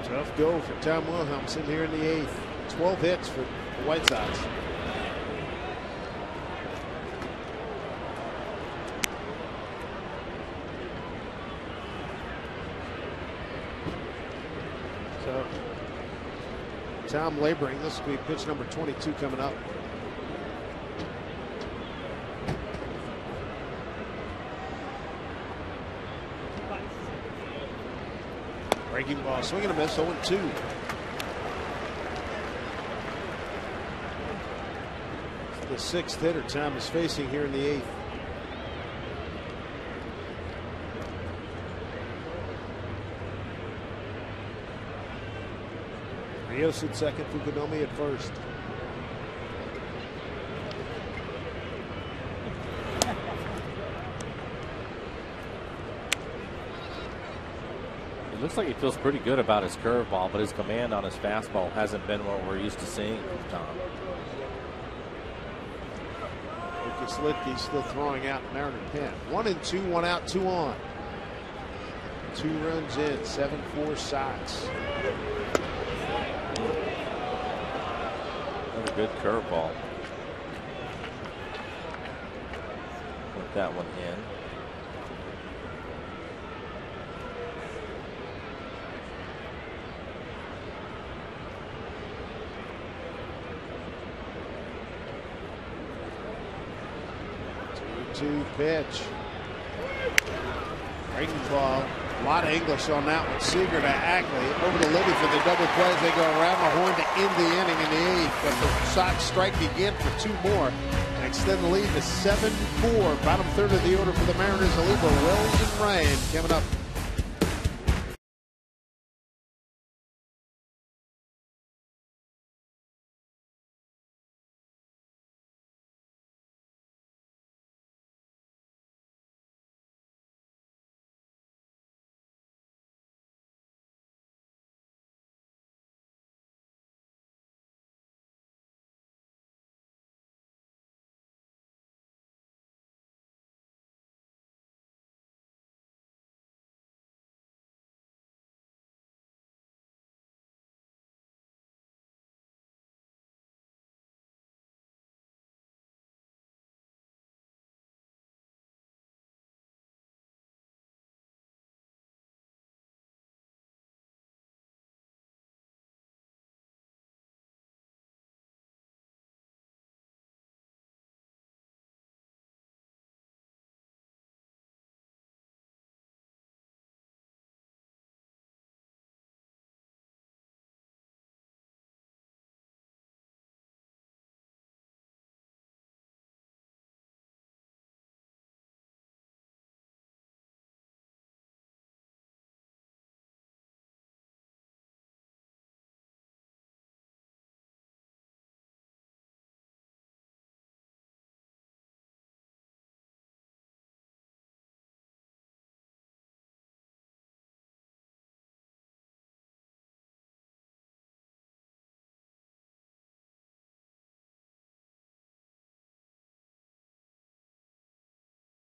Tough go for Tom Wilhelmsen here in the 8th. 12 hits for the White Sox. So Tom laboring. This will be pitch number 22 coming up. Breaking ball, swing and a miss, 0-2. The 6th hitter Tom is facing here in the 8th. Rios at second, Fukudome at first. Looks like he feels pretty good about his curveball, but his command on his fastball hasn't been what we're used to seeing from Tom. Lucas Lidke still throwing out Mariner pen. 1-2, 1 out, 2 on. 2 runs in, 7-4 Sox. Another good curveball. Put that one in. Pitch. Breaking ball. A lot of English on that one. Seager to Ackley. Over to Libby for the double play as they go around the horn to end the inning in the 8th. But the Sox strike again for 2 more and extend the lead to 7-4. Bottom third of the order for the Mariners. Olivo, Wells, and Ryan coming up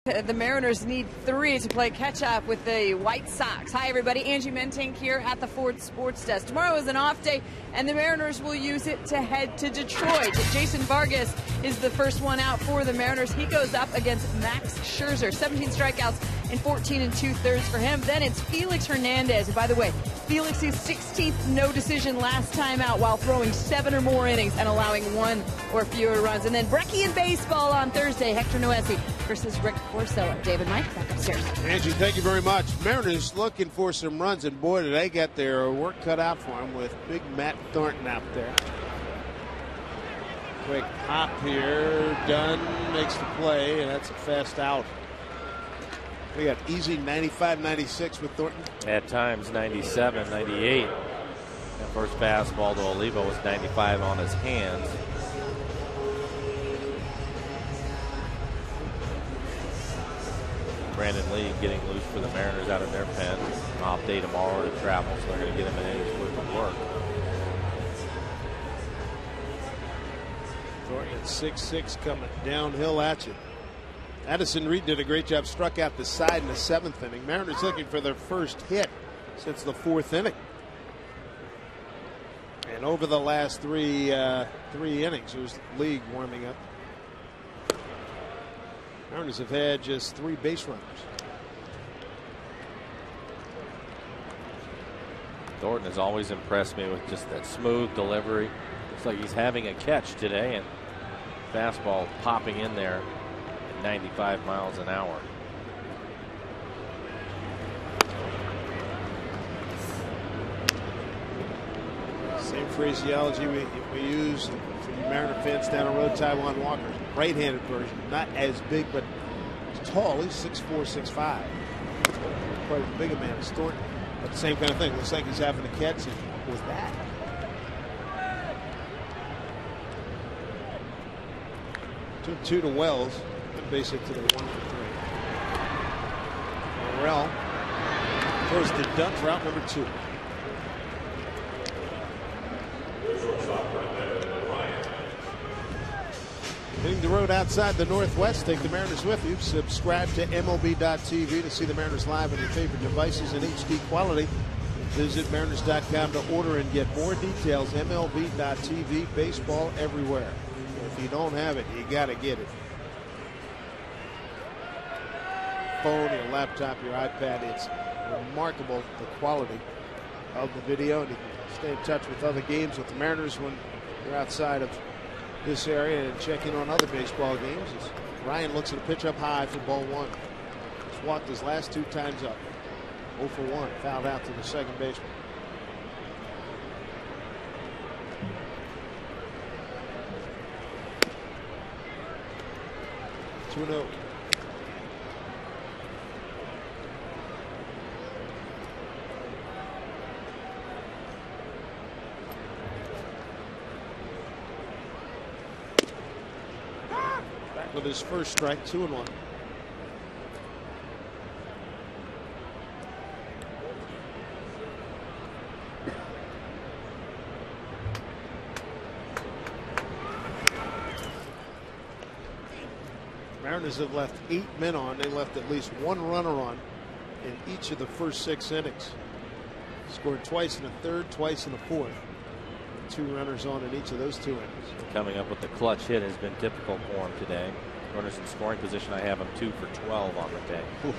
The Mariners need 3 to play catch-up with the White Sox. Hi, everybody. Angie Mentink here at the Ford Sports Desk. Tomorrow is an off day, and the Mariners will use it to head to Detroit. Jason Vargas is the first one out for the Mariners. He goes up against Max Scherzer. 17 strikeouts and 14 2/3 for him. Then it's Felix Hernandez. And by the way, Felix's 16th no decision last time out while throwing 7 or more innings and allowing 1 or fewer runs. And then Brecky in baseball on Thursday. Hector Noesi versus Rick Porcello. David Mike, back upstairs. Angie, thank you very much. Mariners looking for some runs, and boy, did they get their work cut out for them with big Matt Thornton out there. Quick hop here. Dunn makes the play, and that's a fast out. We got easy 95, 96 with Thornton. At times 97, 98. That first fastball to Oliva was 95 on his hands. Brandon Lee getting loose for the Mariners out of their pen. Off day tomorrow to travel, so they're going to get him an inning's worth of work. Thornton at 6-6 coming downhill at you. Addison Reed did a great job, struck out the side in the 7th inning. Mariners looking for their first hit since the 4th inning. And over the last three innings, there's the league warming up. Mariners have had just 3 base runners. Thornton has always impressed me with just that smooth delivery. Looks like he's having a catch today, and fastball popping in there at 95 miles an hour. Same phraseology we used for you Mariner fans down the road. Taijuan Walker, right-handed version, not as big, but he's tall. He's 6'4", 6'5". Quite as big a man as Thornton, but the same kind of thing. Looks like he's having a catch, and with that. Two to Wells, and base hit today, 1 for 3. Morel throws to Dunn for out number 2. Hitting the road outside the Northwest. Take the Mariners with you. Subscribe to MLB.tv to see the Mariners live on your favorite devices in HD quality. Visit Mariners.com to order and get more details. MLB.tv, baseball everywhere. If you don't have it, you got to get it. Phone, your laptop, your iPad. It's remarkable the quality of the video. And you can stay in touch with other games with the Mariners when you're outside of this area and check in on other baseball games. As Ryan looks at a pitch up high for ball 1. He's walked his last 2 times up. 0 for 1, fouled out to the second baseman. Two-0. With his first strike, 2-1. Mariners have left 8 men on. They left at least 1 runner on in each of the first 6 innings. Scored twice in the 3rd, twice in the 4th. 2 runners on in each of those 2 innings. Coming up with the clutch hit has been difficult for him today. Runners in scoring position, I have him 2 for 12 on the day. Oof.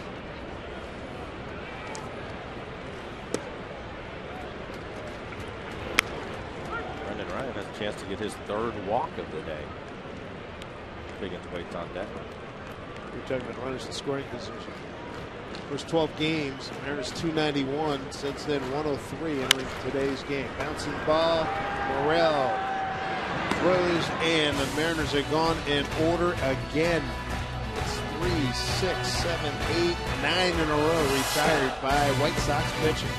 Brendan Ryan has a chance to get his 3rd walk of the day. Biggins waits on deck. You're talking about runners in scoring position. First 12 games, Mariners 291. Since then, 103 entering today's game. Bouncing ball, Morel throws, and the Mariners are gone in order again. It's 3, 6, 7, 8, 9 in a row retired by White Sox pitching.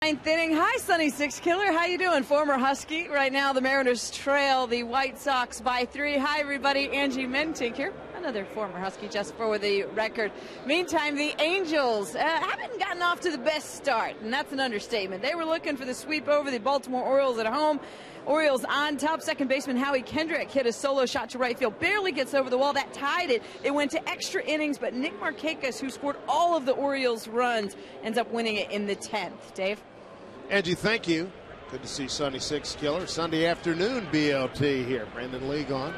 Ninth inning. Hi, Sunny Six Killer. How you doing? Former Husky. Right now, the Mariners trail the White Sox by 3. Hi, everybody. Angie Mentink here. Another former Husky, just for the record. Meantime, the Angels haven't gotten off to the best start, and that's an understatement. They were looking for the sweep over the Baltimore Orioles at home. Orioles on top. Second baseman Howie Kendrick hit a solo shot to right field. Barely gets over the wall. That tied it. It went to extra innings, but Nick Markakis, who scored all of the Orioles' runs, ends up winning it in the 10th. Dave? Angie, thank you. Good to see Sunny Six Killer. Sunday afternoon BLT here. Brandon Lee gone.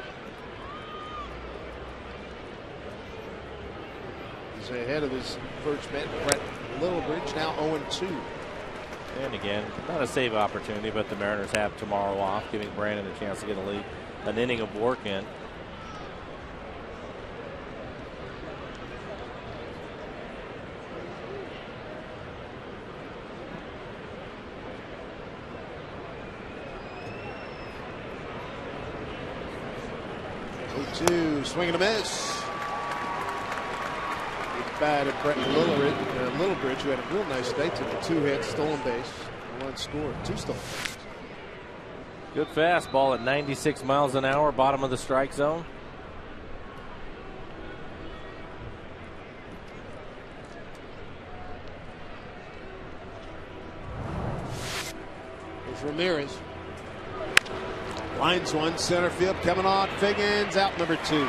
He's ahead of his first man, Brett Littlebridge, now 0-2. And again, not a save opportunity, but the Mariners have tomorrow off, giving Brandon a chance to get an inning of work in. Two, swing and a miss. Good bat at Brett Littlebridge, who had a real nice day to the 2-hit stolen base, 1 score, 2 stolen bases. Good fastball at 96 miles an hour, bottom of the strike zone. Here's Ramirez. Lines one, center field, coming on. Figgins out number 2.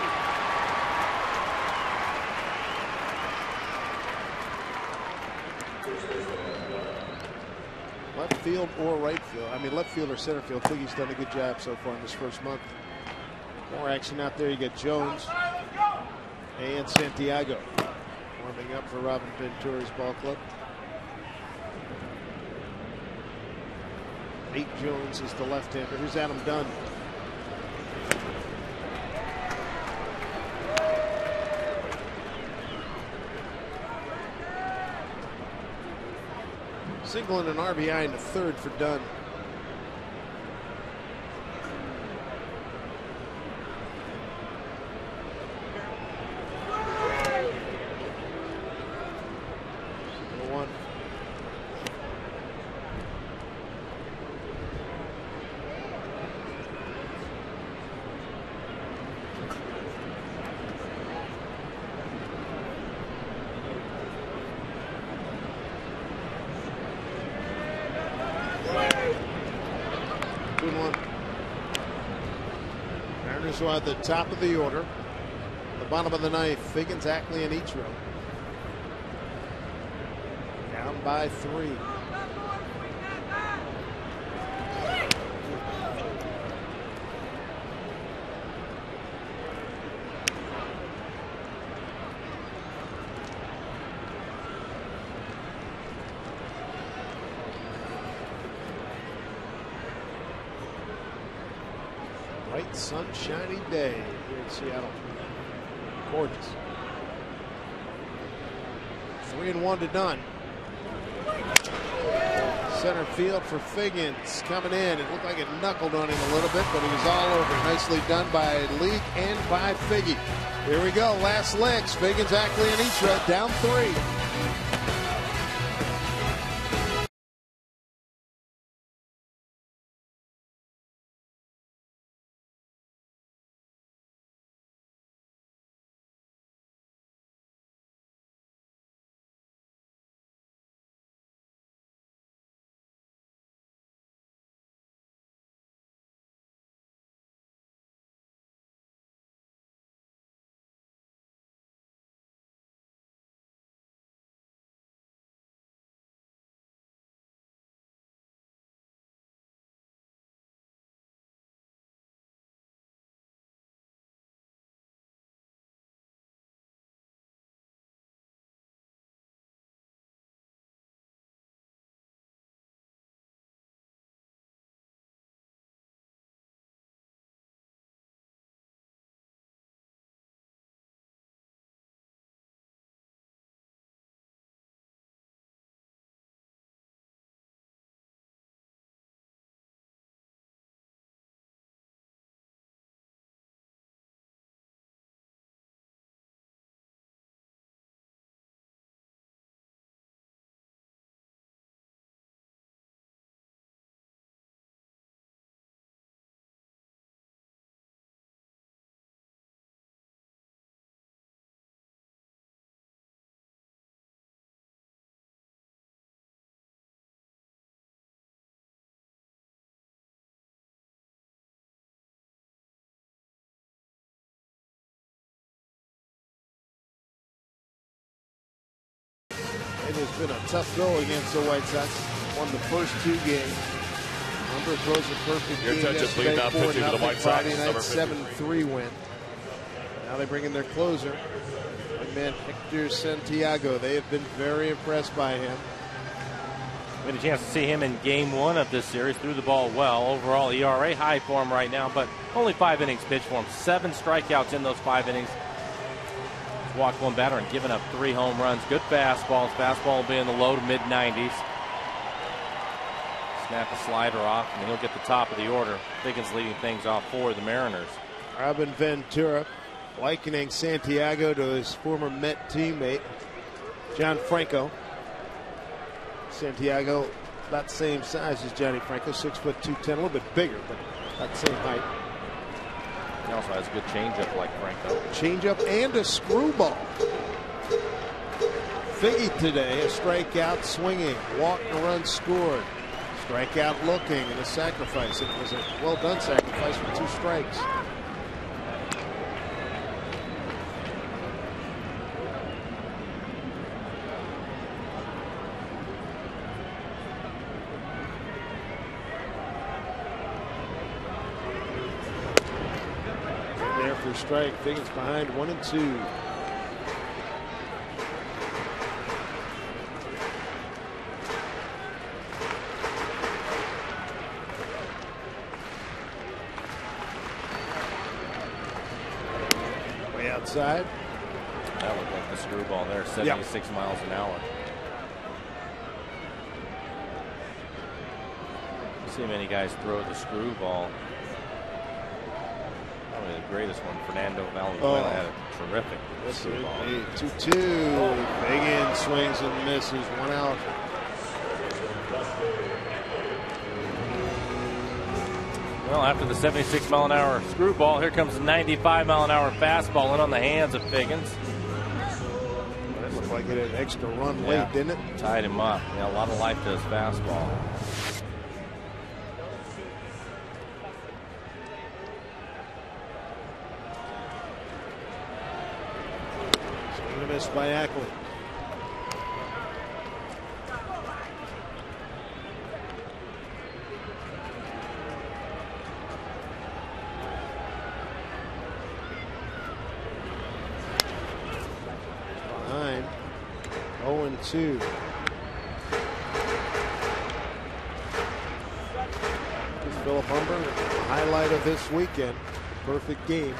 Left field or right field. I mean, left field or center field. Figgy's done a good job so far in this first month. More action out there. You get Jones and Santiago warming up for Robin Ventura's ball club. Nate Jones is the left-hander. Here's Adam Dunn. Single and an RBI in the 3rd for Dunn. Mariners are at the top of the order. The bottom of the 9th, Figgins, Ackley, and Ichiro. Down by 3. Bright, sunshiny day here in Seattle. Gorgeous. 3-1 to Dunn. Center field for Figgins coming in. It looked like it knuckled on him a little bit, but he was all over. Nicely done by Leake and by Figgy. Here we go. Last legs. Figgins, Ackley, and Ichiro down 3. It has been a tough go against the White Sox. Won the first 2 games. Number throws a perfect Your game attention, please. yesterday, Now pitching to the 4-0 White Sox, Friday night, number 50. 7-3 win. Now they bring in their closer, young man Hector Santiago. They have been very impressed by him. We had a chance to see him in game 1 of this series. Threw the ball well. Overall ERA high for him right now, but only 5 innings pitched for him. 7 strikeouts in those 5 innings. He's walked 1 batter and given up 3 home runs. Good fastball. His fastball will be in the low to mid-90s. Snap the slider off, and he'll get the top of the order. Figgins leading things off for the Mariners. Robin Ventura likening Santiago to his former Met teammate, John Franco. Santiago about the same size as Johnny Franco, 6'2", 210, a little bit bigger, but about the same height. He also has a good changeup like Franco. Changeup and a screwball. Figgy today, a strikeout swinging, walk and a run scored. Strikeout looking and a sacrifice. It was a well done sacrifice with 2 strikes. There for a strike. Figgins behind 1-2. Outside. That looked like the screwball there, 76 miles an hour. You see many guys throw the screwball. Probably the greatest one, Fernando Valenzuela, had a terrific screwball. 2-2. Figgins swings and misses. 1 out. Well, after the 76 mile an hour screwball, here comes the 95 mile an hour fastball in on the hands of Figgins. That looked like it had an extra run late, didn't it? Tied him up. Yeah, a lot of life to his fastball. Swing and a miss by Ackley. Behind 0-2. Philip Humber, the highlight of this weekend. Perfect game.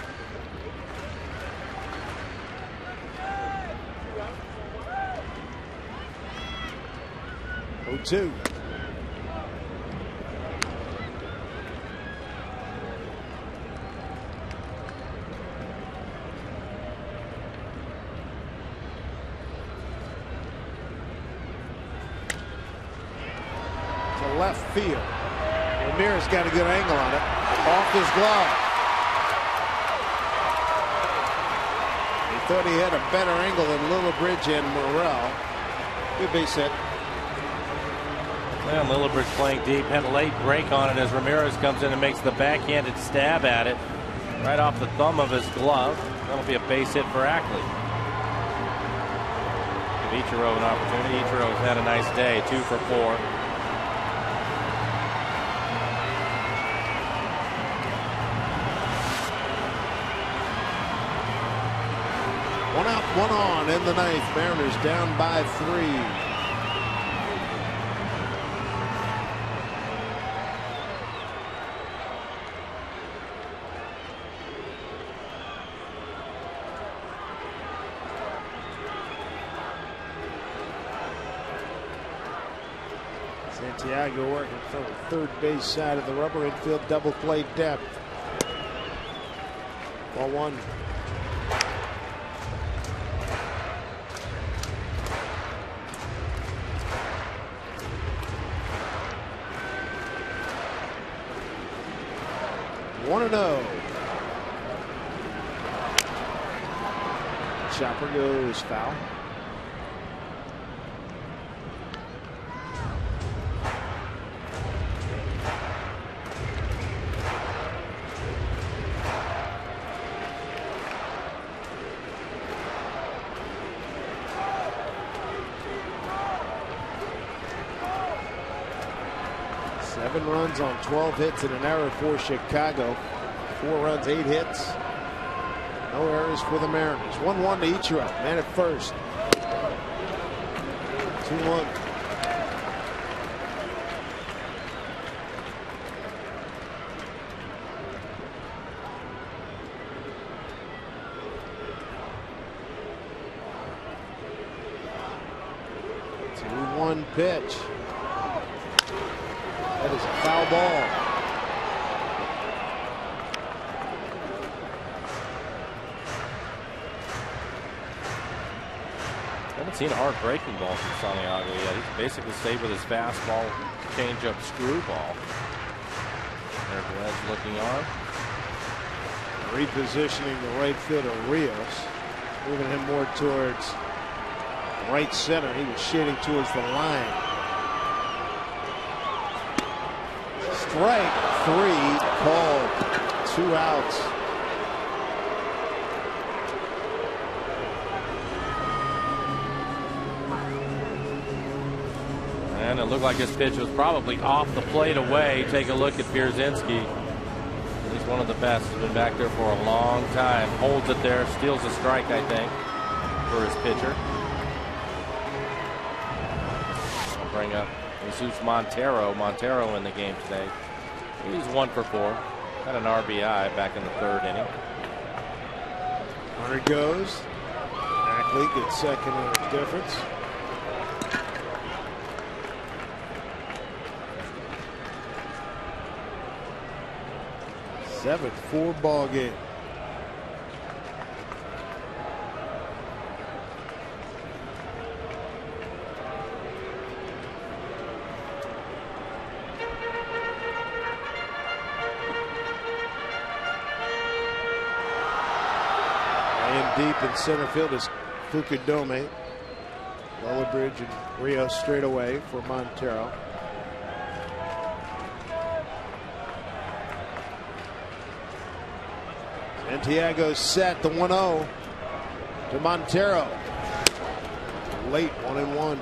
Two. To left field. Ramirez got a good angle on it. Off his glove. He thought he had a better angle than Lillibridge and Morel. Good base hit. Well, Lillibridge playing deep, had a late break on it as Ramirez comes in and makes the backhanded stab at it right off the thumb of his glove. That'll be a base hit for Ackley. Give Ichiro an opportunity. Ichiro's had a nice day, 2 for 4. One out, one on in the ninth. Mariners down by 3. Santiago working from the third base side of the rubber, infield double play depth. Ball 1. One and 0. Chopper goes foul. 7 runs on 12 hits and an error for Chicago. 4 runs, 8 hits. No errors for the Mariners. 1-1 to Ichiro. Man at first. 2-1. Pitch. That is a foul ball. Haven't seen a hard breaking ball from Santiago yet. He's basically stayed with his fastball, changeup, screwball. There's Velez looking on. Repositioning the right fielder Rios, moving him more towards right center. He was shading towards the line. Strike 3 called. 2 outs. And it looked like his pitch was probably off the plate away. Take a look at Pierzynski. He's one of the best. He's been back there for a long time. Holds it there. Steals a strike, I think, for his pitcher. Bring up Jesus Montero. Montero in the game today. He's 1 for 4. Had an RBI back in the 3rd inning. Hunter goes. Ackley gets second in the difference. Seventh 4-ball game. Deep in center field is Fukudome. Lillibridge and Rios straight away for Montero. Santiago set the 1-0 to Montero. Late 1-1.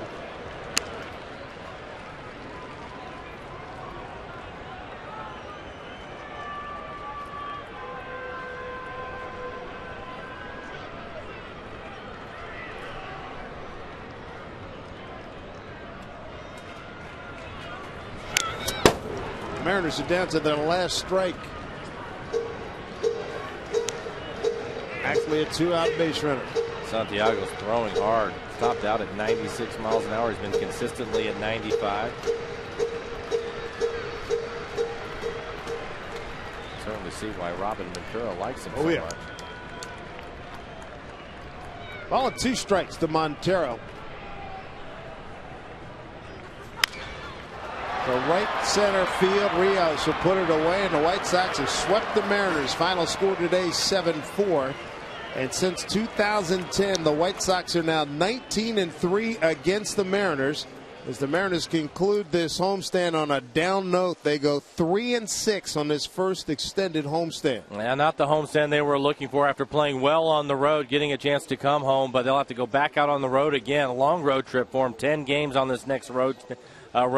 Mariners are down to their last strike. Actually a 2-out base runner. Santiago's throwing hard. Topped out at 96 miles an hour. He's been consistently at 95. Certainly see why Robin Ventura likes him so much. Ball and 2 strikes to Montero. The right center field. Rios will put it away, and the White Sox have swept the Mariners. Final score today 7-4. And since 2010, the White Sox are now 19-3 against the Mariners. As the Mariners conclude this homestand on a down note, they go 3-6 on this first extended homestand. Yeah, not the homestand they were looking for after playing well on the road, getting a chance to come home, but they'll have to go back out on the road again. A long road trip for them. 10 games on this next road